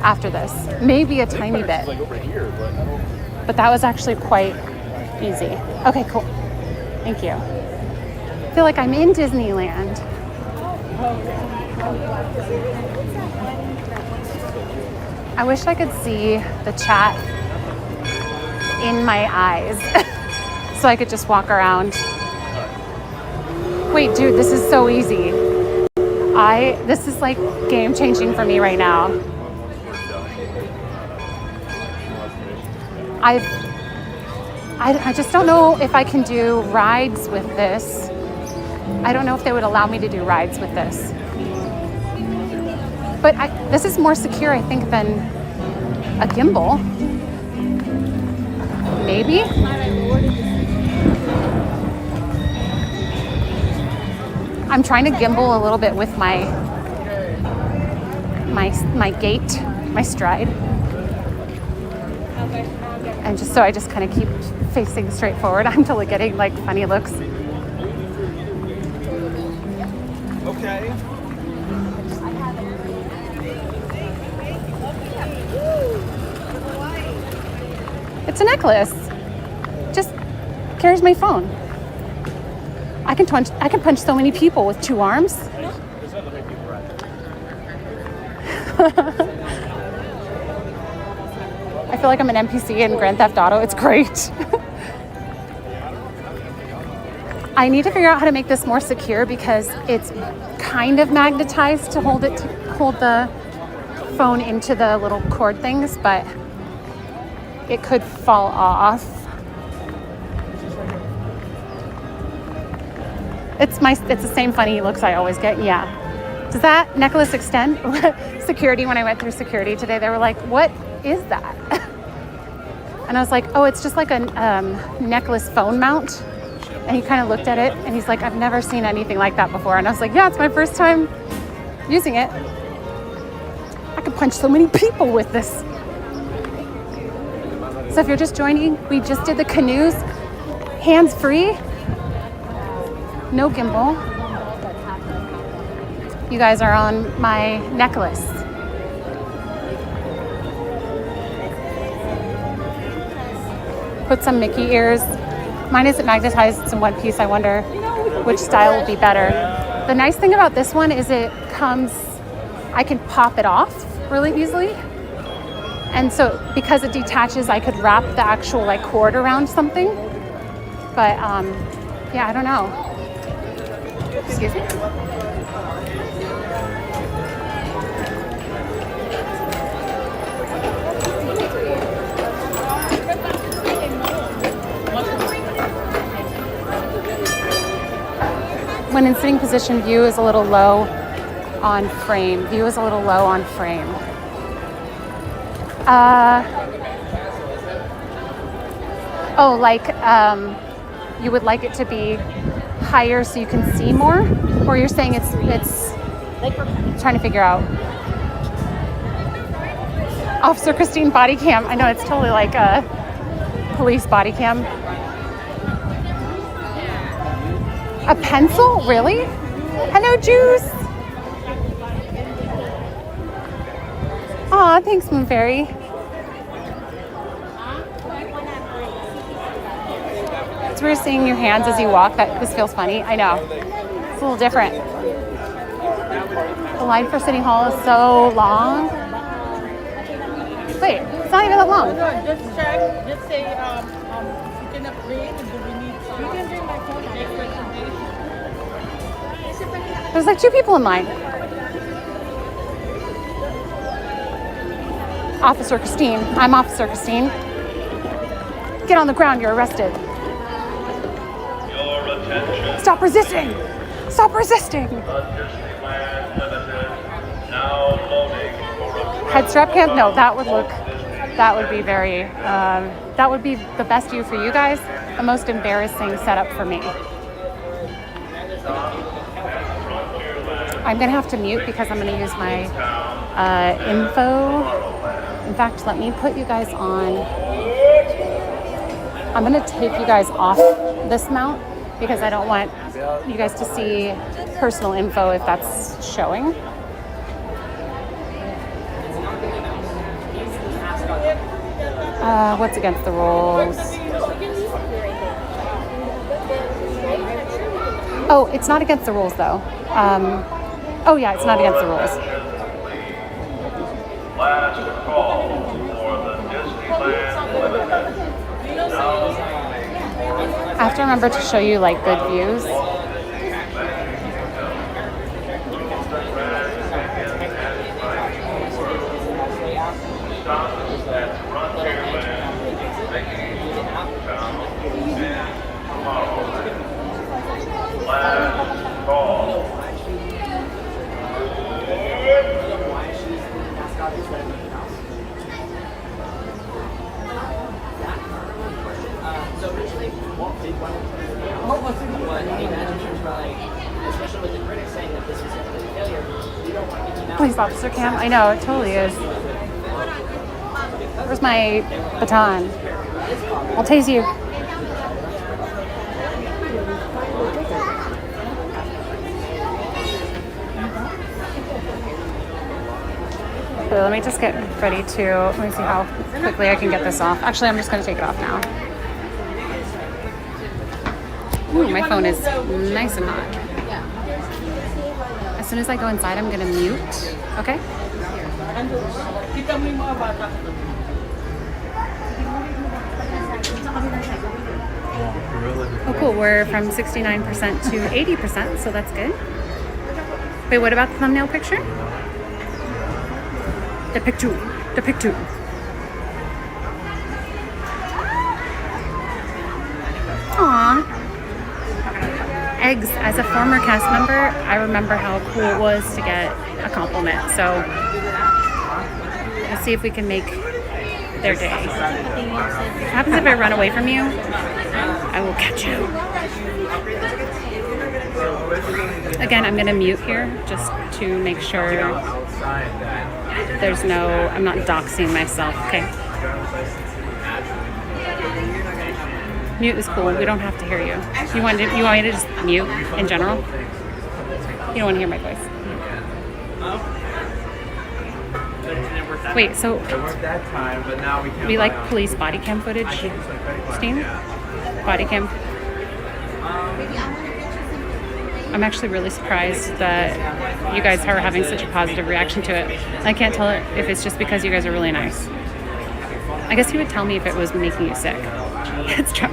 after this. Maybe a tiny bit. But that was actually quite easy. Okay, cool. Thank you. I feel like I'm in Disneyland. I wish I could see the chat in my eyes so I could just walk around. Wait, dude, this is so easy. This is like game changing for me right now. I just don't know if I can do rides with this. I don't know if they would allow me to do rides with this. But this is more secure, I think, than a gimbal. Maybe? I'm trying to gimbal a little bit with my gait, my stride. And just so I just kind of keep facing straight forward. I'm totally getting like funny looks. Okay. It's a necklace. Just carries my phone. I can punch so many people with 2 arms. I feel like I'm an NPC in Grand Theft Auto. It's great. I need to figure out how to make this more secure because it's kind of magnetized to hold the phone into the little cord things, but it could fall off. It's the same funny looks I always get. Yeah. Does that necklace extend? Security, when I went through security today, they were like, "What is that?" And I was like, "Oh, it's just like a necklace phone mount." And he kind of looked at it and he's like, "I've never seen anything like that before." And I was like, "Yeah, it's my first time using it. I could punch so many people with this." So if you're just joining, we just did the Canoes, hands-free, no gimbal. You guys are on my necklace. Put some Mickey ears. Mine isn't magnetized, it's in one piece. I wonder which style will be better. The nice thing about this one is I can pop it off really easily. And so because it detaches, I could wrap the actual like cord around something. But yeah, I don't know. Excuse me. When in sitting position, view is a little low on frame. View is a little low on frame. You would like it to be higher so you can see more? Or you're saying it's I'm trying to figure out. Officer Christine body cam. I know, it's totally like a police body cam. A pencil? Really? Hello, Juice. Aw, thanks, Moon Fairy. It's weird seeing your hands as you walk. This feels funny. I know. It's a little different. The line for City Hall is so long. Wait, it's not even that long. Just check. Just say, you can upgrade. Do we need? You can bring my phone. There's like 2 people in line. Officer Christine. I'm Officer Christine. Get on the ground, you're arrested. Your attention. Stop resisting! Stop resisting! Now loading for Head strap cam? No, that would be very, that would be the best view for you guys. The most embarrassing setup for me. I'm gonna have to mute because I'm gonna use my info. In fact, let me put you guys on. I'm gonna take you guys off this mount because I don't want you guys to see personal info if that's showing. What's against the rules? Oh, it's not against the rules though. Oh yeah, it's not against the rules. Last call for the Disneyland Limited. I have to remember to show you like good views. Last call. So originally, what the imagination like, especially with the critics saying that this is a failure, we don't want to get you Police officer cam. I know, it totally is. Where's my baton? I'll tase you. So let me just get ready to, let me see how quickly I can get this off. Actually, I'm just going to take it off now. Ooh, my phone is nice and hot. As soon as I go inside, I'm going to mute. Okay? Oh, cool. We're from 69% to 80%, so that's good. Wait, what about the thumbnail picture? The picture. Aww. Eggs, as a former cast member, I remember how cool it was to get a compliment. So let's see if we can make their day. What happens if I run away from you? I will catch you. Again, I'm going to mute here just to make sure there's no, I'm not doxing myself, okay? Mute is cool. We don't have to hear you. You want me to just mute in general? You don't want to hear my voice. Wait, so we like police body cam footage, Steen? Body cam. I'm actually really surprised that you guys are having such a positive reaction to it. I can't tell if it's just because you guys are really nice. I guess you would tell me if it was making you sick.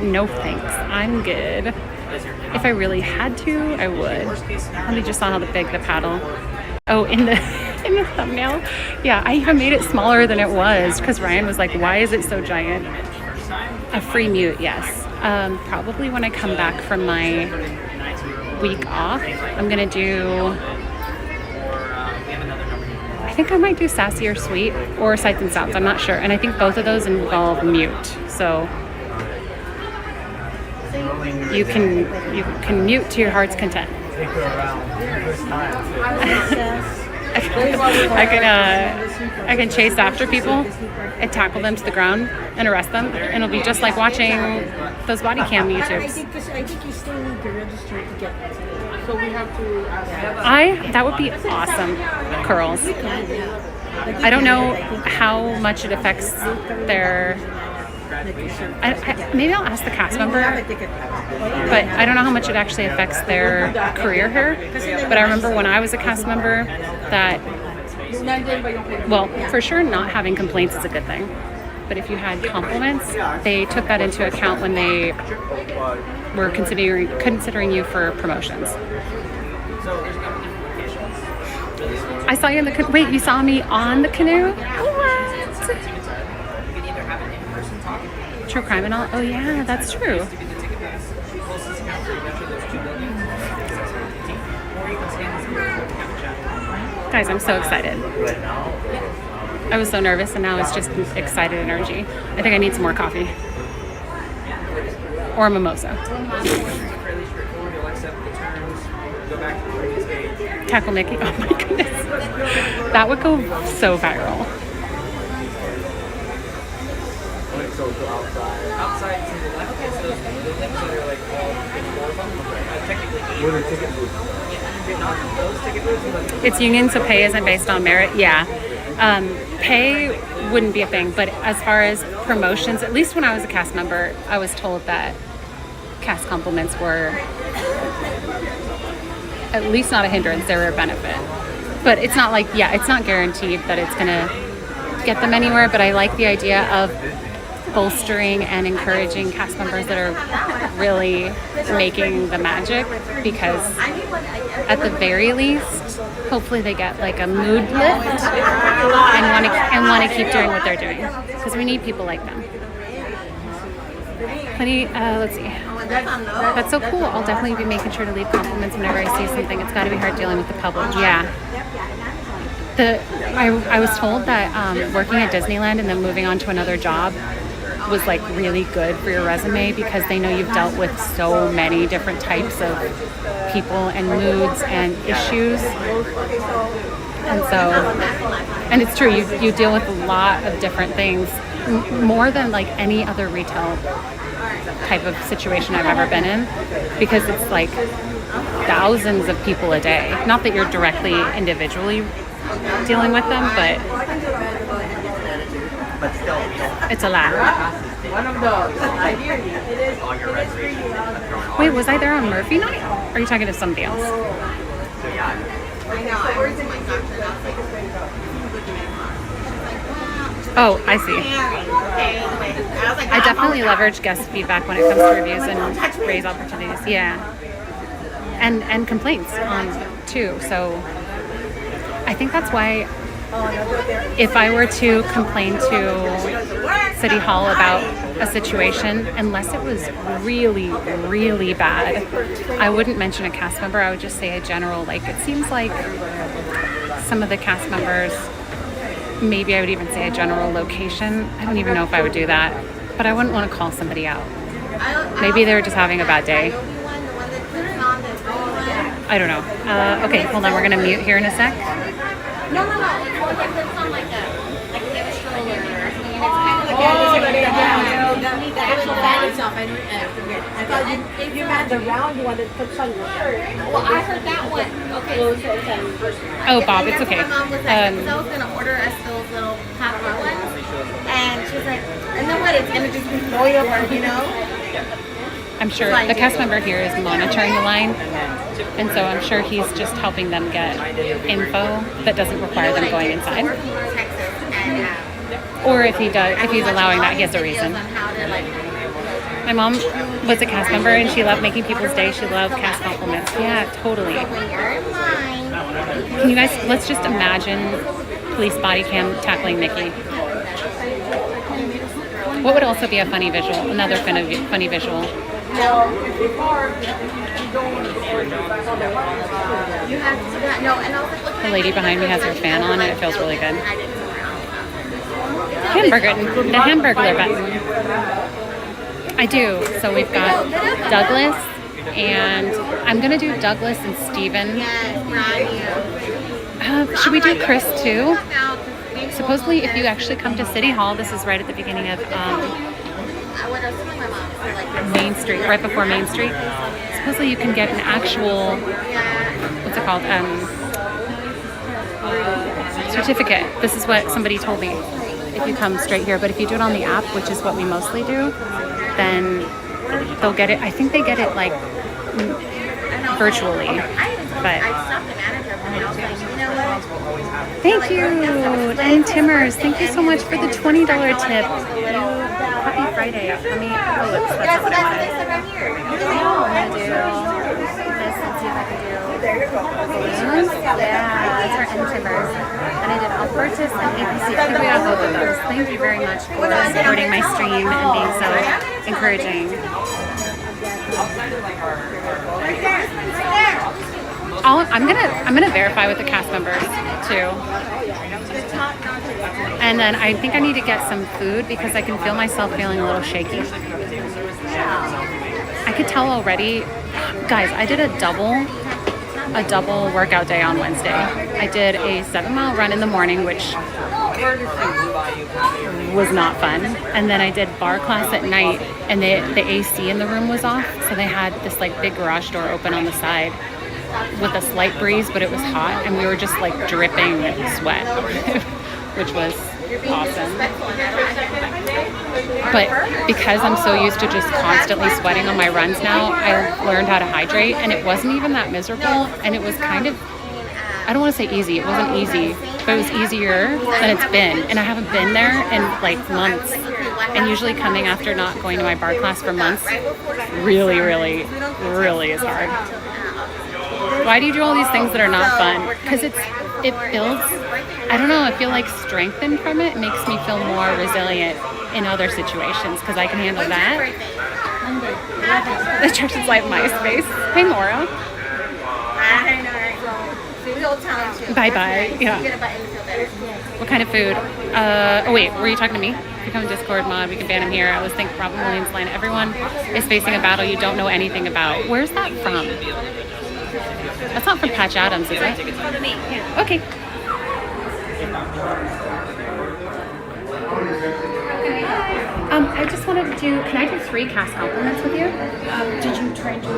No thanks, I'm good. If I really had to, I would. Let me just saw how big the paddle. Oh, in the thumbnail? Yeah, I even made it smaller than it was because Ryan was like, why is it so giant? A free mute, yes. Probably when I come back from my week off, I'm gonna do, I think I might do Sassy or Sweet or Sights and Sounds, I'm not sure. And I think both of those involve mute. So you can mute to your heart's content. I can chase after people and tackle them to the ground and arrest them, and it'll be just like watching those body cam YouTubes. I think you still need to register to get it. So we have to. That would be awesome. Curls. I don't know how much it affects their. Maybe I'll ask the cast member, but I don't know how much it actually affects their career here. But I remember when I was a cast member that, well, for sure not having complaints is a good thing. But if you had compliments, they took that into account when they were considering you for promotions. I saw you in the canoe. Wait, you saw me on the canoe? What? True crime and all? Oh yeah, that's true. Guys, I'm so excited. I was so nervous and now it's just excited energy. I think I need some more coffee. Or a mimosa. Tackle Nikki. Oh my goodness. That would go so viral. Outside to the left, it's those buildings that are like all four of them. Technically, where the ticket booths. Not those ticket booths. It's union, so pay isn't based on merit. Yeah. Pay wouldn't be a thing, but as far as promotions, at least when I was a cast member, I was told that cast compliments were at least not a hindrance, they were a benefit. But it's not like, it's not guaranteed that it's gonna get them anywhere, but I like the idea of bolstering and encouraging cast members that are really making the magic, because at the very least, hopefully they get like a mood lift and want to keep doing what they're doing, because we need people like them. Plenty, let's see. That's so cool. I'll definitely be making sure to leave compliments whenever I see something. It's got to be hard dealing with the public. Yeah. I was told that working at Disneyland and then moving on to another job was like really good for your resume, because they know you've dealt with so many different types of people and moods and issues. And it's true, you deal with a lot of different things, more than like any other retail type of situation I've ever been in, because it's like thousands of people a day. Not that you're directly individually dealing with them, but it's a lot. Wait, was I there on Murphy night? Or are you talking to somebody else? Oh, I see. I definitely leverage guest feedback when it comes to reviews and raise opportunities. Yeah. And complaints too. So I think that's why if I were to complain to City Hall about a situation, unless it was really, really bad, I wouldn't mention a cast member. I would just say a general, like, it seems like some of the cast members, maybe I would even say a general location. I don't even know if I would do that, but I wouldn't want to call somebody out. Maybe they were just having a bad day. I don't know. Okay, hold on. We're going to mute here in a sec. No. It's on like a stroller or something. The actual fan itself. I thought you had the round one that puts on your shirt. Well, I heard that one. Okay. Oh, Bob, it's okay. My mom was like, because I was going to order us those little popcorn ones. And she was like, and then what? It's going to just be loyal, you know? I'm sure the cast member here is monitoring the line, and so I'm sure he's just helping them get info that doesn't require them going inside. Or if he does, if he's allowing that, he has a reason. My mom was a cast member and she loved making people's day. She loved cast compliments. Yeah, totally. Can you guys, let's just imagine police body cam tackling Mickey. What would also be a funny visual? Another funny visual. The lady behind me has her fan on and it feels really good. The Hamburglar button. I do. So we've got Douglas, and I'm gonna do Douglas and Steven. Should we do Chris too? Supposedly, if you actually come to City Hall, this is right at the beginning of Main Street, right before Main Street. Supposedly you can get an actual, what's it called, certificate. This is what somebody told me, if you come straight here. But if you do it on the app, which is what we mostly do, then they'll get it. I think they get it like virtually. But thank you, and Timmers, thank you so much for the $20 tip. Happy Friday. Let me, that's not what I wanted. This, let's see if I can do balloons. Yeah, it's our end Timmers. And I did Albertus and ABC. I think we got both of those. Thank you very much for supporting my stream and being so encouraging. I'm gonna verify with the cast members too. And then I think I need to get some food because I can feel myself feeling a little shaky. I could tell already. Guys, I did a double workout day on Wednesday. I did a 7-mile run in the morning, which was not fun. And then I did bar class at night, and the AC in the room was off. So they had this like big garage door open on the side with a slight breeze, but it was hot, and we were just like dripping sweat. which was awesome. But because I'm so used to just constantly sweating on my runs now, I learned how to hydrate, and it wasn't even that miserable, and it was kind of, I don't want to say easy, it wasn't easy, but it was easier than it's been, and I haven't been there in like months, and usually coming after not going to my bar class for months really is hard. Why do you do all these things that are not fun? Because it builds, I don't know, I feel like strengthened from it. It makes me feel more resilient in other situations because I can handle that. The church is like my space. Hey, Laura. Bye-bye. Yeah. What kind of food? Oh wait, were you talking to me? Become a Discord mod, we can ban him here. I was thinking Robin Williams line, everyone is facing a battle you don't know anything about. Where's that from? That's not from Patch Adams, is it? Okay. I just wanted to do, can I do 3 cast compliments with you? Did you try to...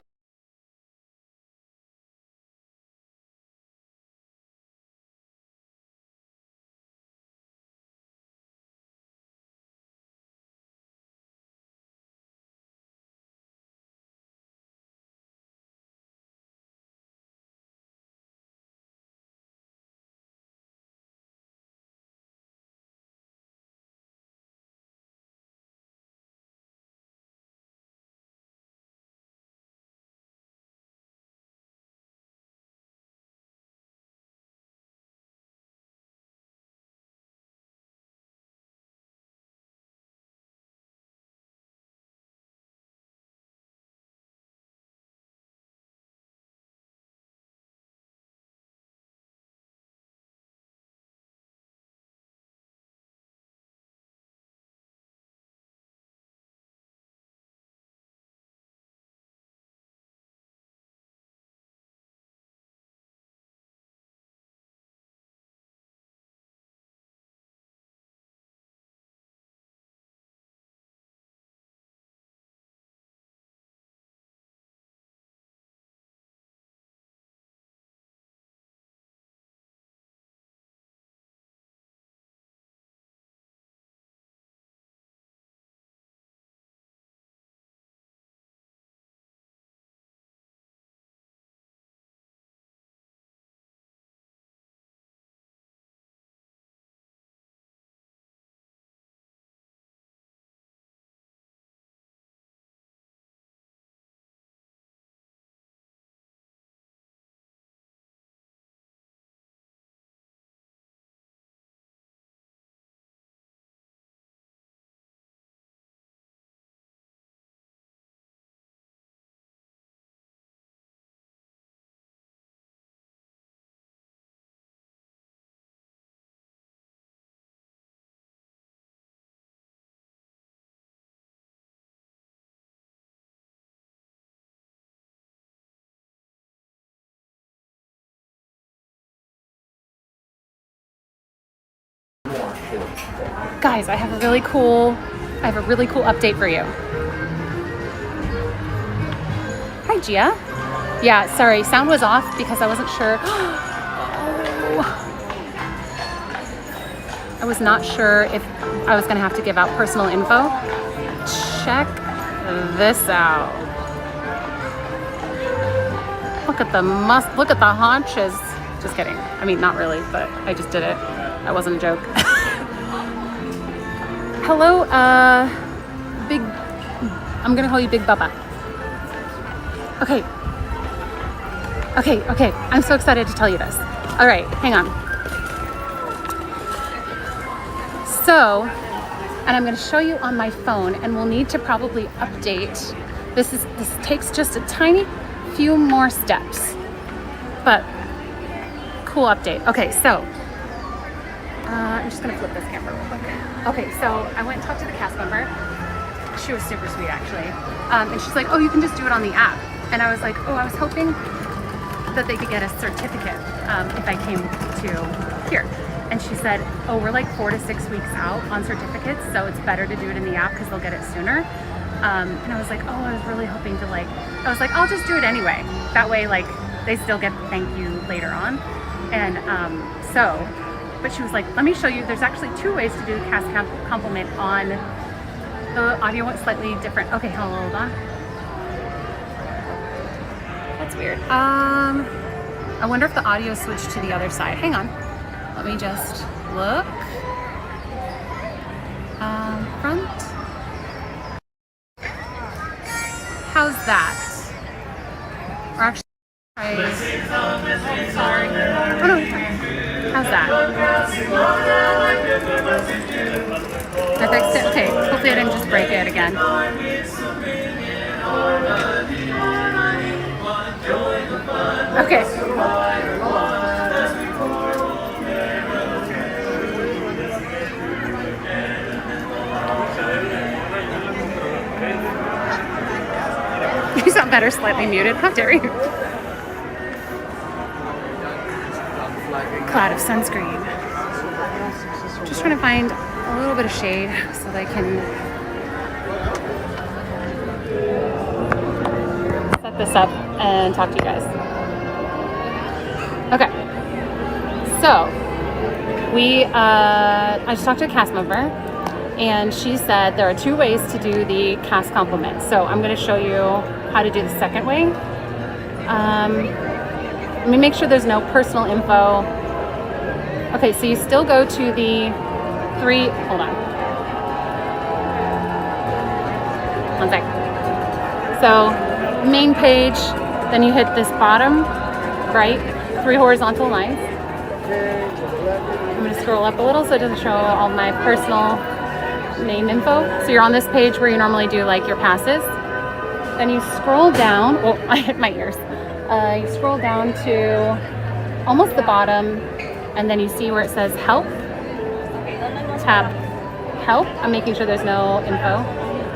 Guys, I have a really cool update for you. Hi, Gia. Yeah, sorry, sound was off because I wasn't sure. I was not sure if I was gonna have to give out personal info. Check this out. Look at the haunches. Just kidding. I mean, not really, but I just did it. That wasn't a joke. Hello, Big, I'm gonna call you Big Bubba. Okay, I'm so excited to tell you this. All right, hang on. So, and I'm gonna show you on my phone, and we'll need to probably update. This takes just a tiny few more steps, but cool update. Okay, so, I'm just gonna flip this camera real quick. Okay, so I went and talked to the cast member. She was super sweet, actually. And she's like, oh, you can just do it on the app. And I was like, oh, I was hoping that they could get a certificate if I came to here. And she said, oh, we're like 4 to 6 weeks out on certificates, so it's better to do it in the app because they'll get it sooner. And I was like, oh, I was really hoping to I'll just do it anyway. That way, like, they still get the thank you later on. And so but she was like, let me show you. There's actually 2 ways to do cast compliment on. The audio went slightly different. Okay, hold on. That's weird. I wonder if the audio switched to the other side. Hang on. Let me just look. Front. How's that? Or actually, sorry. Oh no. How's that? I fixed it. Okay. Hopefully I didn't just break it again. Okay. You sound better slightly muted. How dare you? Cloud of sunscreen. Just trying to find a little bit of shade so that I can set this up and talk to you guys. Okay. So I just talked to a cast member, and she said there are 2 ways to do the cast compliment. So I'm going to show you how to do the second way. Let me make sure there's no personal info. Okay, so you still go to the 3, hold on. One sec. So main page, then you hit this bottom, right? 3 horizontal lines. I'm gonna scroll up a little so it doesn't show all my personal name info. So you're on this page where you normally do like your passes. Then you scroll down, oh, I hit my ears. You scroll down to almost the bottom, and then you see where it says help. Tab help. I'm making sure there's no info.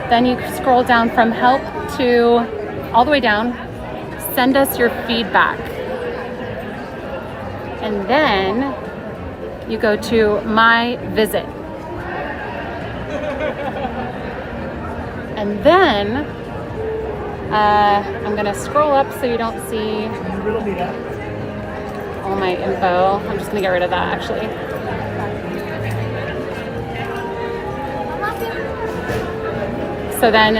Then you scroll down from help to all the way down. Send us your feedback. And then you go to my visit. And then I'm gonna scroll up so you don't see all my info. I'm just gonna get rid of that actually. So then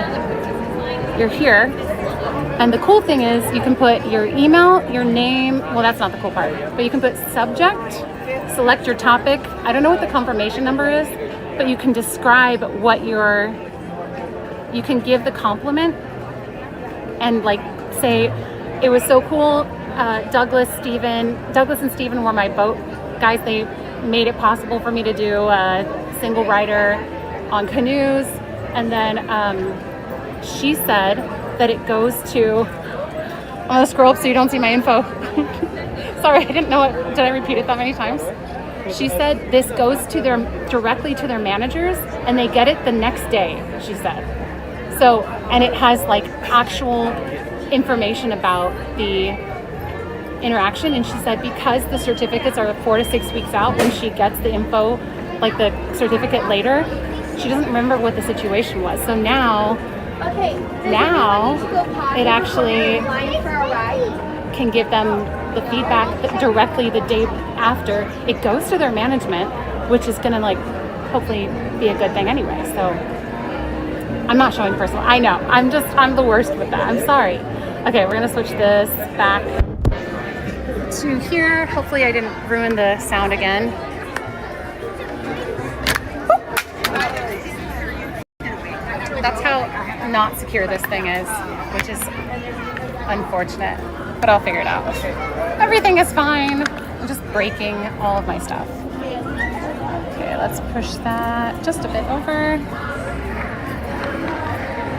you're here, and the cool thing is you can put your email, your name, well that's not the cool part, but you can put subject, select your topic. I don't know what the confirmation number is, but you can describe what you can give the compliment and like say, it was so cool, Douglas and Steven were my boat guys. They made it possible for me to do a single rider on Canoes. And then she said that it goes to, I'm gonna scroll up so you don't see my info. Sorry, I didn't know it. Did I repeat it that many times? She said this goes to directly to their managers, and they get it the next day, she said. So, and it has like actual information about the interaction. And she said because the certificates are 4 to 6 weeks out, when she gets the info, like the certificate later, she doesn't remember what the situation was. So now it actually can give them the feedback directly the day after. It goes to their management, which is gonna like hopefully be a good thing anyway. So I'm not showing personal. I know. I'm the worst with that. I'm sorry. Okay, we're gonna switch this back to here. Hopefully I didn't ruin the sound again. That's how not secure this thing is, which is unfortunate, but I'll figure it out. Everything is fine. I'm just breaking all of my stuff. Okay, let's push that just a bit over.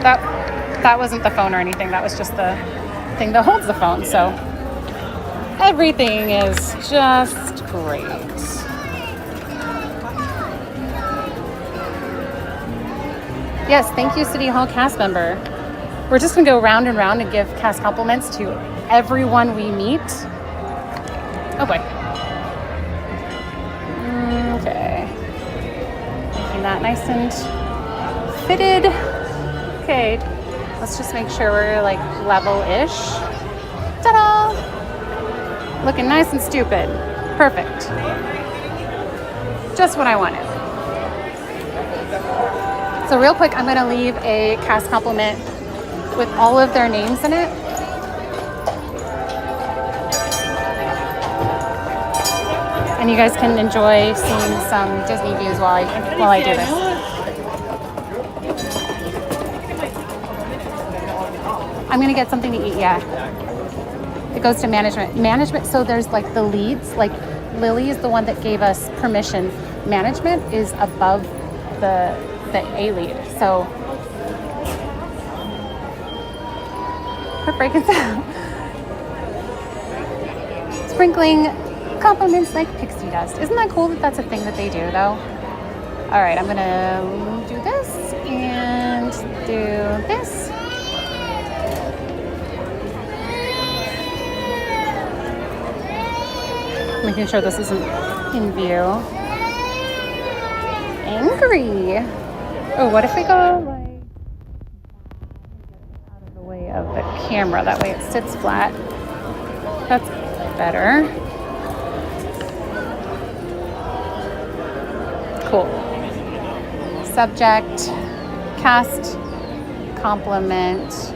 That wasn't the phone or anything. That was just the thing that holds the phone. So everything is just great. Yes, thank you, City Hall cast member. We're just gonna go round and round and give cast compliments to everyone we meet. Oh boy. Okay. Making that nice and fitted. Okay, let's just make sure we're like level-ish. Ta-da! Looking nice and stupid. Perfect. Just what I wanted. So real quick, I'm gonna leave a cast compliment with all of their names in it. And you guys can enjoy seeing some Disney views while I do this. I'm gonna get something to eat, yeah. It goes to management. Management, so there's like the leads, like Lily is the one that gave us permission. Management is above the A lead. So her breaking sound. Sprinkling compliments like pixie dust. Isn't that cool that that's a thing that they do though? All right, I'm gonna do this and do this. Making sure this isn't in view. Angry. Oh, what if we go like out of the way of the camera? That way it sits flat. That's better. Cool. Subject, cast, compliment,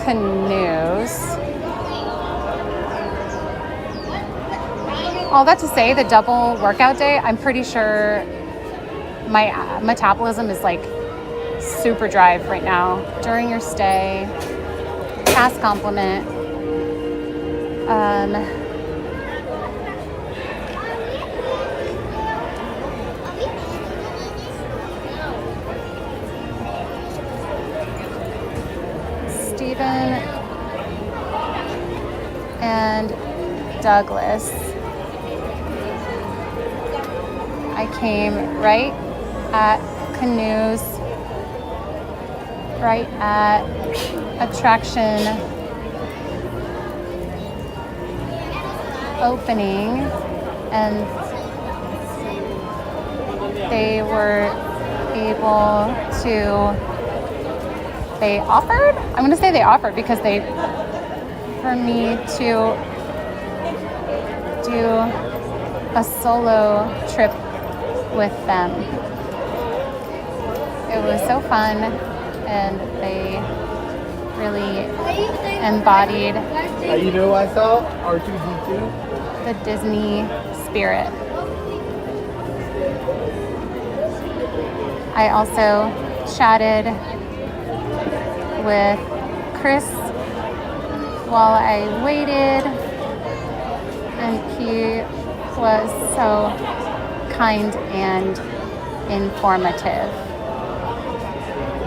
Canoes. All that to say, the double workout day, I'm pretty sure my metabolism is like super drive right now. During your stay, cast compliment. Stephen and Douglas. I came right at Canoes, right at attraction opening, and they were able to, they offered? I'm going to say they offered because for me to do a solo trip with them. It was so fun, and they really embodied You know what I saw? R2D2? the Disney spirit. I also chatted with Chris while I waited, and he was so kind and informative.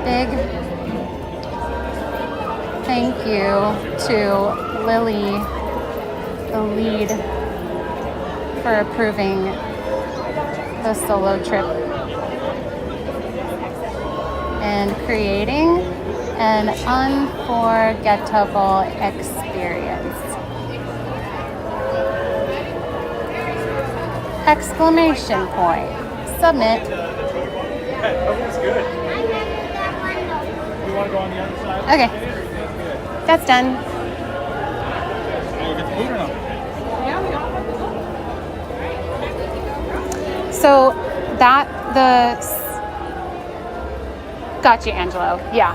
Big thank you to Lily, the lead, for approving the solo trip and creating an unforgettable experience. Exclamation point. Submit. That was good. You want to go on the other side? Okay. That's done. You get the food or not? So got you, Angelo. Yeah.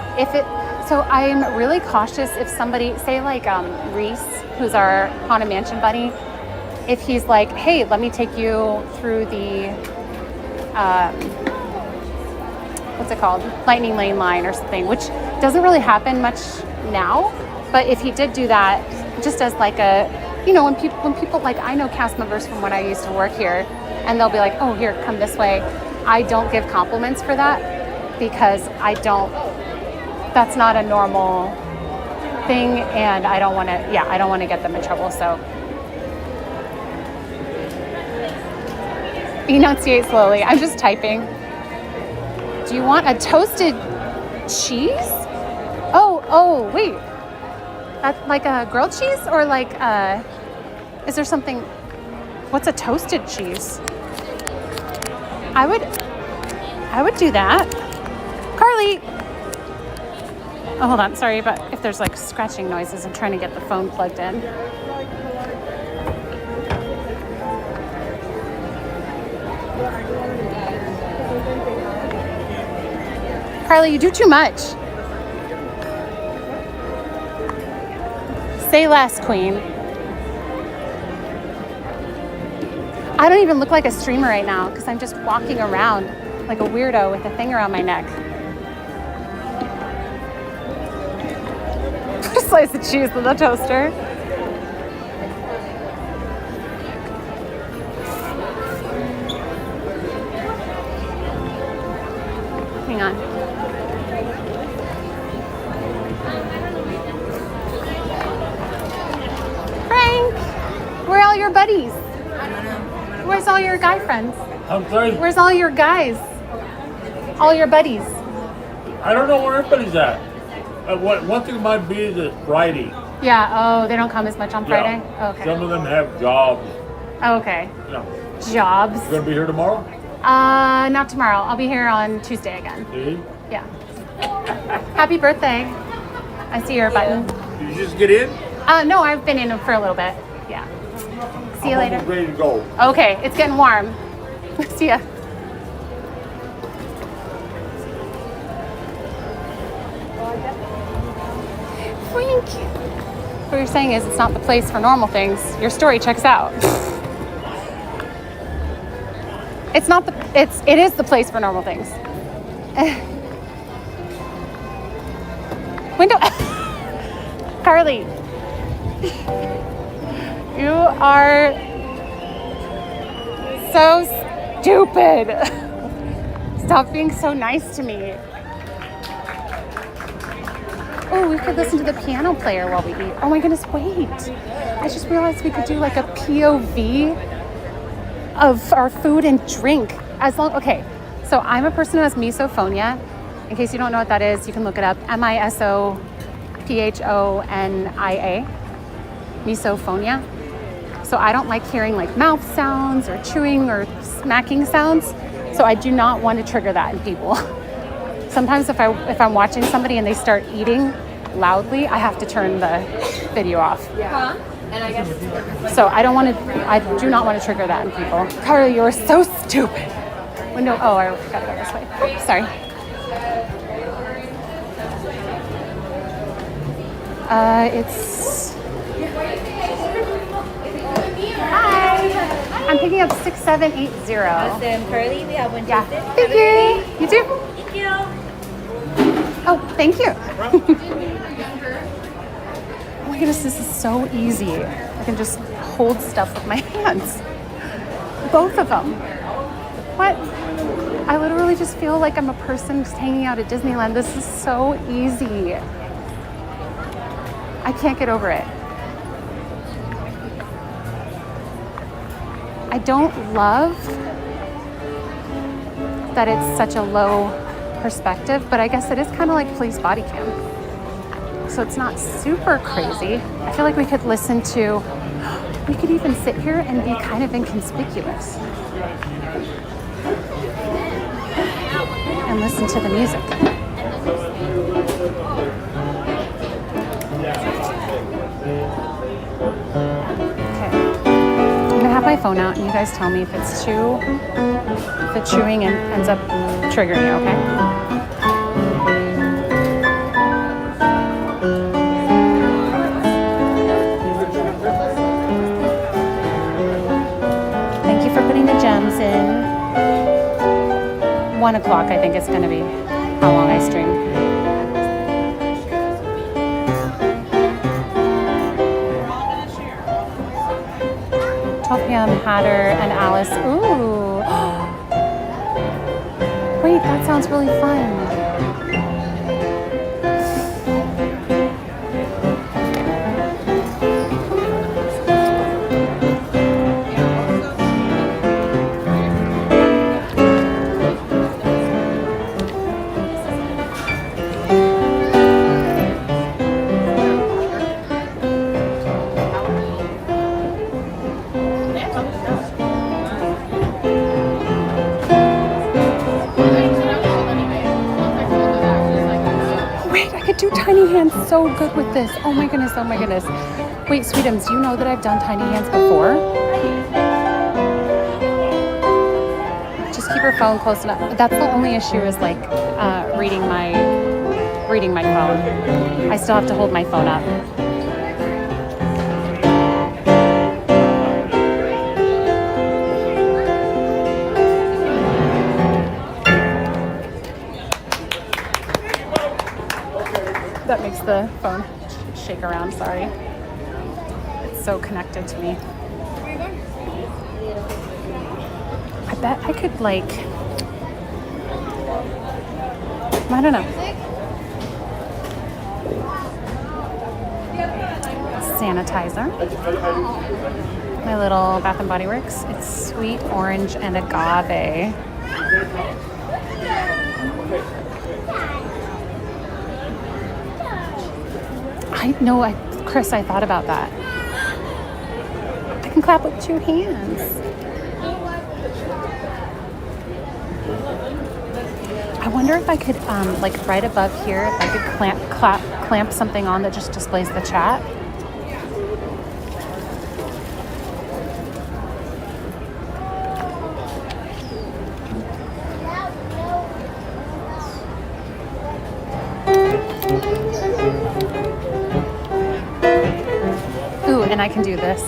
So I'm really cautious if somebody, say like Reese, who's our Haunted Mansion buddy, if he's like, hey, let me take you through the, what's it called? Lightning Lane line or something, which doesn't really happen much now. But if he did do that, just as like a, when people like, I know cast members from when I used to work here, and they'll be like, oh, here, come this way. I don't give compliments for that because that's not a normal thing, and I don't want to get them in trouble, so. Enunciate slowly. I'm just typing. Do you want a toasted cheese? Oh, wait. That's like a grilled cheese or like is there something? What's a toasted cheese? I would do that. Carly. Oh, hold on. Sorry, but if there's like scratching noises, I'm trying to get the phone plugged in. Carly, you do too much. Say less, queen. I don't even look like a streamer right now because I'm just walking around like a weirdo with a thing around my neck. Put a slice of cheese in the toaster. Hang on. Frank, where are all your buddies? Where's all your guy friends? I'm sorry. Where's all your guys? All your buddies? I don't know where everybody's at. One thing might be is Friday. Yeah, oh, they don't come as much on Friday? Yeah. Okay. Some of them have jobs. Oh, okay. Yeah. Jobs. You gonna be here tomorrow? Not tomorrow. I'll be here on Tuesday again. See? Yeah. Happy birthday. I see your button. Did you just get in? No, I've been in for a little bit. Yeah. See you I'm later. almost ready to go. Okay, it's getting warm. See ya. Frank. What you're saying is it's not the place for normal things. Your story checks out. It's not the, it is the place for normal things. Window. Carly. You are so stupid. Stop being so nice to me. Oh, we could listen to the piano player while we eat. Oh my goodness, wait. I just realized we could do like a POV of our food and drink. Okay, so I'm a person who has misophonia. In case you don't know what that is, you can look it up. MISOPHONIA. Misophonia. So I don't like hearing like mouth sounds or chewing or smacking sounds. So I do not want to trigger that in people. Sometimes if I'm watching somebody and they start eating loudly, I have to turn the video off. Huh? And I guess So I do not want to trigger that in people. Carly, you're so stupid. Window, oh, I gotta go this way. Oops, sorry. It's... Hi. I'm picking up 6780. Awesome. Carly, we have one Yeah. ticket. Thank you. You too. Thank you. Oh, thank you. Oh my goodness, this is so easy. I can just hold stuff with my hands. Both of them. What? I literally just feel like I'm a person just hanging out at Disneyland. This is so easy. I can't get over it. I don't love that it's such a low perspective, but I guess it is kind of like police body cam. So it's not super crazy. I feel like we could we could even sit here and be kind of inconspicuous and listen to the music. Okay. I'm gonna have my phone out and you guys tell me if the chewing ends up triggering you, okay? Thank you for putting the gems in. 1 o'clock, I think it's gonna be how long I stream. Him, Hatter, and Alice. Ooh. Wait, that sounds really fun. Tiny hands so good with this. Oh my goodness, oh my goodness. Wait, Sweetums, do you know that I've done tiny hands before? keep her phone close enough. That's the only issue is like reading my phone. I still have to hold my phone up. That makes the phone shake around, sorry. It's so connected to me. I bet I could like, I don't know. Sanitizer. My little Bath and Body Works. It's sweet orange and agave. I know, Chris, I thought about that. I can clap with 2 hands. I wonder if I could, like right above here, if I could clamp something on that just displays the chat. Ooh, and I can do this.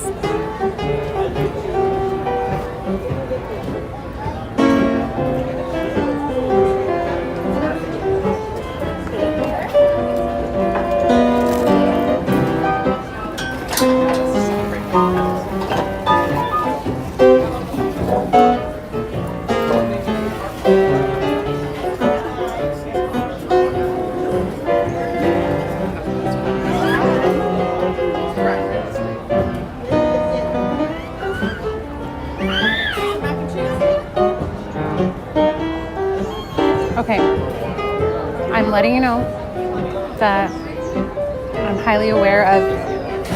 Okay, I'm letting you know that I'm highly aware of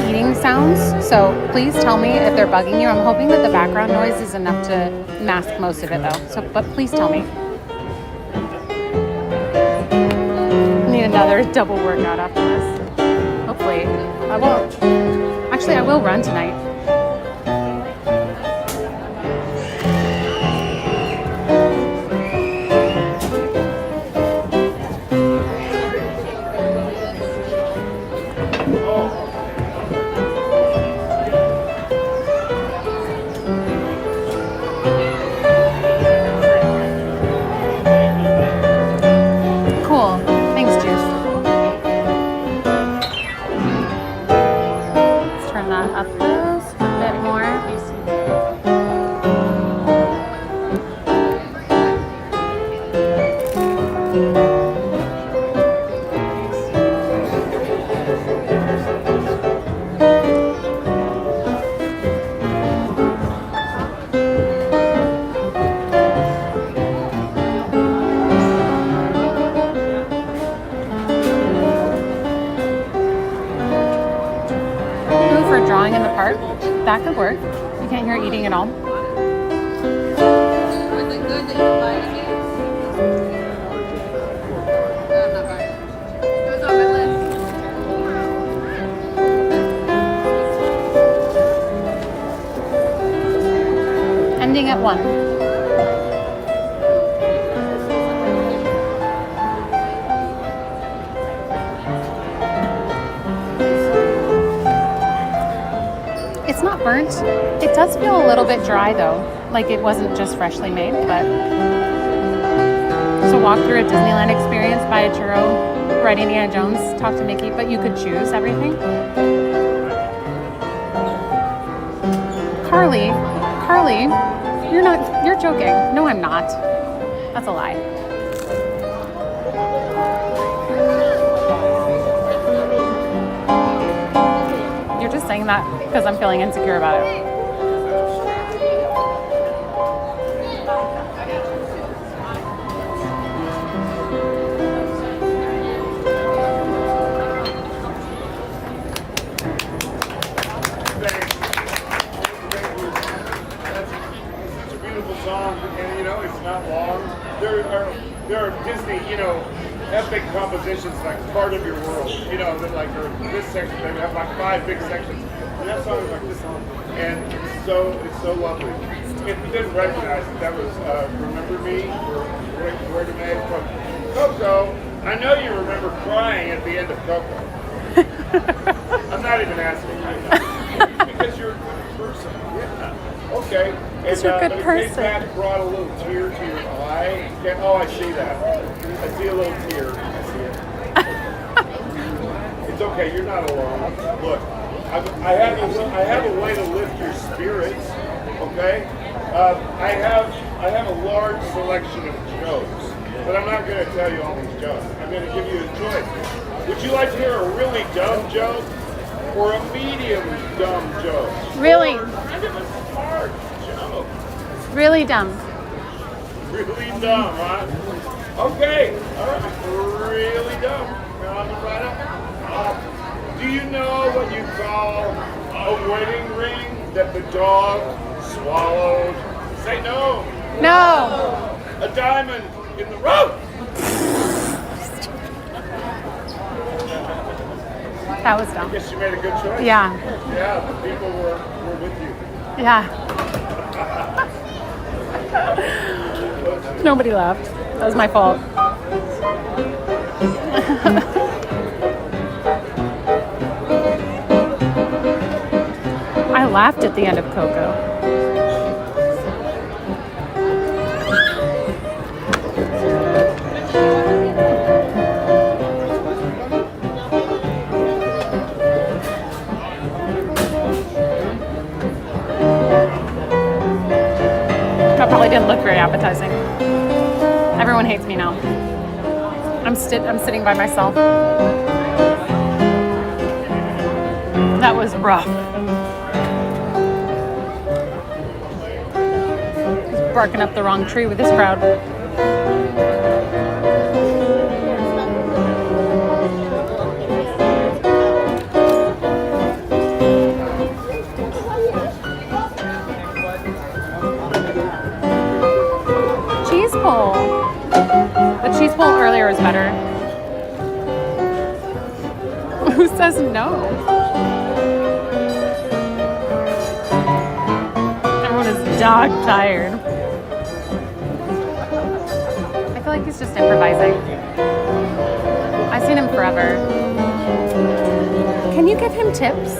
eating sounds, so please tell me if they're bugging you. I'm hoping that the background noise is enough to mask most of it though, but please tell me. Need another double workout after this. Hopefully, I won't. Actually, I will run tonight. That could work. You can't hear eating at all. Was it good that you invited me? No, I'm not buying it. It was on my list. Ending at 1. It's not burnt. It does feel a little bit dry though. Like it wasn't just freshly made, but. So walk through a Disneyland experience, buy a churro, ride Indiana Jones, talk to Mickey, but you could choose everything. Carly, you're joking. No, I'm not. That's a lie. You're just saying that because I'm feeling insecure about it. It's not long. There are Disney, epic compositions like part of your world. That like are this section. They have like 5 big sections. And that song is like this song. And it's so lovely. If you didn't recognize it, that was Remember Me, or Where to Make from Coco. I know you remember crying at the end of Coco. I'm not even asking you. Because you're a good person. Yeah. Okay. And you're a good but person. In case that brought a little tear to your eye. Yeah, oh, I see that. I see a little tear. I see it. It's okay. You're not alone. Look, I have a way to lift your spirits. Okay. I have a large selection of jokes, but I'm not going to tell you all these jokes. I'm going to give you a choice. Would you like to hear a really dumb joke or a medium dumb joke? Really? Or kind of a smart joke? Really dumb. Really dumb, huh? Okay, all right, really dumb. Now I'm right up. Do you know what you call a wedding ring that the dog swallowed? Say no. No. A diamond in the rough. That was dumb. I guess you made a good choice. Yeah. Yeah, the people were with you. Yeah. Nobody laughed. That was my fault. I laughed at the end of Coco. That probably didn't look very appetizing. Everyone hates me now. I'm sitting by myself. That was rough. He's barking up the wrong tree with this crowd. Cheese pull. The cheese pull earlier is better. Who says no? Everyone is dog tired. I feel like he's just improvising. I've seen him forever. Can you give him tips?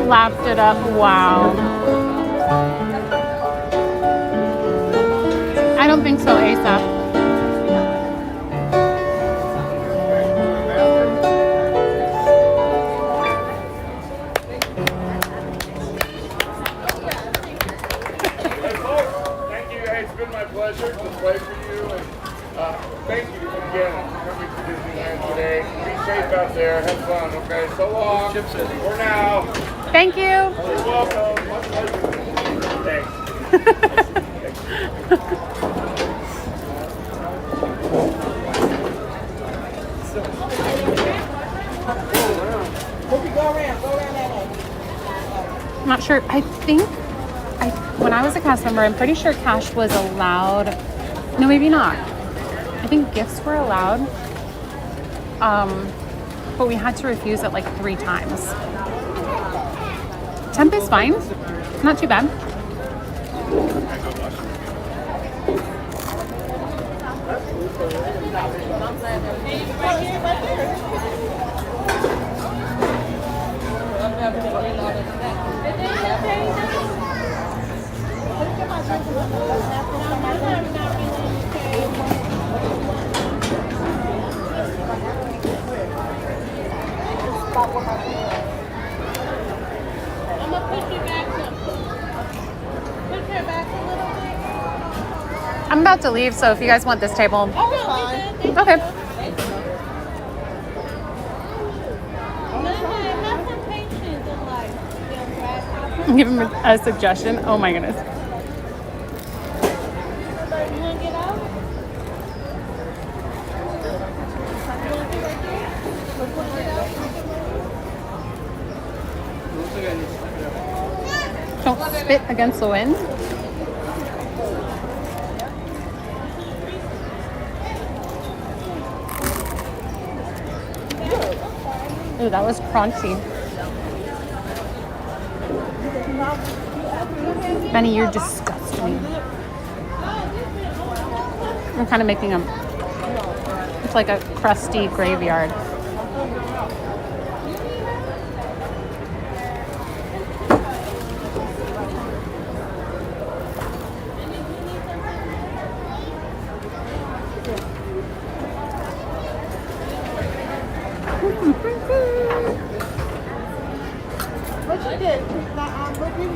Lapped it up. Wow. I don't think so, Asa. Thank you. Hey, it's been my pleasure to play for you. And thank you again for coming to Disneyland today. Be safe out there. Have fun, okay? So long. For now. Thank you. You're welcome. My pleasure. Thanks. I'm not sure. I think when I was a cast member, I'm pretty sure cash was allowed. No, maybe not. I think gifts were allowed. But we had to refuse it like 3 times. Temp is fine. Not too bad. about to leave, so if you guys want this table. Okay. Give him a suggestion. Oh my goodness. Don't spit against the wind. Ooh, that was crunchy. Benny, you're disgusting. I'm kind of making it's like a crusty graveyard.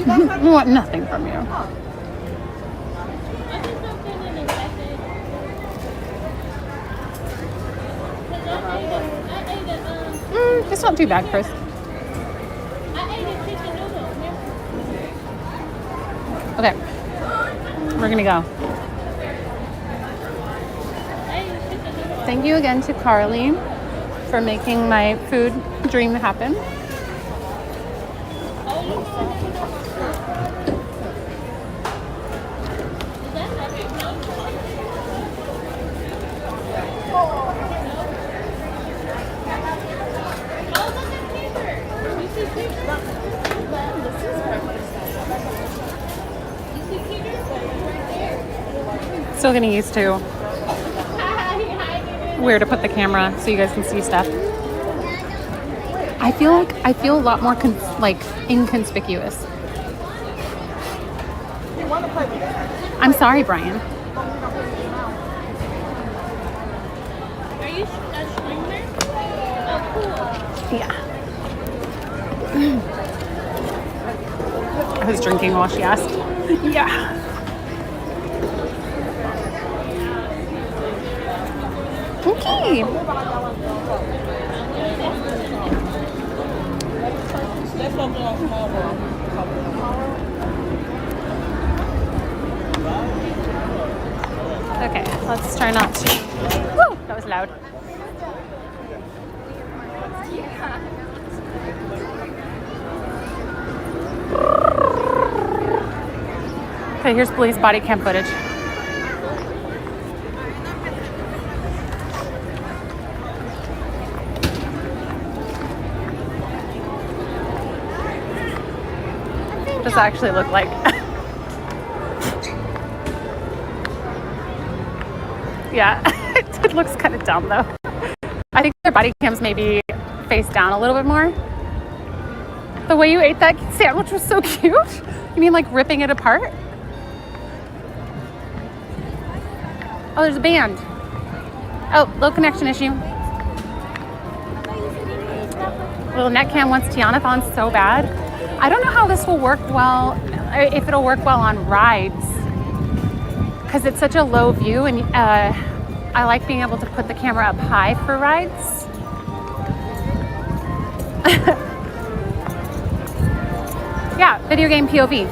I want nothing from you. It's not too bad, Chris. Okay, we're gonna go. Thank you again to Carly for making my food dream happen. Still getting used to where to put the camera so you guys can see stuff. I feel a lot more inconspicuous. I'm sorry, Brian. Are you a streamer? Oh, cool. Yeah. I was drinking while she asked. Yeah. Okay. Okay, let's try not to. Woo! That was loud. Okay, here's police body cam footage. What does that actually look like? Yeah, it looks kind of dumb though. I think their body cams maybe face down a little bit more. The way you ate that sandwich was so cute. You mean like ripping it apart? Oh, there's a band. Oh, low connection issue. Little net cam wants Tiana on so bad. I don't know how this will work well, if it'll work well on rides, because it's such a low view, and I like being able to put the camera up high for rides. Yeah, video game POV.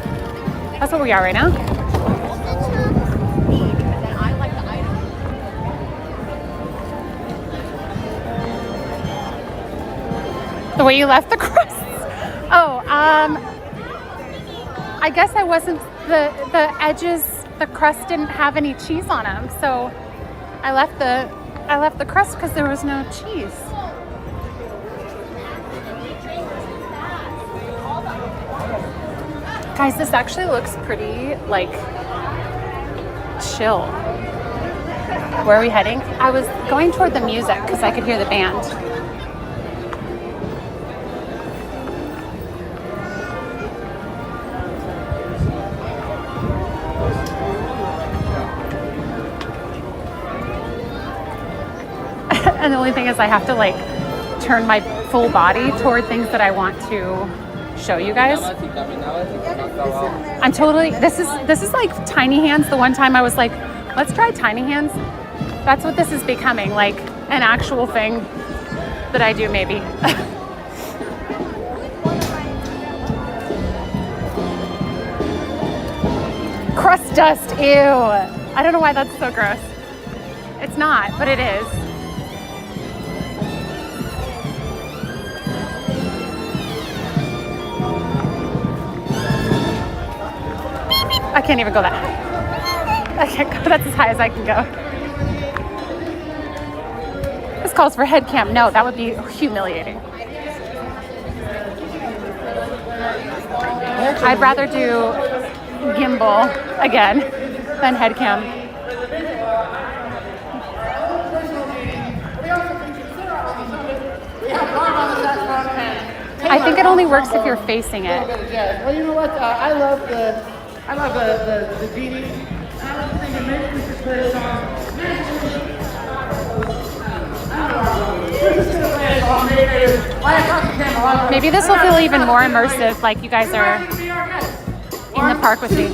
That's what we are right now. The way you left the crust. Oh, I guess I wasn't, the edges, the crust didn't have any cheese on them, so I left the crust because there was no cheese. Guys, this actually looks pretty, like, chill. Where are we heading? I was going toward the music because I could hear the band. And the only thing is I have to like turn my full body toward things that I want to show you guys. I'm totally, this is like tiny hands. The one time I was like Let's try tiny hands. That's what this is becoming, like an actual thing that I do maybe. Crust dust, ew. I don't know why that's so gross. It's not, but it is. I can't even go that high. I can't go, that's as high as I can go. This calls for head cam. No, that would be humiliating. I'd rather do gimbal again than head cam. I think it only works if you're facing it. Well, you know what? I love the beanie. I was thinking maybe we should put it on. Maybe this will feel even more immersive, like you guys are in the park with me.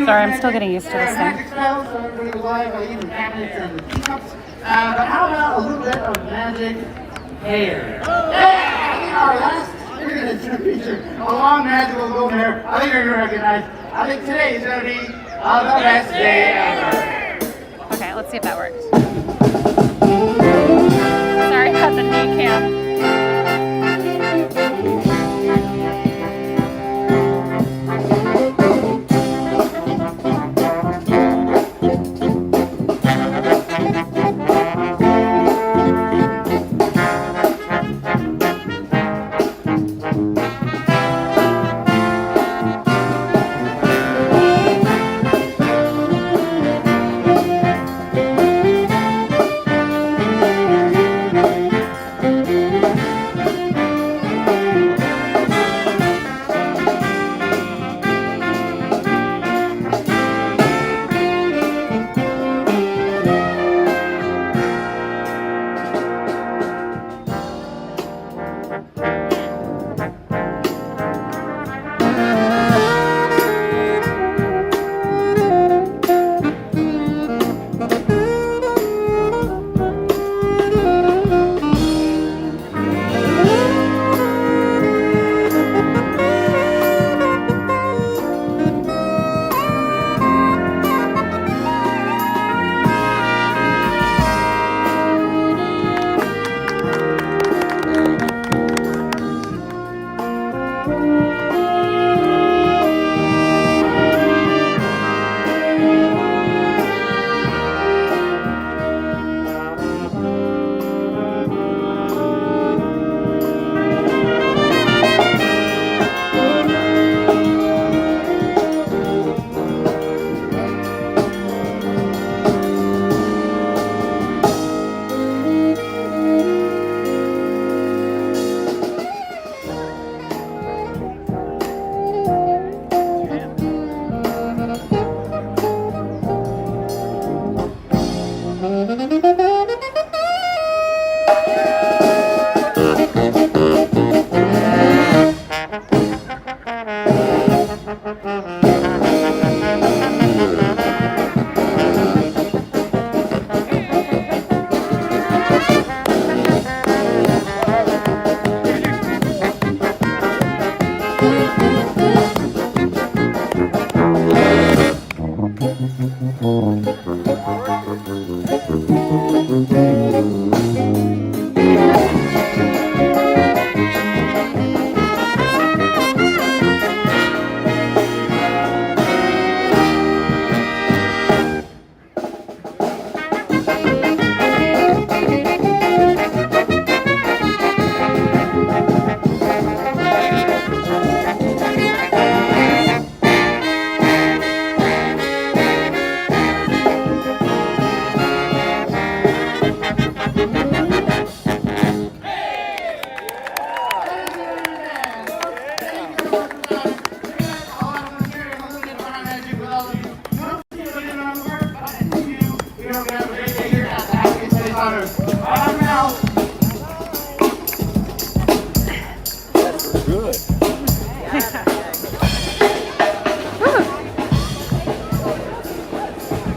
Sorry, I'm still getting used to this thing. But how about a little bit of magic hair? Hey, our last feature, a long magical golden hair. I think you're going to recognize. I think today is going to be the best day ever. Okay, let's see if that works. Sorry about the knee cam.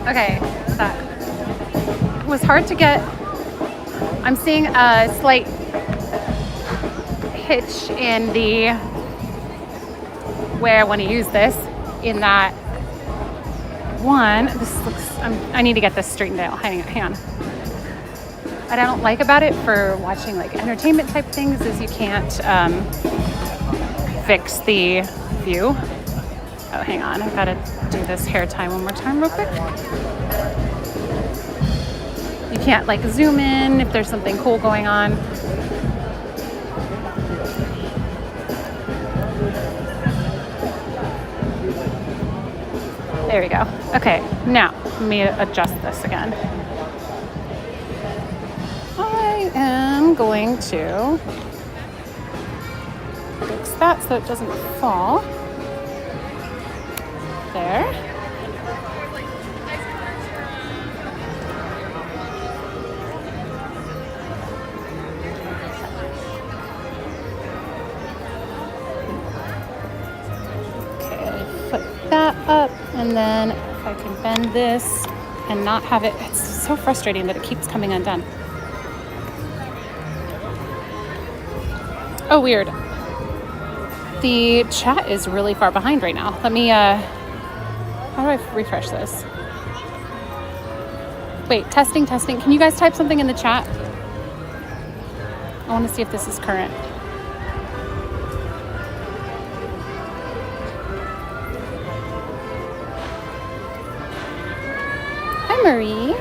Okay, that was hard to get. I'm seeing a slight hitch in the where I want to use this, in that one, this looks, I need to get this straightened out. Hang on. What I don't like about it for watching like entertainment type things is you can't fix the view. Oh, hang on, I've got to do this hair tie one more time real quick. You can't like zoom in if there's something cool going on. There we go. Okay, now let me adjust this again. I am going to fix that so it doesn't fall. There. Okay, put that up, and then if I can bend this and not have it, it's so frustrating that it keeps coming undone. Oh, weird. The chat is really far behind right now. Let me, how do I refresh this? Wait, testing. Can you guys type something in the chat? I want to see if this is current. Hi, Marie.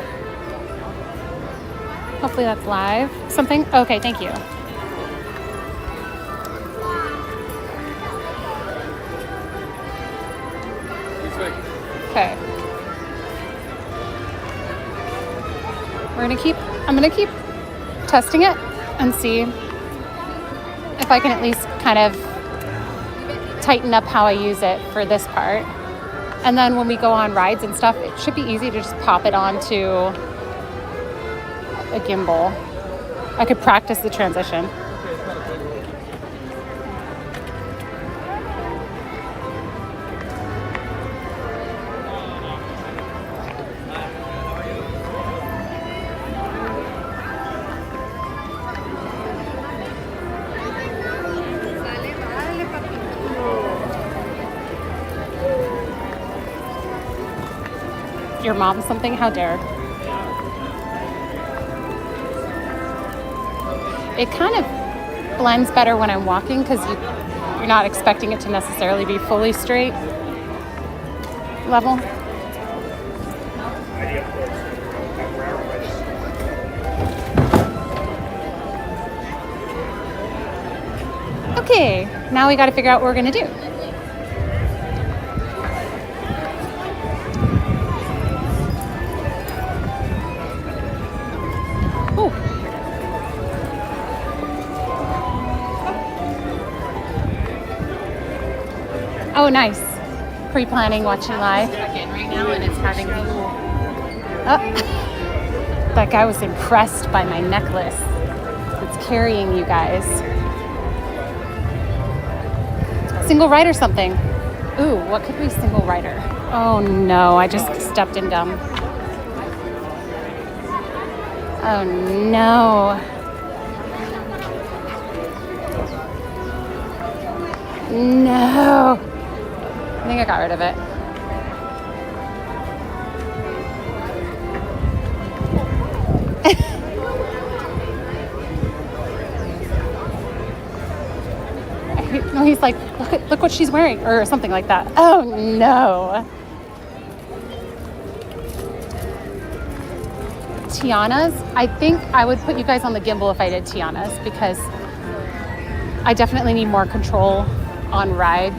Hopefully that's live. Something? Okay, thank you. Okay. I'm gonna keep testing it and see if I can at least kind of tighten up how I use it for this part. And then when we go on rides and stuff, it should be easy to just pop it onto a gimbal. I could practice the transition. Your mom something? How dare. It kind of blends better when I'm walking because you're not expecting it to necessarily be fully straight level. Okay, now we got to figure out what we're going to do. Ooh. Oh, nice. Pre-planning, watching live. Right now, and it's having That guy was impressed by my necklace. It's carrying you guys. Single rider something. Ooh, what could be single rider? Oh no, I just stepped in dumb. Oh no. No. I think I got rid of it. No, he's like, look what she's wearing, or something like that. Oh no. Tiana's, I think I would put you guys on the gimbal if I did Tiana's, because I definitely need more control on rides,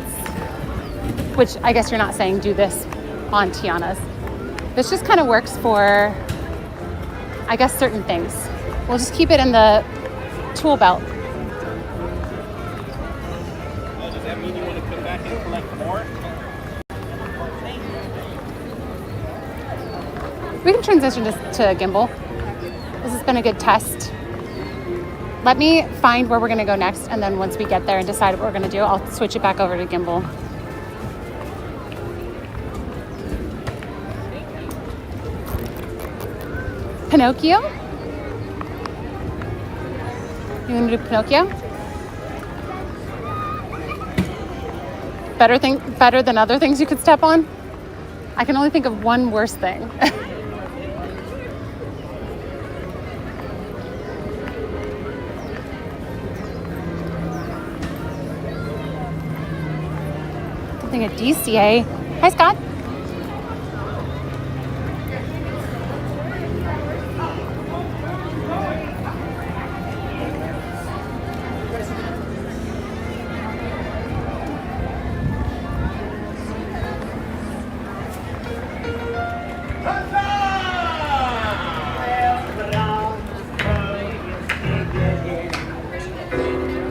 which I guess you're not saying do this on Tiana's. This just kind of works for, I guess, certain things. We'll just keep it in the tool belt. Does that mean you want to come back and collect more? We can transition to gimbal. This has been a good test. Let me find where we're gonna go next, and then once we get there and decide what we're gonna do, I'll switch it back over to gimbal. Pinocchio? You wanna do Pinocchio? Better than other things you could step on? I can only think of one worse thing. Something at DCA. Hi, Scott.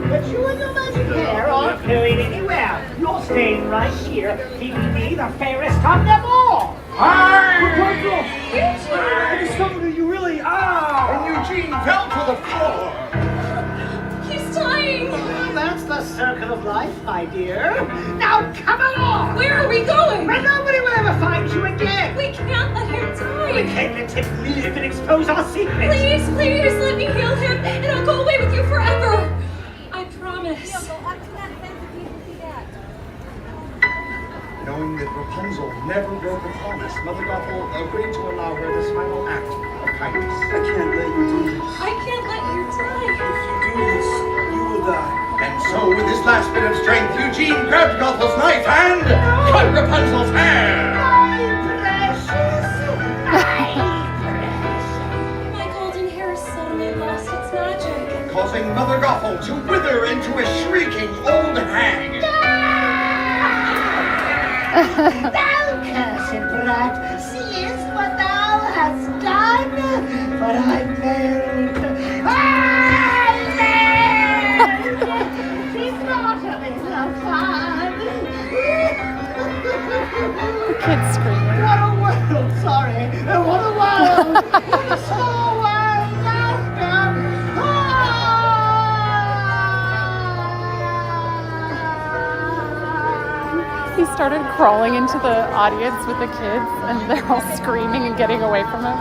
But you and your magic hair aren't going anywhere. You're staying right here, keeping me the fairest of them all. I discovered who you really are. And Eugene fell to the floor. He's dying. That's the circle of life, my dear. Now come along. Where are we going? Where nobody will ever find you again. We can't let him die. We can't let him live and expose our secrets. Please, please, let me heal him, and I'll go away with you forever. I promise. Knowing that Rapunzel never broke a promise, Mother Gothel agreed to allow her this final act of kindness. I can't let you do this. I can't let you die. If you do this, you will die. And so, with his last bit of strength, Eugene grabbed Gothel's knife and cut Rapunzel's hair. My golden hair suddenly lost its magic. Causing Mother Gothel to wither into a shrieking old hag. Thou cursed brat, seest what thou hast done? But I failed. I failed! She's not having enough fun. The kid's screaming. What a world, sorry. What a world. What a small world after. He started crawling into the audience with the kids, and they're all screaming and getting away from him.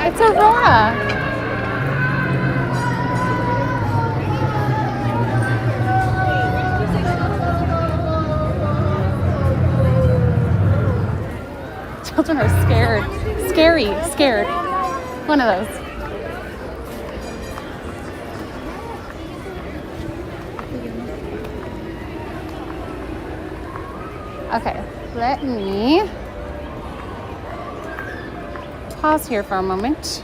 It's Aurora. children are scared. Scared. One of those. Okay, let me pause here for a moment.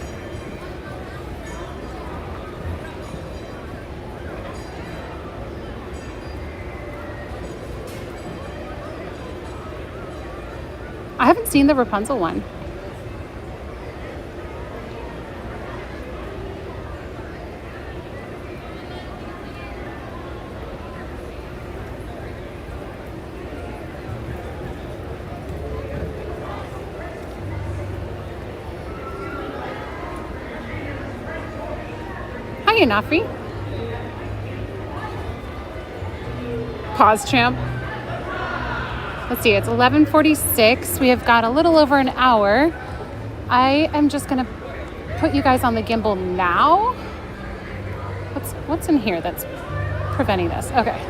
I haven't seen the Rapunzel one. Hiya, Nafri. Pause, champ. Let's see, it's 11:46. We have got a little over an hour. I am just gonna put you guys on the gimbal now. What's in here that's preventing this? Okay.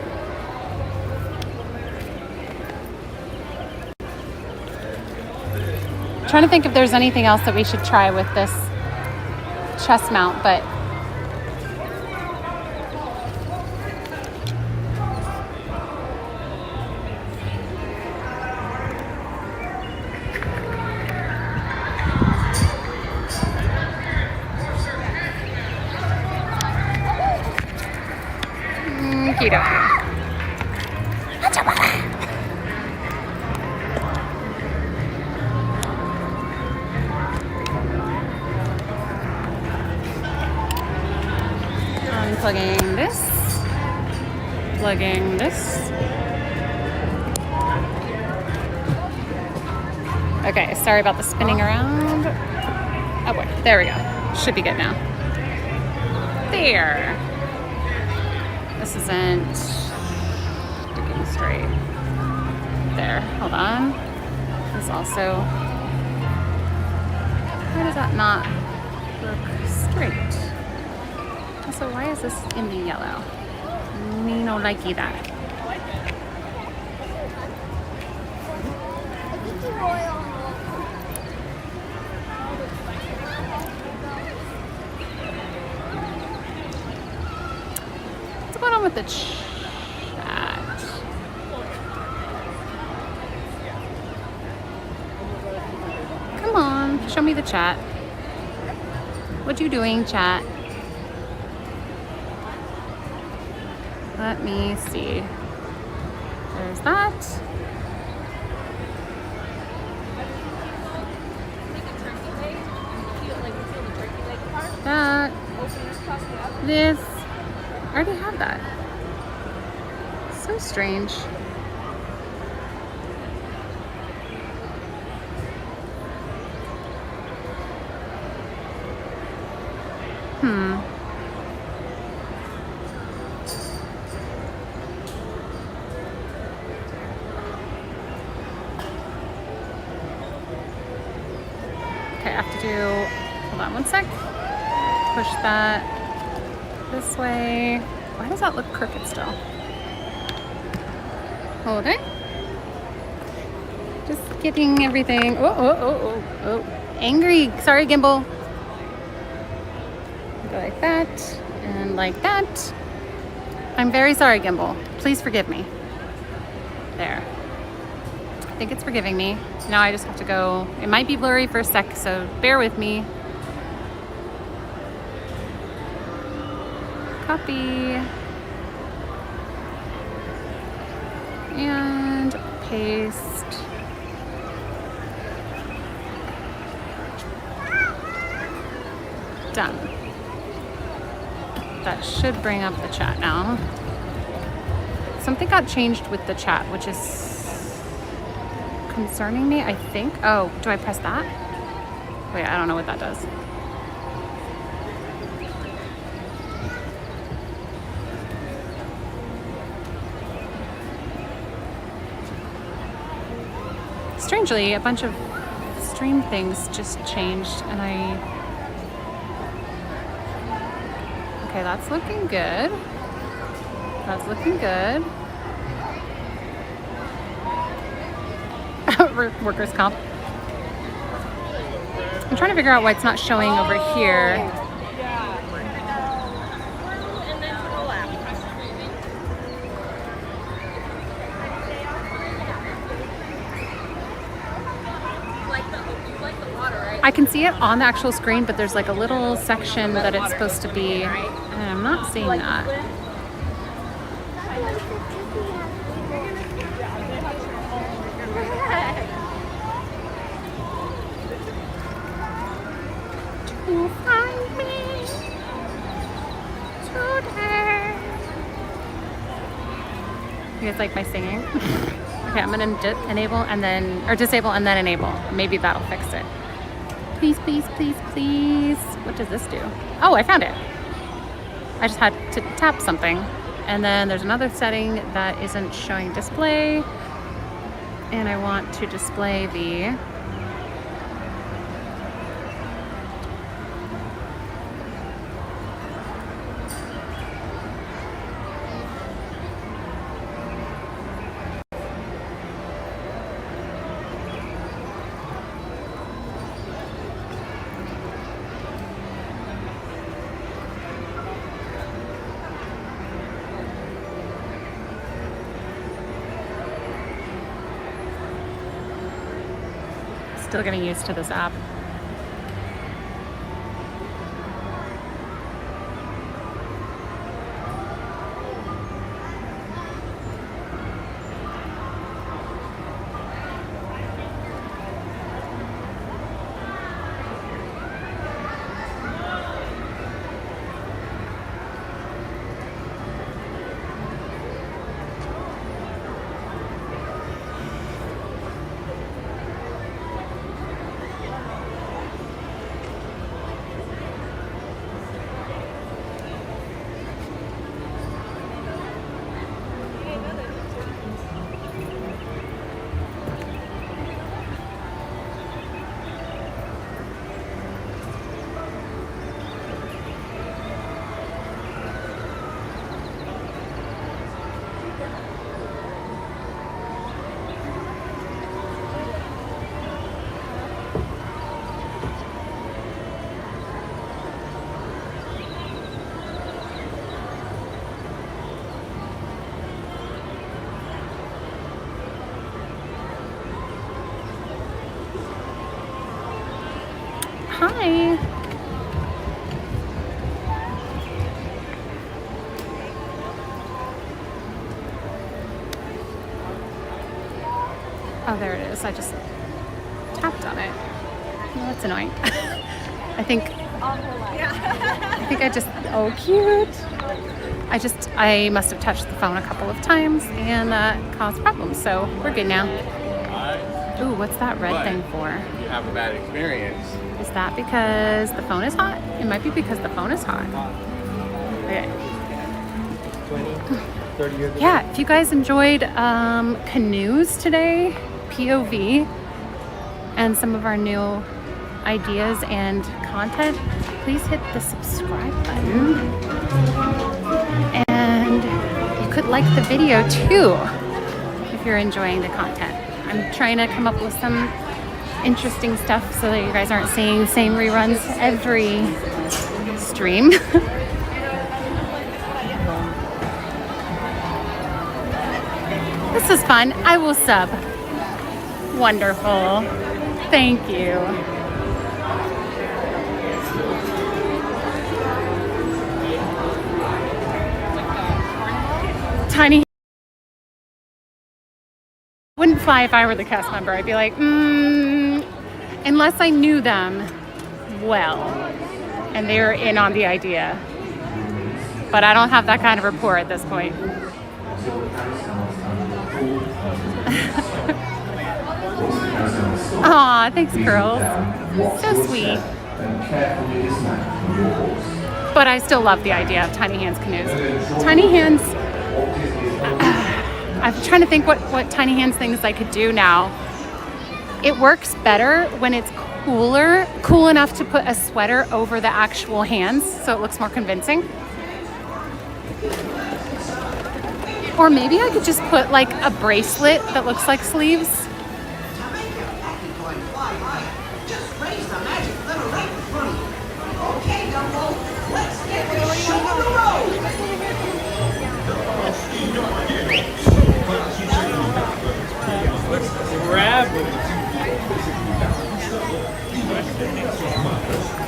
Trying to think if there's anything else that we should try with this chest mount, but unplugging this, plugging this. Okay, sorry about the spinning around. Oh boy, there we go. Should be good now. There. This isn't sticking straight. There, hold on. This also, why does that not work straight? Also, why is this in the yellow? Me no likey that. What's going on with the chat? Come on, show me the chat. What you doing, chat? Let me see. There's that. That. This. I already have that. So strange. Okay, I have to do, hold on one sec. Push that this way. Why does that look crooked still? Hold it. Just getting everything. Oh. Angry. Sorry, gimbal. Go like that and like that. I'm very sorry, gimbal. Please forgive me. There. I think it's forgiving me. Now I just have to go. It might be blurry for a sec, so bear with me. Copy. And paste. Done. That should bring up the chat now. Something got changed with the chat, which is concerning me, I think. Oh, do I press that? Wait, I don't know what that does. Strangely, a bunch of stream things just changed and okay, that's looking good. That's looking good. Workers' comp. I'm trying to figure out why it's not showing over here. I can see it on the actual screen, but there's like a little section that it's supposed to be, and I'm not seeing that. To find me today. You guys like my singing? Okay, I'm gonna enable and then, or disable and then enable. Maybe that'll fix it. Please, please, please, please. What does this do? Oh, I found it. I just had to tap something. And then there's another setting that isn't showing display. And I want to display the still getting used to this app. Hi. Oh, there it is. I just tapped on it. Oh, that's annoying. I think I just, oh, cute. I must have touched the phone a couple of times and caused problems. So we're good now. Ooh, what's that red thing for? You have a bad experience. Is that because the phone is hot? It might be because the phone is hot. Okay. 20, 30 years ago. Yeah, if you guys enjoyed Canoes today, POV, and some of our new ideas and content, please hit the subscribe button. And you could like the video too if you're enjoying the content. I'm trying to come up with some interesting stuff so that you guys aren't seeing the same reruns every stream. This is fun. I will sub. Wonderful. Thank you. Tiny. Wouldn't fly if I were the cast member. I'd be like, unless I knew them well and they were in on the idea. But I don't have that kind of rapport at this point. Aw, thanks, girls. So sweet. But I still love the idea of Tiny Hands Canoes. Tiny Hands, I'm trying to think what Tiny Hands things I could do now. It works better when it's cool enough to put a sweater over the actual hands so it looks more convincing. Or maybe I could just put like a bracelet that looks like sleeves. Just raise the magic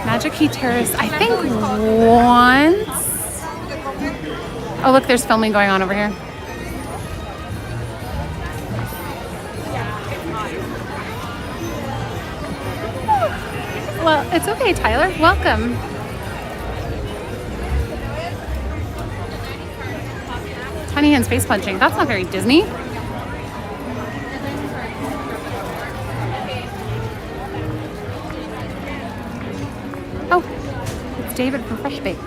Magic Key Terrace, I think once. Oh, look, there's filming going on over here. Well, it's okay, Tyler. Welcome. Tiny Hands face punching. That's not very Disney. Oh, it's David from Fresh Baked.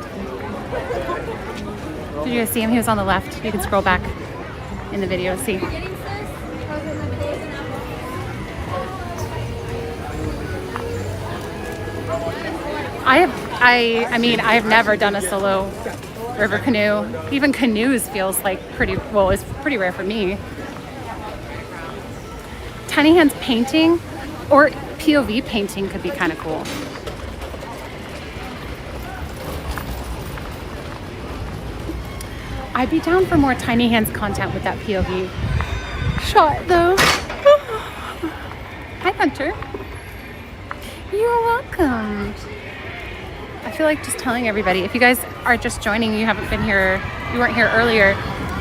Did you guys see him? He was on the left. You can scroll back in the video to see. I mean, I've never done a solo river canoe. Even canoes feels like it's pretty rare for me. Tiny Hands painting or POV painting could be kind of cool. I'd be down for more Tiny Hands content with that POV shot though. Hi Hunter. You're welcome. I feel like just telling everybody, if you guys are just joining, you haven't been here, you weren't here earlier,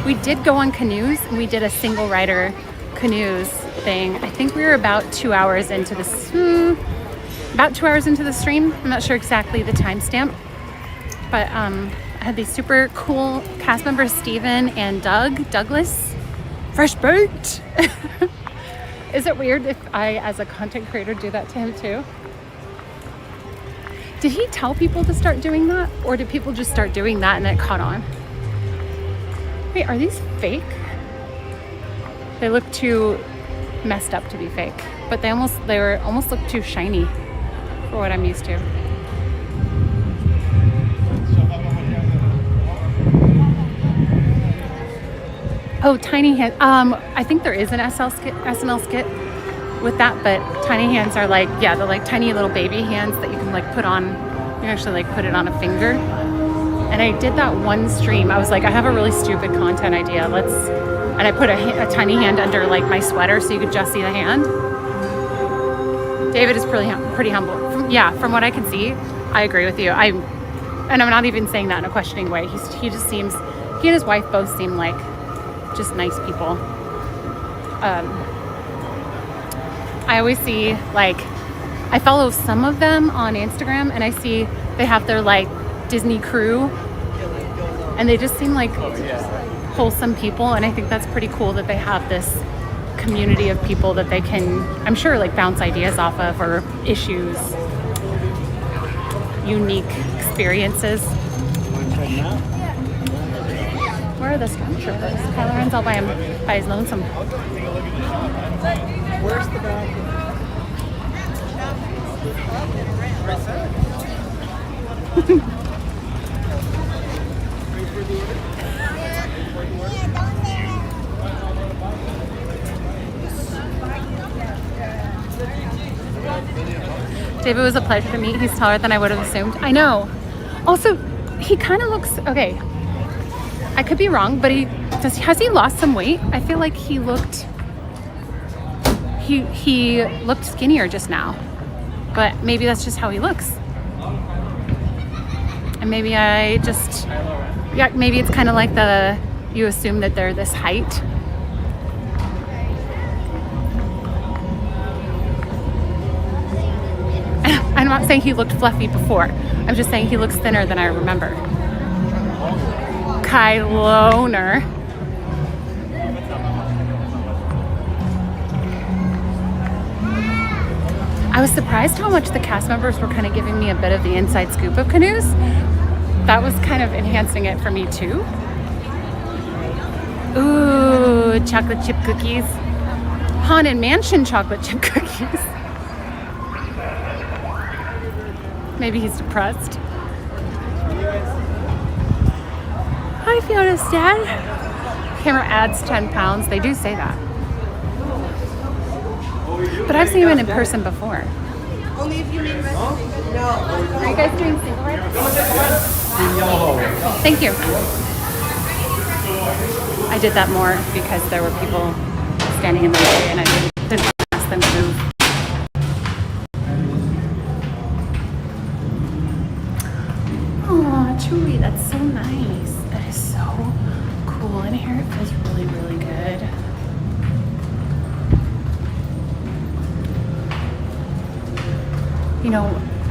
we did go on Canoes and we did a single rider Canoes thing. I think we were about 2 hours into this, about 2 hours into the stream. I'm not sure exactly the timestamp, but I had these super cool cast members, Steven and Douglas, Fresh Baked. Is it weird if I, as a content creator, do that to him too? Did he tell people to start doing that? Or did people just start doing that and it caught on? Wait, are these fake? They look too messed up to be fake, but they almost look too shiny for what I'm used to. Oh, Tiny Hands. I think there is an SNL skit with that, but Tiny Hands are like, yeah, they're like tiny little baby hands that you can like put on, you can actually like put it on a finger. And I did that one stream. I was like, I have a really stupid content idea. And I put a tiny hand under like my sweater so you could just see the hand. David is pretty humble. From what I can see, I agree with you. And I'm not even saying that in a questioning way. He just seems, he and his wife both seem like just nice people. I always see, like, I follow some of them on Instagram and I see they have their like Disney crew and they just seem like wholesome people, and I think that's pretty cool that they have this community of people that they can, I'm sure, like bounce ideas off of, or issues, unique experiences. Where are the stormtroopers? Kylo Ren's all by his lonesome. Where's the bag? David was a pleasure to meet. He's taller than I would have assumed. I know. Also, he kind of looks, okay, I could be wrong, but has he lost some weight? I feel like he looked skinnier just now, but maybe that's just how he looks. And maybe maybe it's kind of like you assume that they're this height. I'm not saying he looked fluffy before. I'm just saying he looks thinner than I remember. Kyloner. I was surprised how much the cast members were kind of giving me a bit of the inside scoop of Canoes. That was kind of enhancing it for me too. Ooh, chocolate chip cookies. Haunted Mansion chocolate chip cookies. Maybe he's depressed. Hi, Fiona's dad. Camera adds 10 pounds. They do say that. But I've seen him in person before. Only if you mean reservation. No. Are you guys doing single rides? Thank you. I did that more because there were people standing in the way and I didn't ask them to move. You know,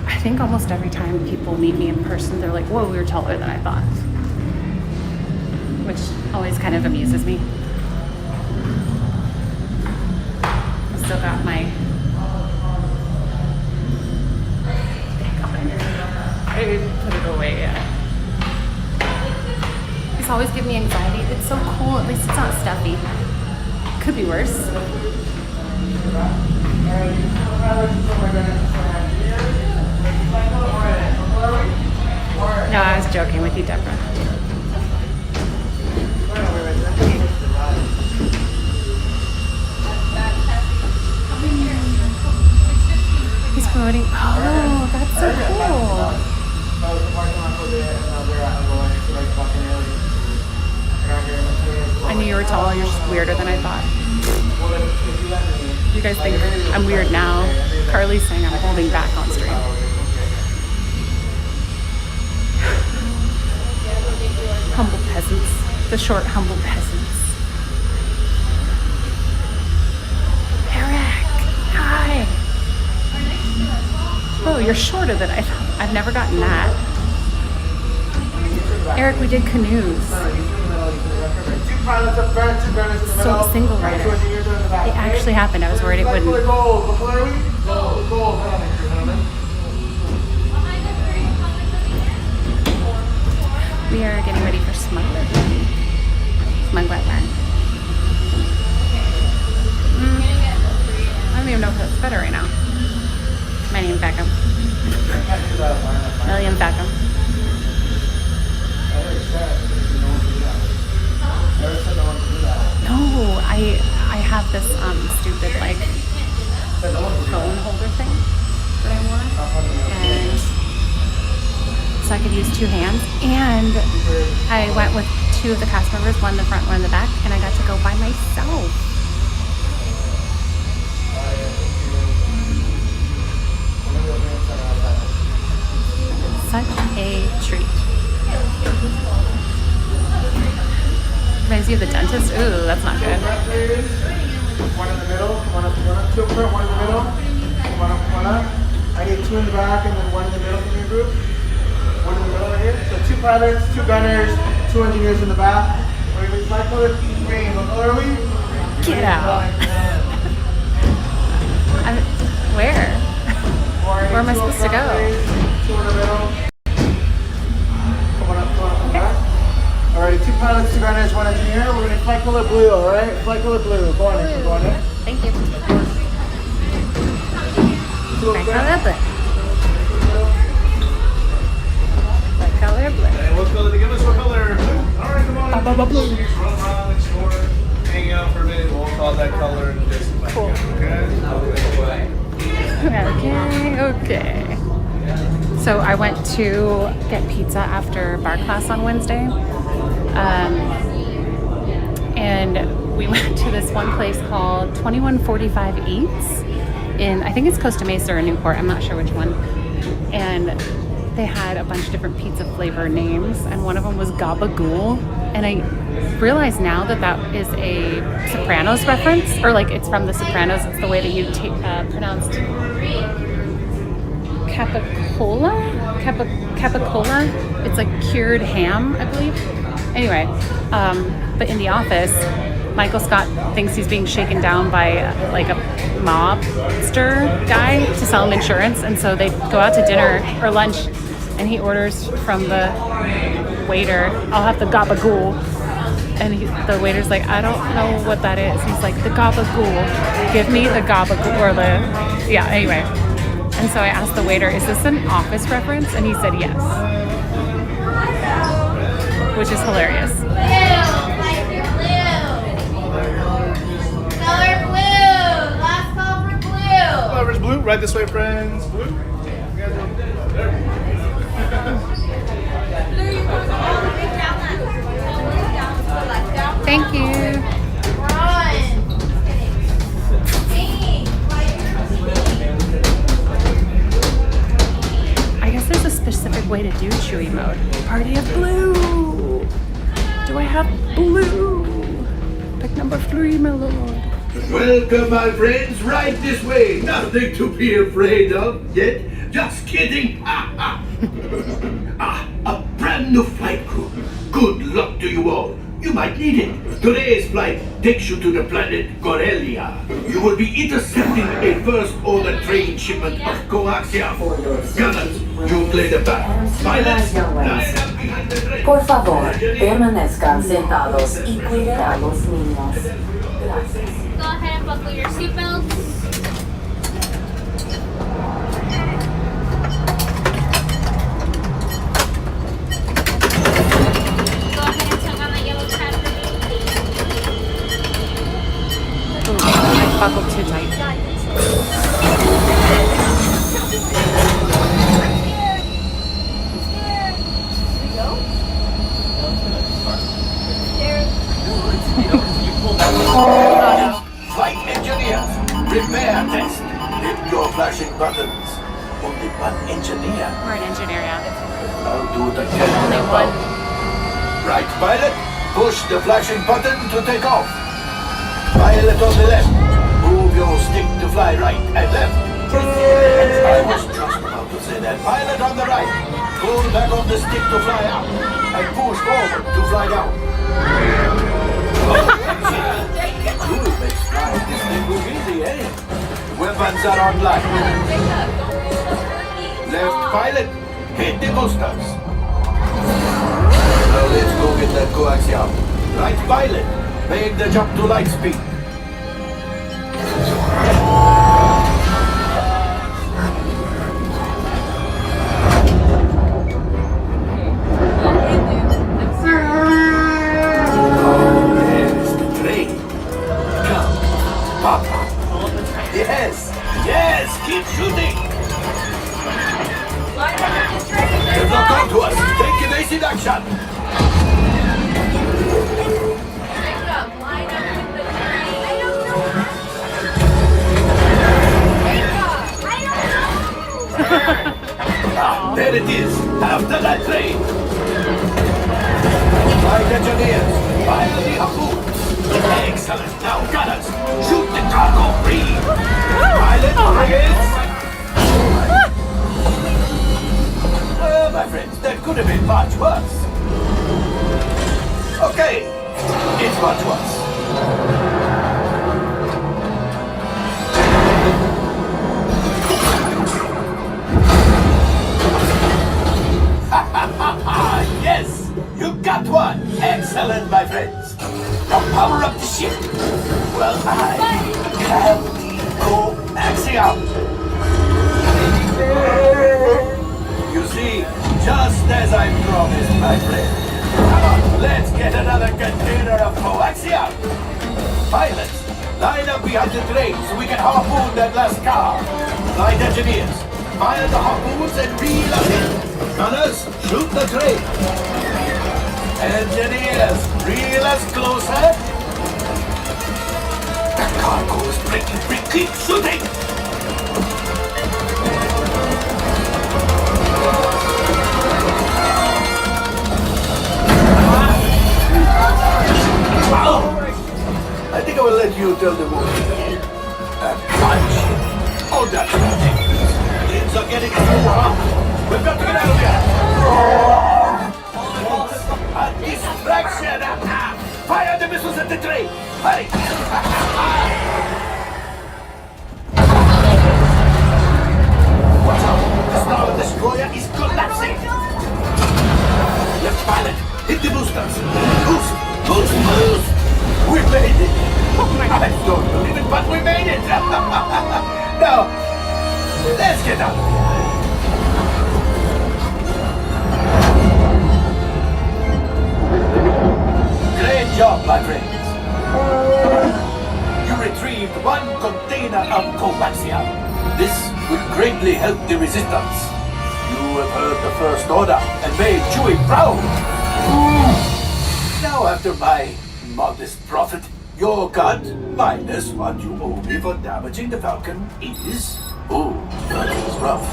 I think almost every time people meet me in person, they're like, whoa, you're taller than I thought. Which always kind of amuses me. I still got my thing on. I didn't put it away yet. These always give me anxiety. It's so cool. At least it's not stuffy. Could be worse. No, I was joking with you, Deborah. He's promoting. Oh, that's so cool. I knew you were tall. You're just weirder than I thought. You guys think I'm weird now. Carly's saying I'm holding back on stream. Humble peasants. The short, humble peasants. Eric! Hi! Oh, you're shorter than I thought. I've never gotten that. Eric, we did Canoes. So single rider. It actually happened. I was worried it wouldn't. We are getting ready for Smug Wetland. I don't even know if that's better right now. Million Beckham. Million Beckham. No, I have this stupid like phone holder thing that I wore, and so I could use two hands. And I went with two of the cast members, one in the front, one in the back, and I got to go by myself. Such a treat. Reminds you of the dentist? Ooh, that's not good. One in the middle, two in front, one in the middle, one up. I need two in the back and then one in the middle from your group. One in the middle right here. So two pilots, two gunners, two engineers in the back. My color green. What color are we? Get out. Where? Where am I supposed to go? Two in the middle. One up, back. Alright, two pilots, two gunners, one engineer. We're going to flight color blue, alright? Flight color blue. Go on in. Thank you. Flight color blue. Flight color blue. And what color? Give us what color? Blue. Alright, come on. Blue. Just run around, explore, hang out for a minute. We'll call that color and just cool. Okay. So I went to get pizza after bar class on Wednesday. And we went to this one place called 2145 Eats in, I think it's Costa Mesa or Newport, I'm not sure which one. And they had a bunch of different pizza flavor names, and one of them was Gabagool. And I realize now that that is a Sopranos reference, or like it's from the Sopranos. It's the way that you pronounced capicola. It's like cured ham, I believe. Anyway, but in the office, Michael Scott thinks he's being shaken down by like a mobster guy to sell him insurance, and so they go out to dinner or lunch, and he orders from the waiter, "I'll have the gabagool," and the waiter's like, "I don't know what that is." He's like, "The gabagool, give me the gabagool," or the anyway. And so I asked the waiter, "Is this an Office reference?" And he said yes, which is hilarious. Color's blue. Right this way, friends. Blue. Thank you. I guess there's a specific way to do Chewy mode. Party of blue. Do I have blue? Pick number 3, my lord. Welcome, my friends, right this way. Nothing to be afraid of yet. Just kidding. A brand new flight crew. Good luck to you all. You might need it. Today's flight takes you to the planet Corellia. You will be intercepting a first-order train shipment of coaxium. Gunners, you play the back. Pilots, line up behind the train. Por favor, permanezcan sentados y cuiden a los niños. Gracias. Go ahead and buckle your seatbelts. Go ahead and tug on that yellow tab for me, please. I buckled too tight. Flight engineers, prepare test. Hit your flashing buttons. Only one engineer. We're an engineer, yeah. I'll do it again. Only one. Right, pilot. Push the flashing button to take off. Pilot on the left. Move your stick to fly right and left. I was just about to say that. Pilot on the right. Pull back on the stick to fly out. And push forward to fly down. Cool, makes flying this thing look easy, eh? Weapons are online. Left pilot, hit the boosters. Now let's go get that coaxium. Right pilot, make the jump to light speed. Yes, yes, keep shooting. They've locked on to us. Take evasive action. There it is, after that train. Flight engineers, fire the harpoon. Excellent. Now, gunners, shoot the cargo free. Pilot, frigates. Well, my friends, that could have been much worse. Okay, it's much worse. Yes, you got one. Excellent, my friends. Now power up the ship. Well, I can go axiom. You see, just as I promised, my friend. Come on, let's get another container of coaxium. Pilots, line up behind the train so we can harpoon that last car. Flight engineers, fire the harpoons and reel us in. Gunners, shoot the train. Engineers, reel us closer. The cargo is breaking free. Keep shooting. Wow. I think I will let you tell the movie. A punch. Oh, that's ridiculous. Things are getting too hot. We've got to get out of here. A distraction! Fire the missiles at the train! Hurry! Watch out! The Star Destroyer is collapsing! Left pilot, hit the boosters! Boost! Boost! Boost! We made it! I don't believe it, but we made it! Now, let's get out of here! Great job, my friends. You retrieved one container of coaxium. This will greatly help the resistance. You have heard the First Order and made Chewie proud. Now, after my modest profit, your cut, minus what you owe me for damaging the Falcon, is... Oh, that is rough.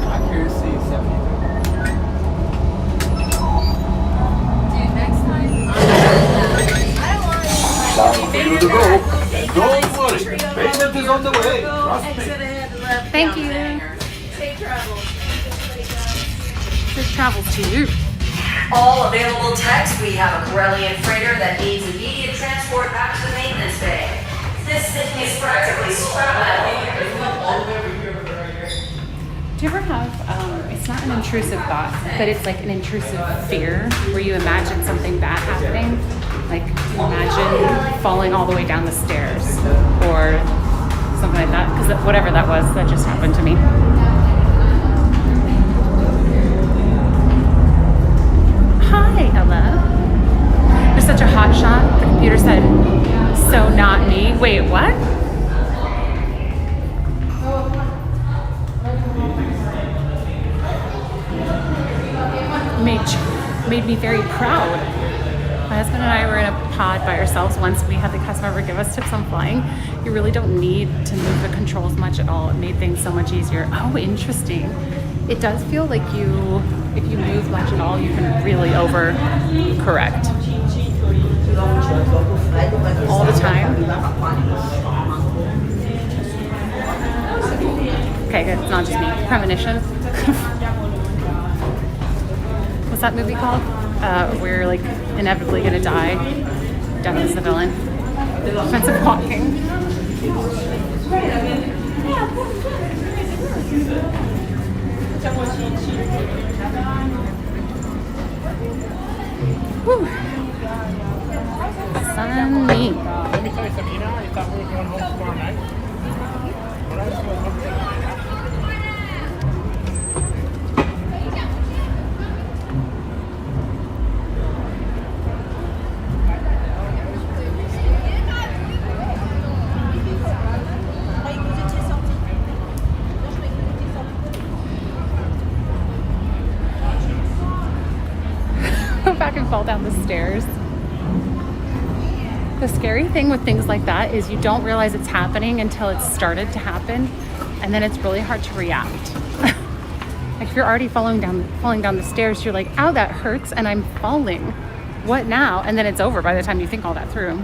Accuracy 70. Time for you to go. And don't worry, payment is on the way. Trust me. Thank you. Safe travels to you. All available text. We have a Corellian freighter that needs immediate transport back to the maintenance bay. This thing is practically scrap. Do you ever have, it's not an intrusive thought, but it's like an intrusive fear where you imagine something bad happening? Like imagine falling all the way down the stairs or something like that? Because whatever that was, that just happened to me. Hi, Ella. You're such a hot shot. The computer said, so not me. Wait, what? Made me very proud. My husband and I were in a pod by ourselves once. We had the customer give us tips on flying. You really don't need to move the controls much at all. It made things so much easier. Oh, interesting. It does feel like if you move much at all, you can really overcorrect. All the time. Okay, good. It's not just me. Premonition. What's that movie called? We're like inevitably gonna die. Death is the villain. Defensive walking. Whew. Sunny. Let me tell you something. You know, I thought we were going home tomorrow night. When I was going home tomorrow night. Back and fall down the stairs. The scary thing with things like that is you don't realize it's happening until it's started to happen, and then it's really hard to react. Like if you're already falling down the stairs, you're like, ow, that hurts, and I'm falling. What now? And then it's over by the time you think all that through.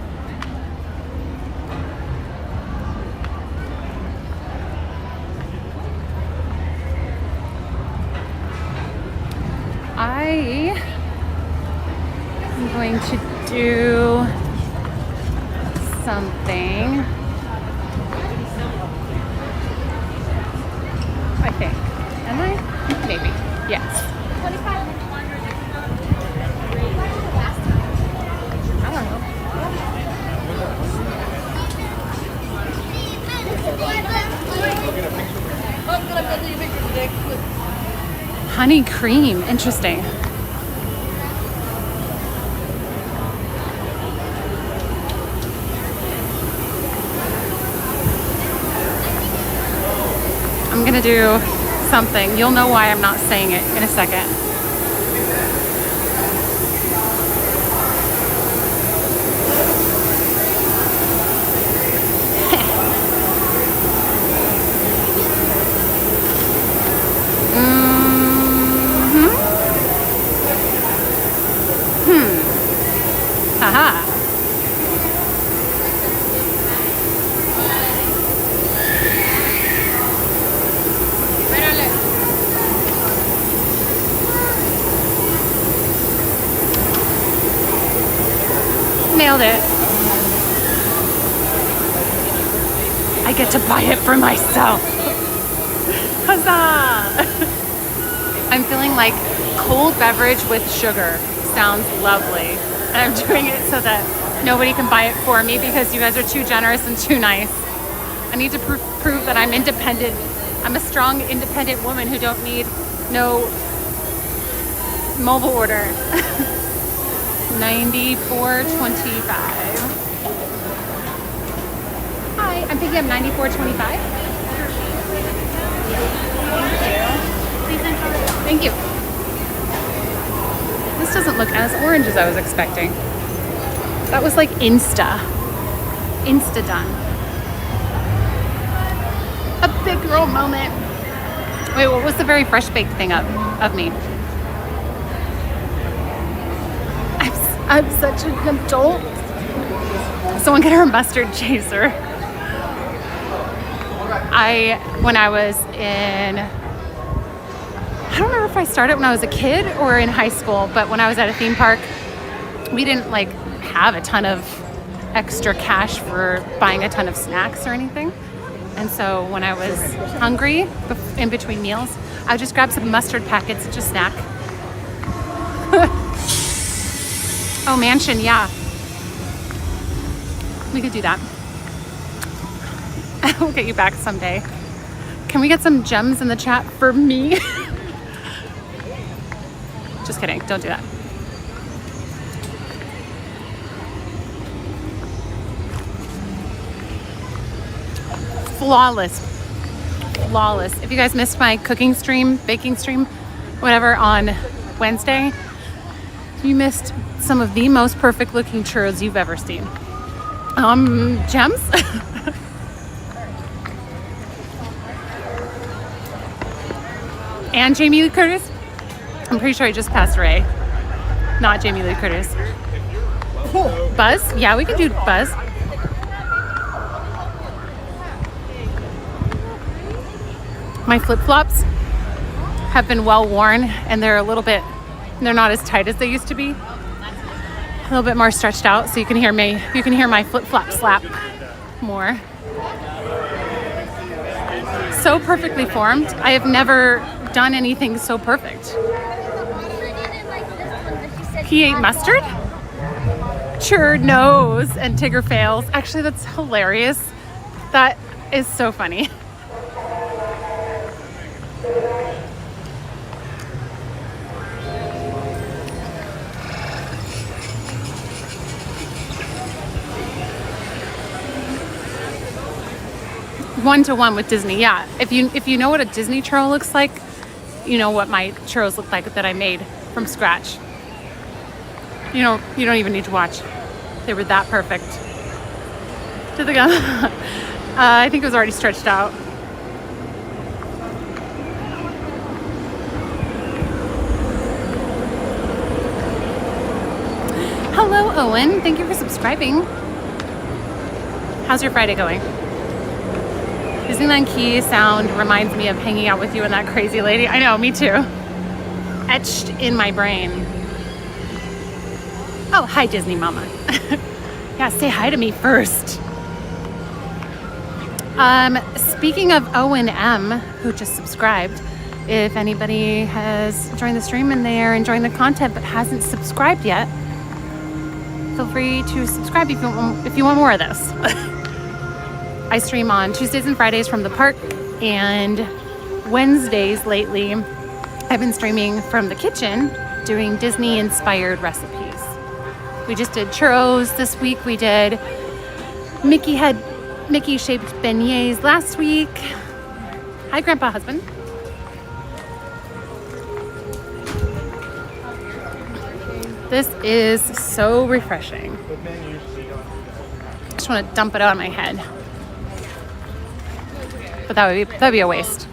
I'm going to do something. I think. Am I? Maybe. Yes. I don't know. Honey cream. Interesting. I'm gonna do something. You'll know why I'm not saying it in a second. Haha. Nailed it. I get to buy it for myself. Huzzah! I'm feeling like cold beverage with sugar sounds lovely. And I'm doing it so that nobody can buy it for me because you guys are too generous and too nice. I need to prove that I'm independent. I'm a strong, independent woman who don't need no mobile order. $94.25. Hi, I'm picking up $94.25. Thank you. This doesn't look as orange as I was expecting. That was like Insta done. A big girl moment. Wait, what was the very fresh baked thing of me? I'm such an adult. Someone get her a mustard chaser. when I was in, I don't remember if I started when I was a kid or in high school, but when I was at a theme park, we didn't like have a ton of extra cash for buying a ton of snacks or anything. And so when I was hungry in between meals, I would just grab some mustard packets and just snack. Oh, mansion, yeah. We could do that. We'll get you back someday. Can we get some gems in the chat for me? Just kidding, don't do that. Flawless. If you guys missed my cooking stream, baking stream, whatever, on Wednesday, you missed some of the most perfect looking churros you've ever seen. Gems? And Jamie Lee Curtis? I'm pretty sure I just passed Ray. Not Jamie Lee Curtis. Buzz? Yeah, we could do Buzz. My flip-flops have been well worn and they're not as tight as they used to be. A little bit more stretched out, so you can hear my flip-flop slap more. So perfectly formed. I have never done anything so perfect. He ate mustard? Sure knows, and Tigger fails. Actually, that's hilarious. That is so funny. One-to-one with Disney, yeah. If you know what a Disney churro looks like, you know what my churros look like that I made from scratch. You don't even need to watch. They were that perfect. To the gun. I think it was already stretched out. Hello, Owen. Thank you for subscribing. How's your Friday going? Disneyland Key sound reminds me of hanging out with you and that crazy lady. I know, me too. Etched in my brain. Oh, hi, Disney Mama. Yeah, say hi to me first. Speaking of Owen M, who just subscribed, if anybody has joined the stream and they are enjoying the content but hasn't subscribed yet, feel free to subscribe if you want more of this. I stream on Tuesdays and Fridays from the park, and Wednesdays lately I've been streaming from the kitchen doing Disney inspired recipes. We just did churros this week. We did Mickey shaped beignets last week. Hi, Grandpa husband. This is so refreshing. I just want to dump it out of my head. But that'd be a waste.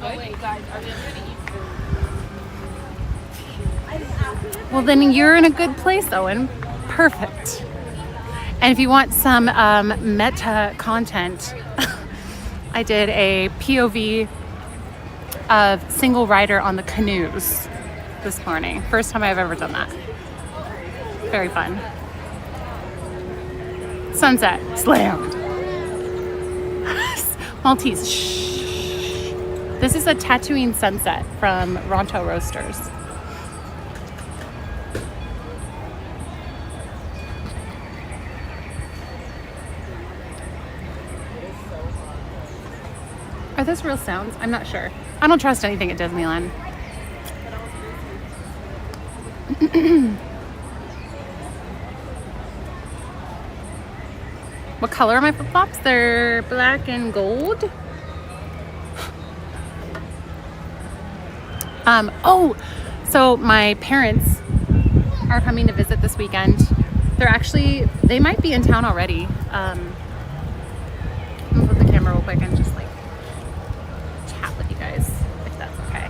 Well, then you're in a good place, Owen. Perfect. And if you want some meta content, I did a POV of single rider on the Canoes this morning. First time I've ever done that. Very fun. Sunset. Slammed. Maltese. Shh. This is a Tatooine sunset from Ronto Roasters. Are those real sounds? I'm not sure. I don't trust anything at Disneyland. What color are my flip-flops? They're black and gold. So my parents are coming to visit this weekend. They might be in town already. I'm gonna flip the camera real quick and just like chat with you guys, if that's okay.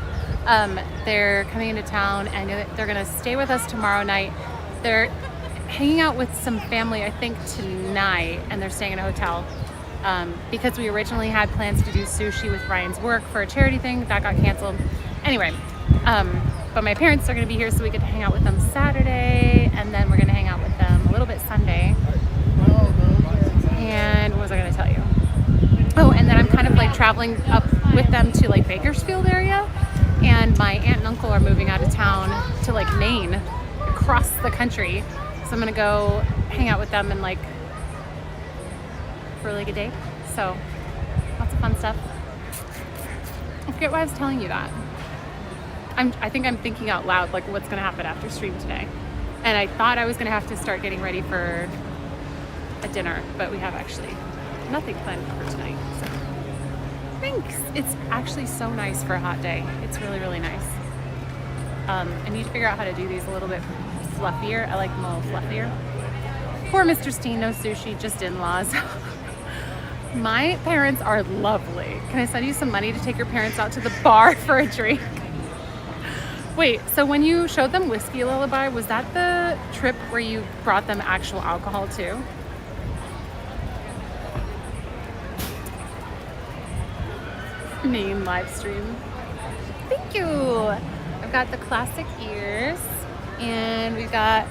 They're coming into town and they're gonna stay with us tomorrow night. They're hanging out with some family, I think, tonight, and they're staying in a hotel. because we originally had plans to do sushi with Ryan's work for a charity thing. That got canceled. Anyway, but my parents are going to be here, so we get to hang out with them Saturday, and then we're going to hang out with them a little bit Sunday. And what was I going to tell you? Oh, and then I'm kind of like traveling up with them to like Bakersfield area, and my aunt and uncle are moving out of town to like Maine, across the country. So I'm going to go hang out with them and like for like a day. So lots of fun stuff. I forget why I was telling you that. I think I'm thinking out loud like what's gonna happen after stream today. And I thought I was gonna have to start getting ready for a dinner, but we have actually nothing planned for tonight. So thanks. It's actually so nice for a hot day. It's really, really nice. I need to figure out how to do these a little bit fluffier. I like them a little fluffier. Poor Mr. Steen, no sushi, just in-laws. My parents are lovely. Can I send you some money to take your parents out to the bar for a drink? Wait, so when you showed them Whiskey Lullaby, was that the trip where you brought them actual alcohol too? Main live stream. Thank you. I've got the classic ears, and we've got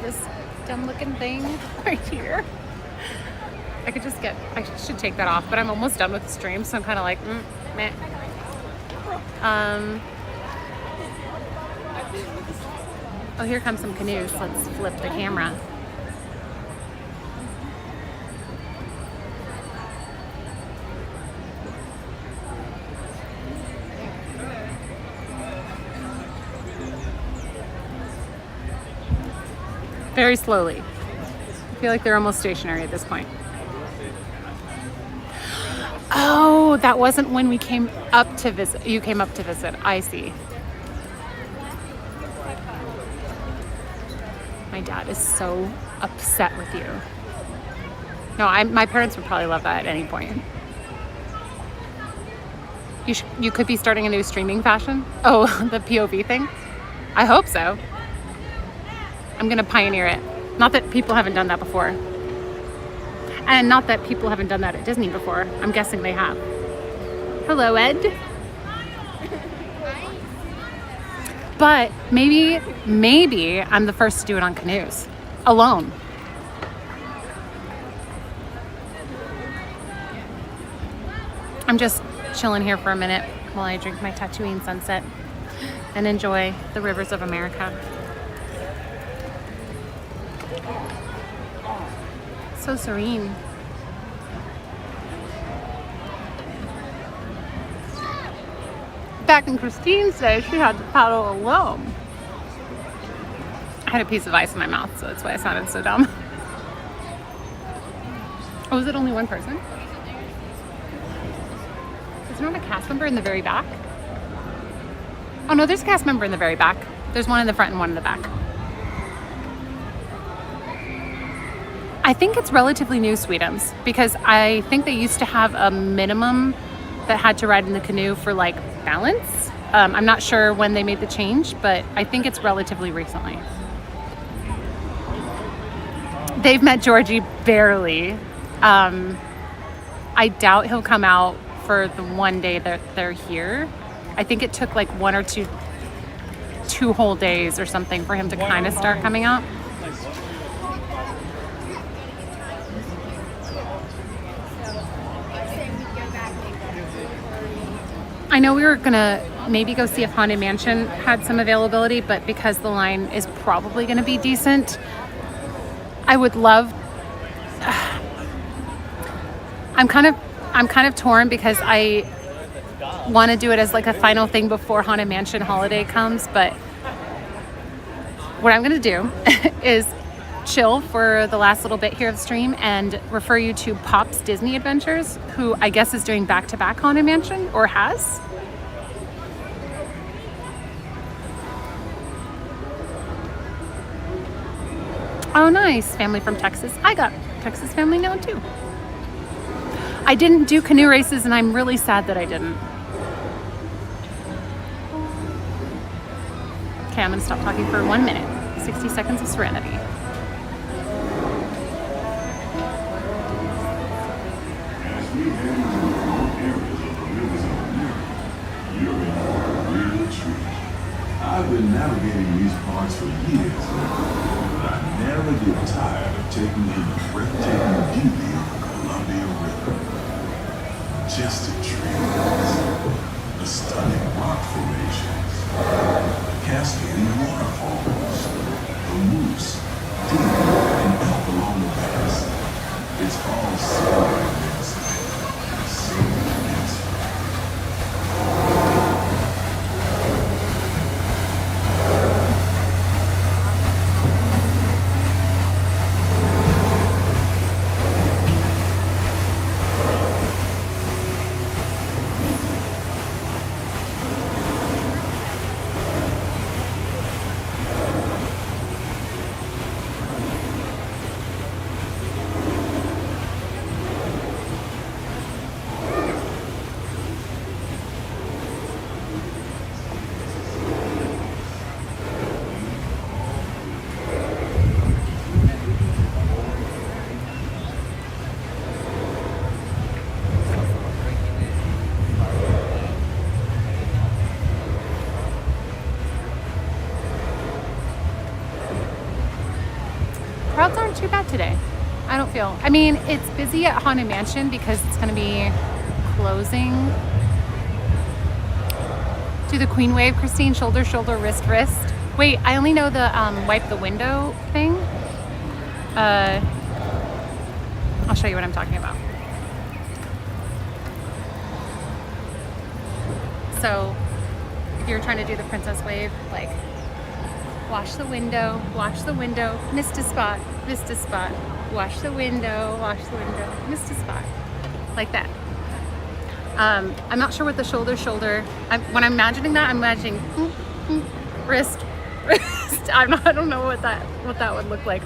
this dumb looking thing right here. I should take that off, but I'm almost done with the stream, so I'm kind of like, meh. Oh, here comes some canoes. Let's flip the camera. Very slowly. I feel like they're almost stationary at this point. Oh, that wasn't when we came up to visit. You came up to visit. I see. My dad is so upset with you. No, my parents would probably love that at any point. You could be starting a new streaming fashion. Oh, the POV thing? I hope so. I'm gonna pioneer it. Not that people haven't done that before. And not that people haven't done that at Disney before. I'm guessing they have. Hello, Ed. But maybe I'm the first to do it on Canoes. Alone. I'm just chilling here for a minute while I drink my Tatooine sunset and enjoy the rivers of America. So serene. Back in Christine's day, she had to paddle alone. I had a piece of ice in my mouth, so that's why I sounded so dumb. Oh, was it only one person? Is there not a cast member in the very back? Oh no, there's a cast member in the very back. There's one in the front and one in the back. I think it's relatively new, Sweetums, because I think they used to have a minimum that had to ride in the canoe for like balance. I'm not sure when they made the change, but I think it's relatively recently. They've met Georgie barely. I doubt he'll come out for the one day that they're here. I think it took like 1 or 2 whole days or something for him to kind of start coming out. I know we were gonna maybe go see if Haunted Mansion had some availability, but because the line is probably gonna be decent, I would love. I'm kind of torn because I want to do it as like a final thing before Haunted Mansion holiday comes, but what I'm gonna do is chill for the last little bit here of the stream and refer you to Pop's Disney Adventures, who I guess is doing back-to-back Haunted Mansion, or has. Oh, nice. Family from Texas. I got Texas family now, too. I didn't do canoe races, and I'm really sad that I didn't. Okay, I'm going to stop talking for 1 minute. 60 seconds of serenity. I've been navigating these parts for years, but I never get tired of taking in the breathtaking beauty of the Columbia River. Majestic trees, the stunning rock formations, the cascading waterfalls, the moose, deer, and elk along the banks. It's all so immense and so immense. Crowds aren't too bad today. I don't feel. I mean, it's busy at Haunted Mansion because it's going to be closing. Do the Queen Wave, Christine. Shoulder, shoulder, wrist, wrist. Wait, I only know the wipe the window thing. I'll show you what I'm talking about. So, if you're trying to do the princess wave, like, wash the window, missed a spot, wash the window, missed a spot, like that. I'm not sure what the shoulder, when I'm imagining that, I'm imagining wrist. I don't know what that would look like.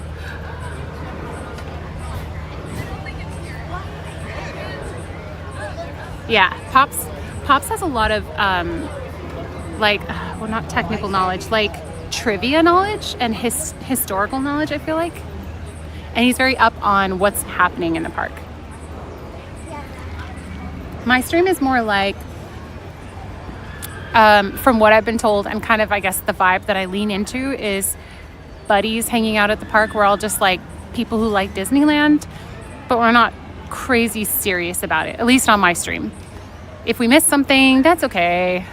Yeah, Pops has a lot of not technical knowledge, like trivia knowledge and historical knowledge, I feel like. And he's very up on what's happening in the park. My stream is more like, from what I've been told, and kind of, I guess, the vibe that I lean into is buddies hanging out at the park. We're all just like people who like Disneyland, but we're not crazy serious about it, at least on my stream. If we miss something, that's okay.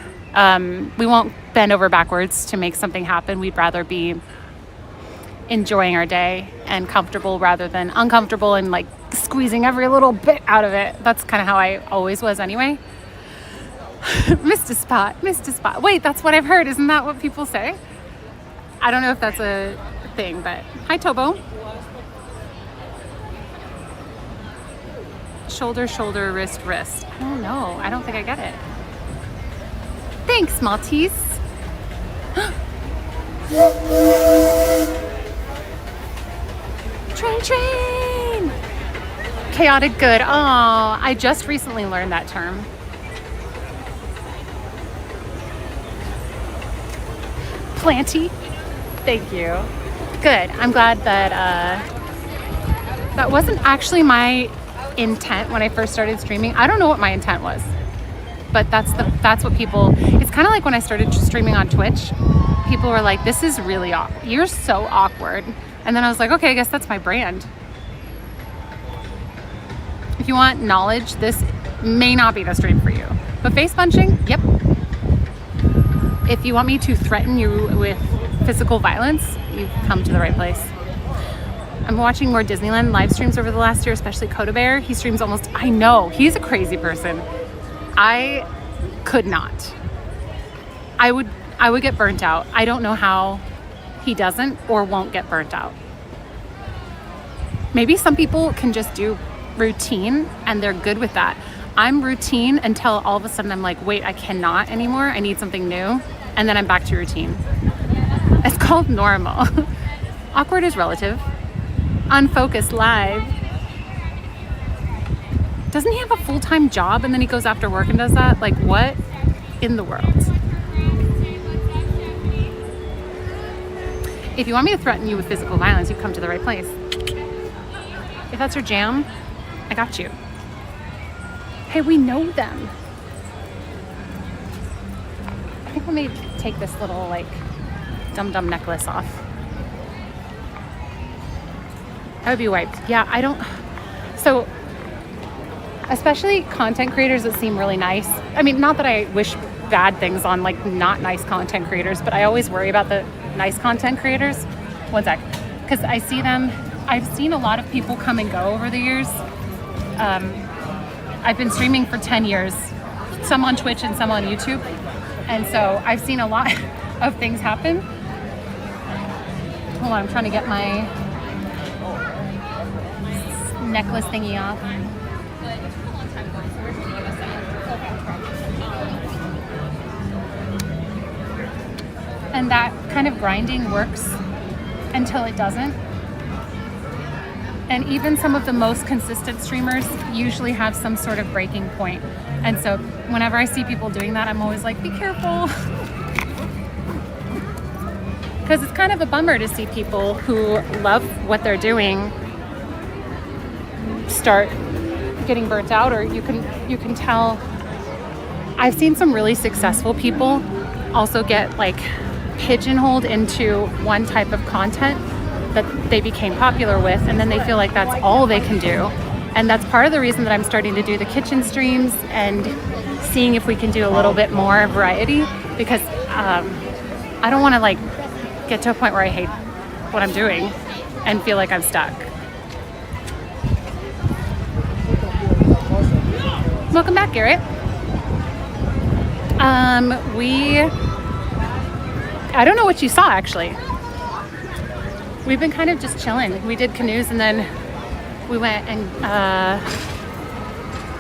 We won't bend over backwards to make something happen. We'd rather be enjoying our day and comfortable rather than uncomfortable and like squeezing every little bit out of it. That's kind of how I always was anyway. Missed a spot. Wait, that's what I've heard. Isn't that what people say? I don't know if that's a thing, but hi, Tobo. Shoulder, shoulder, wrist, wrist. I don't know. I don't think I get it. Thanks, Maltese. Train. Chaotic good. Oh, I just recently learned that term. Planty. Thank you. Good. I'm glad that that wasn't actually my intent when I first started streaming. I don't know what my intent was, but that's what people. It's kind of like when I started streaming on Twitch. People were like, "This is really awkward. You're so awkward," and then I was like, "Okay, I guess that's my brand." If you want knowledge, this may not be the stream for you. But face punching, yep. If you want me to threaten you with physical violence, you've come to the right place. I'm watching more Disneyland live streams over the last year, especially Coda Bear. He streams almost, I know, he's a crazy person. I could not. I would get burnt out. I don't know how he doesn't or won't get burnt out. Maybe some people can just do routine and they're good with that. I'm routine until all of a sudden I'm like, wait, I cannot anymore. I need something new. And then I'm back to routine. It's called normal. Awkward is relative. Unfocused live. Doesn't he have a full-time job and then he goes after work and does that? Like, what in the world? If you want me to threaten you with physical violence, you've come to the right place. If that's your jam, I got you. Hey, we know them. I think let me take this little like dum-dum necklace off. That would be wiped. Yeah, I don't. So, especially content creators that seem really nice. I mean, not that I wish bad things on like not nice content creators, but I always worry about the nice content creators. One sec. Because I see them. I've seen a lot of people come and go over the years. I've been streaming for 10 years, some on Twitch and some on YouTube. And so I've seen a lot of things happen. Hold on, I'm trying to get my necklace thingy off. And that kind of grinding works until it doesn't. And even some of the most consistent streamers usually have some sort of breaking point. And so whenever I see people doing that, I'm always like, be careful. Because it's kind of a bummer to see people who love what they're doing start getting burnt out, or you can tell. I've seen some really successful people also get like pigeonholed into one type of content that they became popular with, and then they feel like that's all they can do. And that's part of the reason that I'm starting to do the kitchen streams and seeing if we can do a little bit more variety, because I don't want to like get to a point where I hate what I'm doing and feel like I'm stuck. Welcome back, Garrett. I don't know what you saw actually. We've been kind of just chilling. We did Canoes and then we went and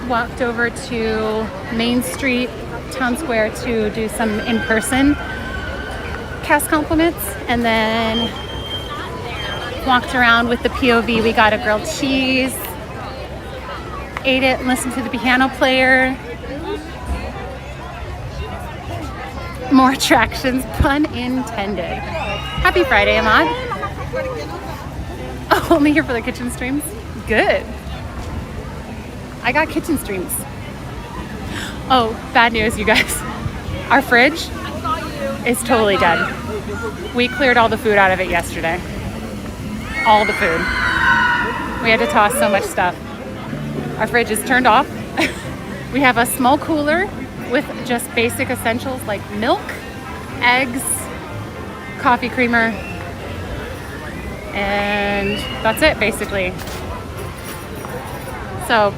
walked over to Main Street, Town Square to do some in-person cast compliments, and then walked around with the POV. We got a grilled cheese, ate it, and listened to the piano player. More attractions, pun intended. Happy Friday, Ahmad. Oh, only here for the kitchen streams? Good. I got kitchen streams. Oh, bad news, you guys. Our fridge is totally dead. We cleared all the food out of it yesterday. All the food. We had to toss so much stuff. Our fridge is turned off. We have a small cooler with just basic essentials like milk, eggs, coffee creamer, and that's it basically. So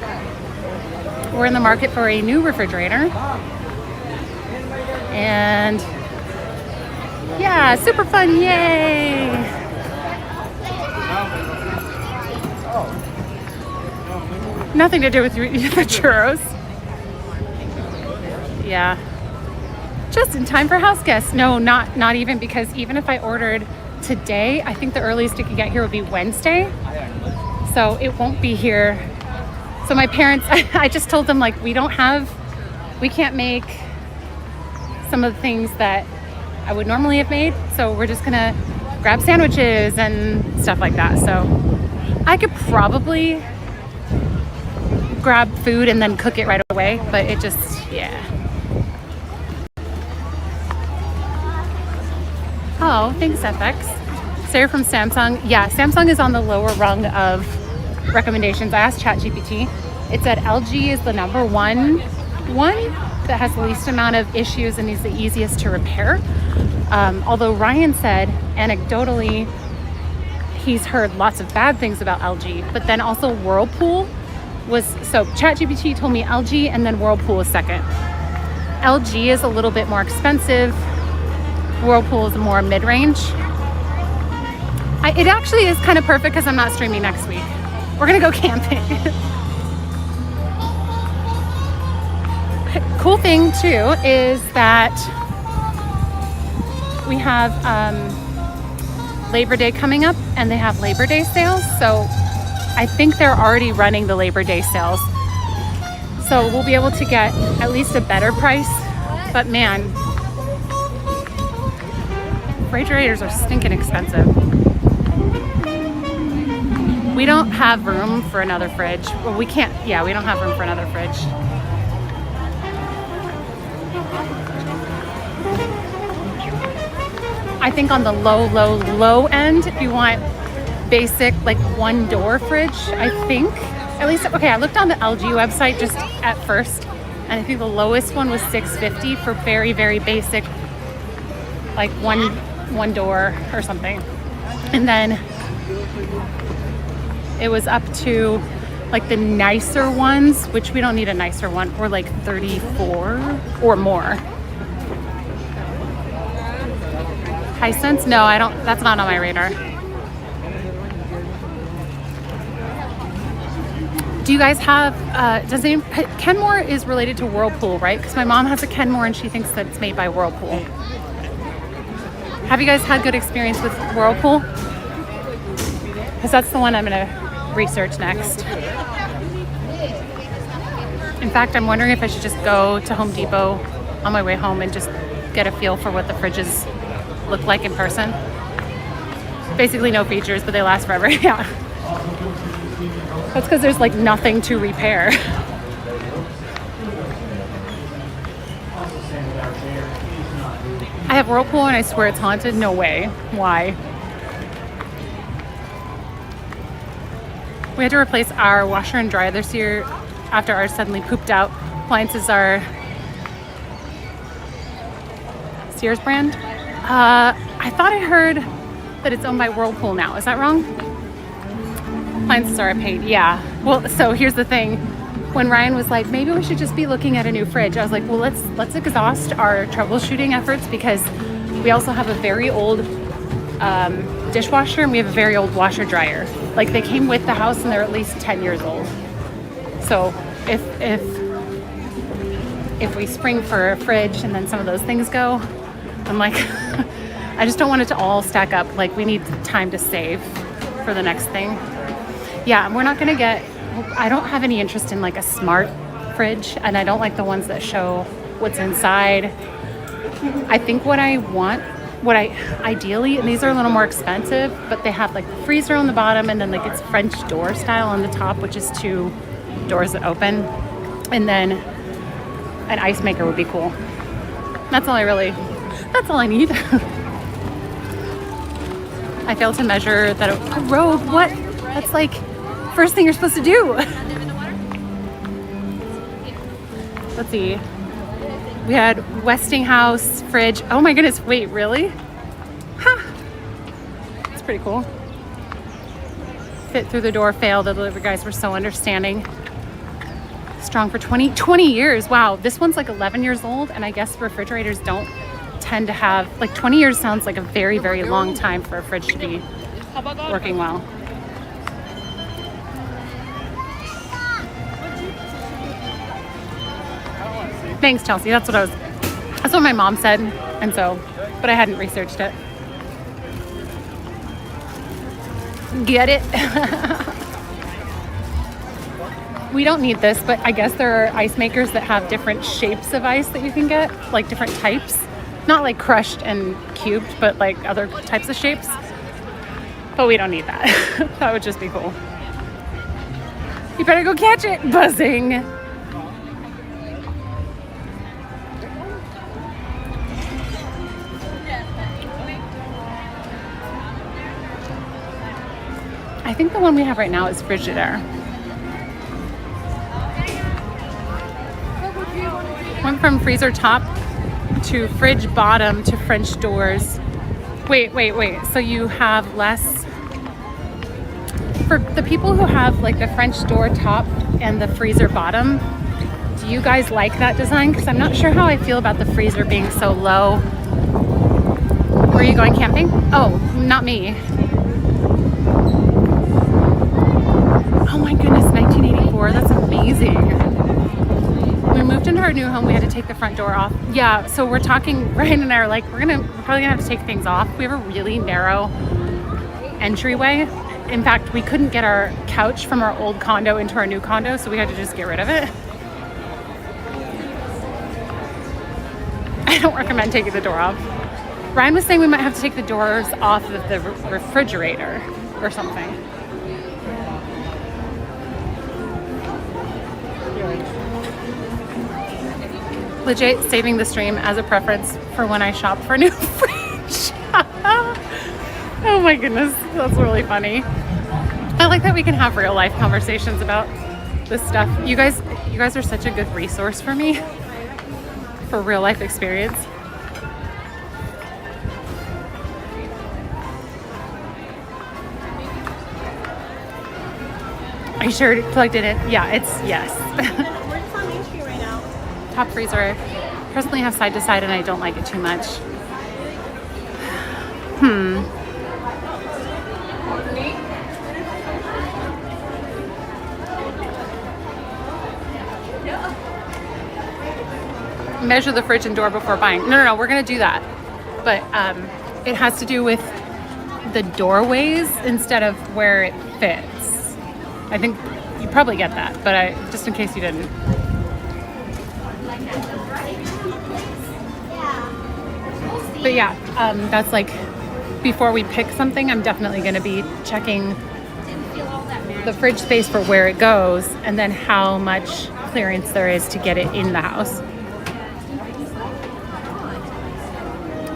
we're in the market for a new refrigerator, and yeah, super fun, yay! Nothing to do with the churros. Yeah, just in time for house guests. No, not even, because even if I ordered today, I think the earliest it could get here would be Wednesday. So it won't be here. So my parents, I just told them like, we can't make some of the things that I would normally have made. So we're just gonna grab sandwiches and stuff like that. So I could probably grab food and then cook it right away, but it just, yeah. Oh, thanks, FX. Sarah from Samsung. Yeah, Samsung is on the lower rung of recommendations. I asked ChatGPT. It said LG is the number one that has the least amount of issues and is the easiest to repair. Although Ryan said, anecdotally, he's heard lots of bad things about LG, but then also Whirlpool was, so ChatGPT told me LG and then Whirlpool is second. LG is a little bit more expensive. Whirlpool is more mid-range. It actually is kind of perfect because I'm not streaming next week. We're gonna go camping. Cool thing too is that we have Labor Day coming up, and they have Labor Day sales. So I think they're already running the Labor Day sales. So we'll be able to get at least a better price. But man, refrigerators are stinking expensive. We don't have room for another fridge. Well, we can't, yeah, we don't have room for another fridge. I think on the low end, if you want basic like one door fridge, I think, at least, okay, I looked on the LG website just at first, and I think the lowest one was $650 for very, very basic, like one door or something. And then it was up to like the nicer ones, which we don't need a nicer one, were like $34 or more. Hisense? No, I don't, that's not on my radar. Do you guys have, Kenmore is related to Whirlpool, right? Because my mom has a Kenmore and she thinks that it's made by Whirlpool. Have you guys had good experience with Whirlpool? Because that's the one I'm gonna research next. In fact, I'm wondering if I should just go to Home Depot on my way home and just get a feel for what the fridges look like in person. Basically no features, but they last forever. Yeah. That's because there's like nothing to repair. I have Whirlpool and I swear it's haunted. No way. Why? We had to replace our washer and dryer this year after ours suddenly pooped out. Appliances are Sears brand. I thought I heard that it's owned by Whirlpool now. Is that wrong? Appliances are a pain. Yeah. Well, so here's the thing. When Ryan was like, maybe we should just be looking at a new fridge, I was like, well, let's exhaust our troubleshooting efforts, because we also have a very old dishwasher and we have a very old washer dryer. Like, they came with the house and they're at least 10 years old. So if we spring for a fridge and then some of those things go, I'm like, I just don't want it to all stack up. Like, we need time to save for the next thing. Yeah, we're not gonna get, I don't have any interest in like a smart fridge, and I don't like the ones that show what's inside. I think what I want, ideally, and these are a little more expensive, but they have like the freezer on the bottom and then like it's French door style on the top, which is 2 doors that open. And then an ice maker would be cool. That's all I need. I failed to measure that a robe, what? That's like first thing you're supposed to do. Let's see. We had Westinghouse fridge. Oh my goodness, wait, really? Huh. It's pretty cool. Fit through the door, failed. The delivery guys were so understanding. Strong for 20 years. Wow, this one's like 11 years old, and I guess refrigerators don't tend to have, like 20 years sounds like a very, very long time for a fridge to be working well. Thanks, Chelsea. That's what my mom said, and so, but I hadn't researched it. Get it? We don't need this, but I guess there are ice makers that have different shapes of ice that you can get, like different types. Not like crushed and cubed, but like other types of shapes. But we don't need that. That would just be cool. You better go catch it. Buzzing. I think the one we have right now is Frigidaire. Went from freezer top to fridge bottom to French doors. Wait. So you have less, for the people who have like the French door top and the freezer bottom, do you guys like that design? Because I'm not sure how I feel about the freezer being so low. Where are you going camping? Oh, not me. Oh my goodness, 1984, that's amazing. When we moved into our new home, we had to take the front door off. Yeah, so we're talking, Ryan and I are like, we're probably gonna have to take things off. We have a really narrow entryway. In fact, we couldn't get our couch from our old condo into our new condo, so we had to just get rid of it. I don't recommend taking the door off. Ryan was saying we might have to take the doors off of the refrigerator or something. Legit saving the stream as a preference for when I shop for a new fridge. Oh my goodness, that's really funny. I like that we can have real life conversations about this stuff. You guys are such a good resource for me for real life experience. Are you sure it plugged it in? Yeah, it's yes. We're just on Main Street right now. Top freezer. Personally have side to side and I don't like it too much. Measure the fridge and door before buying. No, we're gonna do that. But it has to do with the doorways instead of where it fits. I think you probably get that, but just in case you didn't. But yeah, that's like before we pick something, I'm definitely gonna be checking the fridge space for where it goes and then how much clearance there is to get it in the house.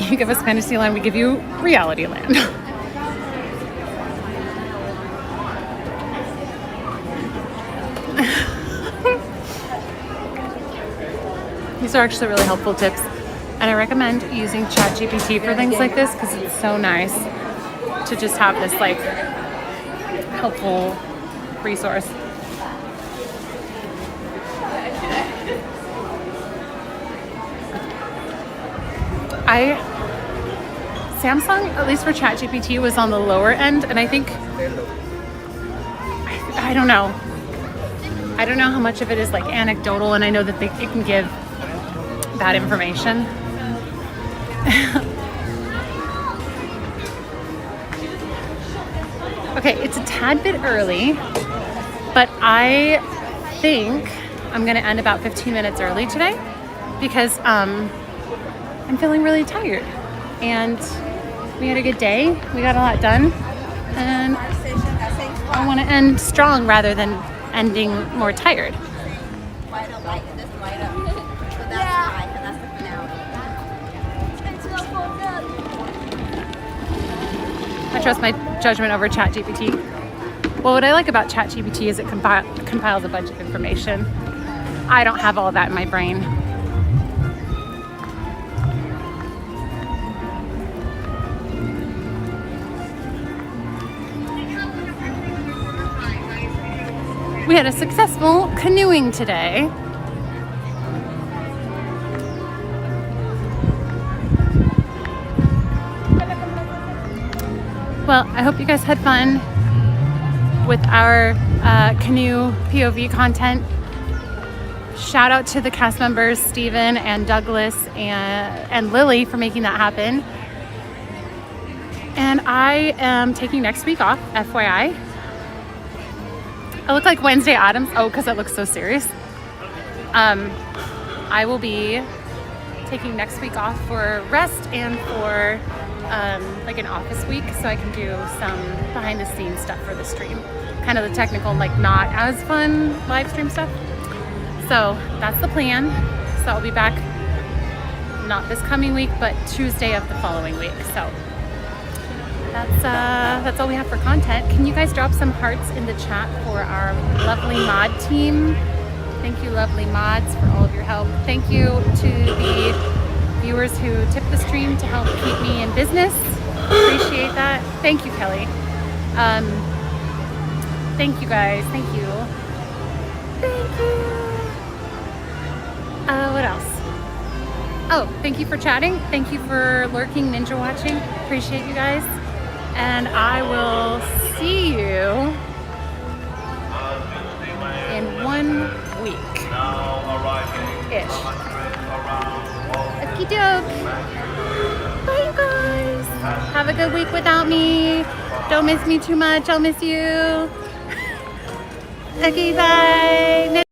You give us Fantasyland, we give you Reality Land. These are actually really helpful tips. And I recommend using ChatGPT for things like this because it's so nice to just have this like helpful resource. Samsung, at least for ChatGPT, was on the lower end, and I think I don't know. I don't know how much of it is like anecdotal, and I know that it can give bad information. Okay, it's a tad bit early, but I think I'm gonna end about 15 minutes early today because I'm feeling really tired and we had a good day. We got a lot done and I want to end strong rather than ending more tired. I trust my judgment over ChatGPT. Well, what I like about ChatGPT is it compiles a bunch of information. I don't have all of that in my brain. We had a successful canoeing today. Well, I hope you guys had fun with our canoe POV content. Shout out to the cast members, Steven and Douglas and Lily for making that happen. And I am taking next week off, FYI. I look like Wednesday Addams. Oh, because it looks so serious. I will be taking next week off for rest and for like an office week, so I can do some behind the scenes stuff for the stream. Kind of the technical, like not as fun live stream stuff. So that's the plan. So I'll be back not this coming week, but Tuesday of the following week. So that's all we have for content. Can you guys drop some hearts in the chat for our lovely mod team? Thank you, lovely mods, for all of your help. Thank you to the viewers who tip the stream to help keep me in business. Appreciate that. Thank you, Kelly. Thank you guys. Thank you. Thank you. What else? Oh, thank you for chatting. Thank you for lurking, ninja watching. Appreciate you guys. And I will see you in 1 week-ish. Okie doke. Bye, you guys. Have a good week without me. Don't miss me too much. I'll miss you. Okay, bye.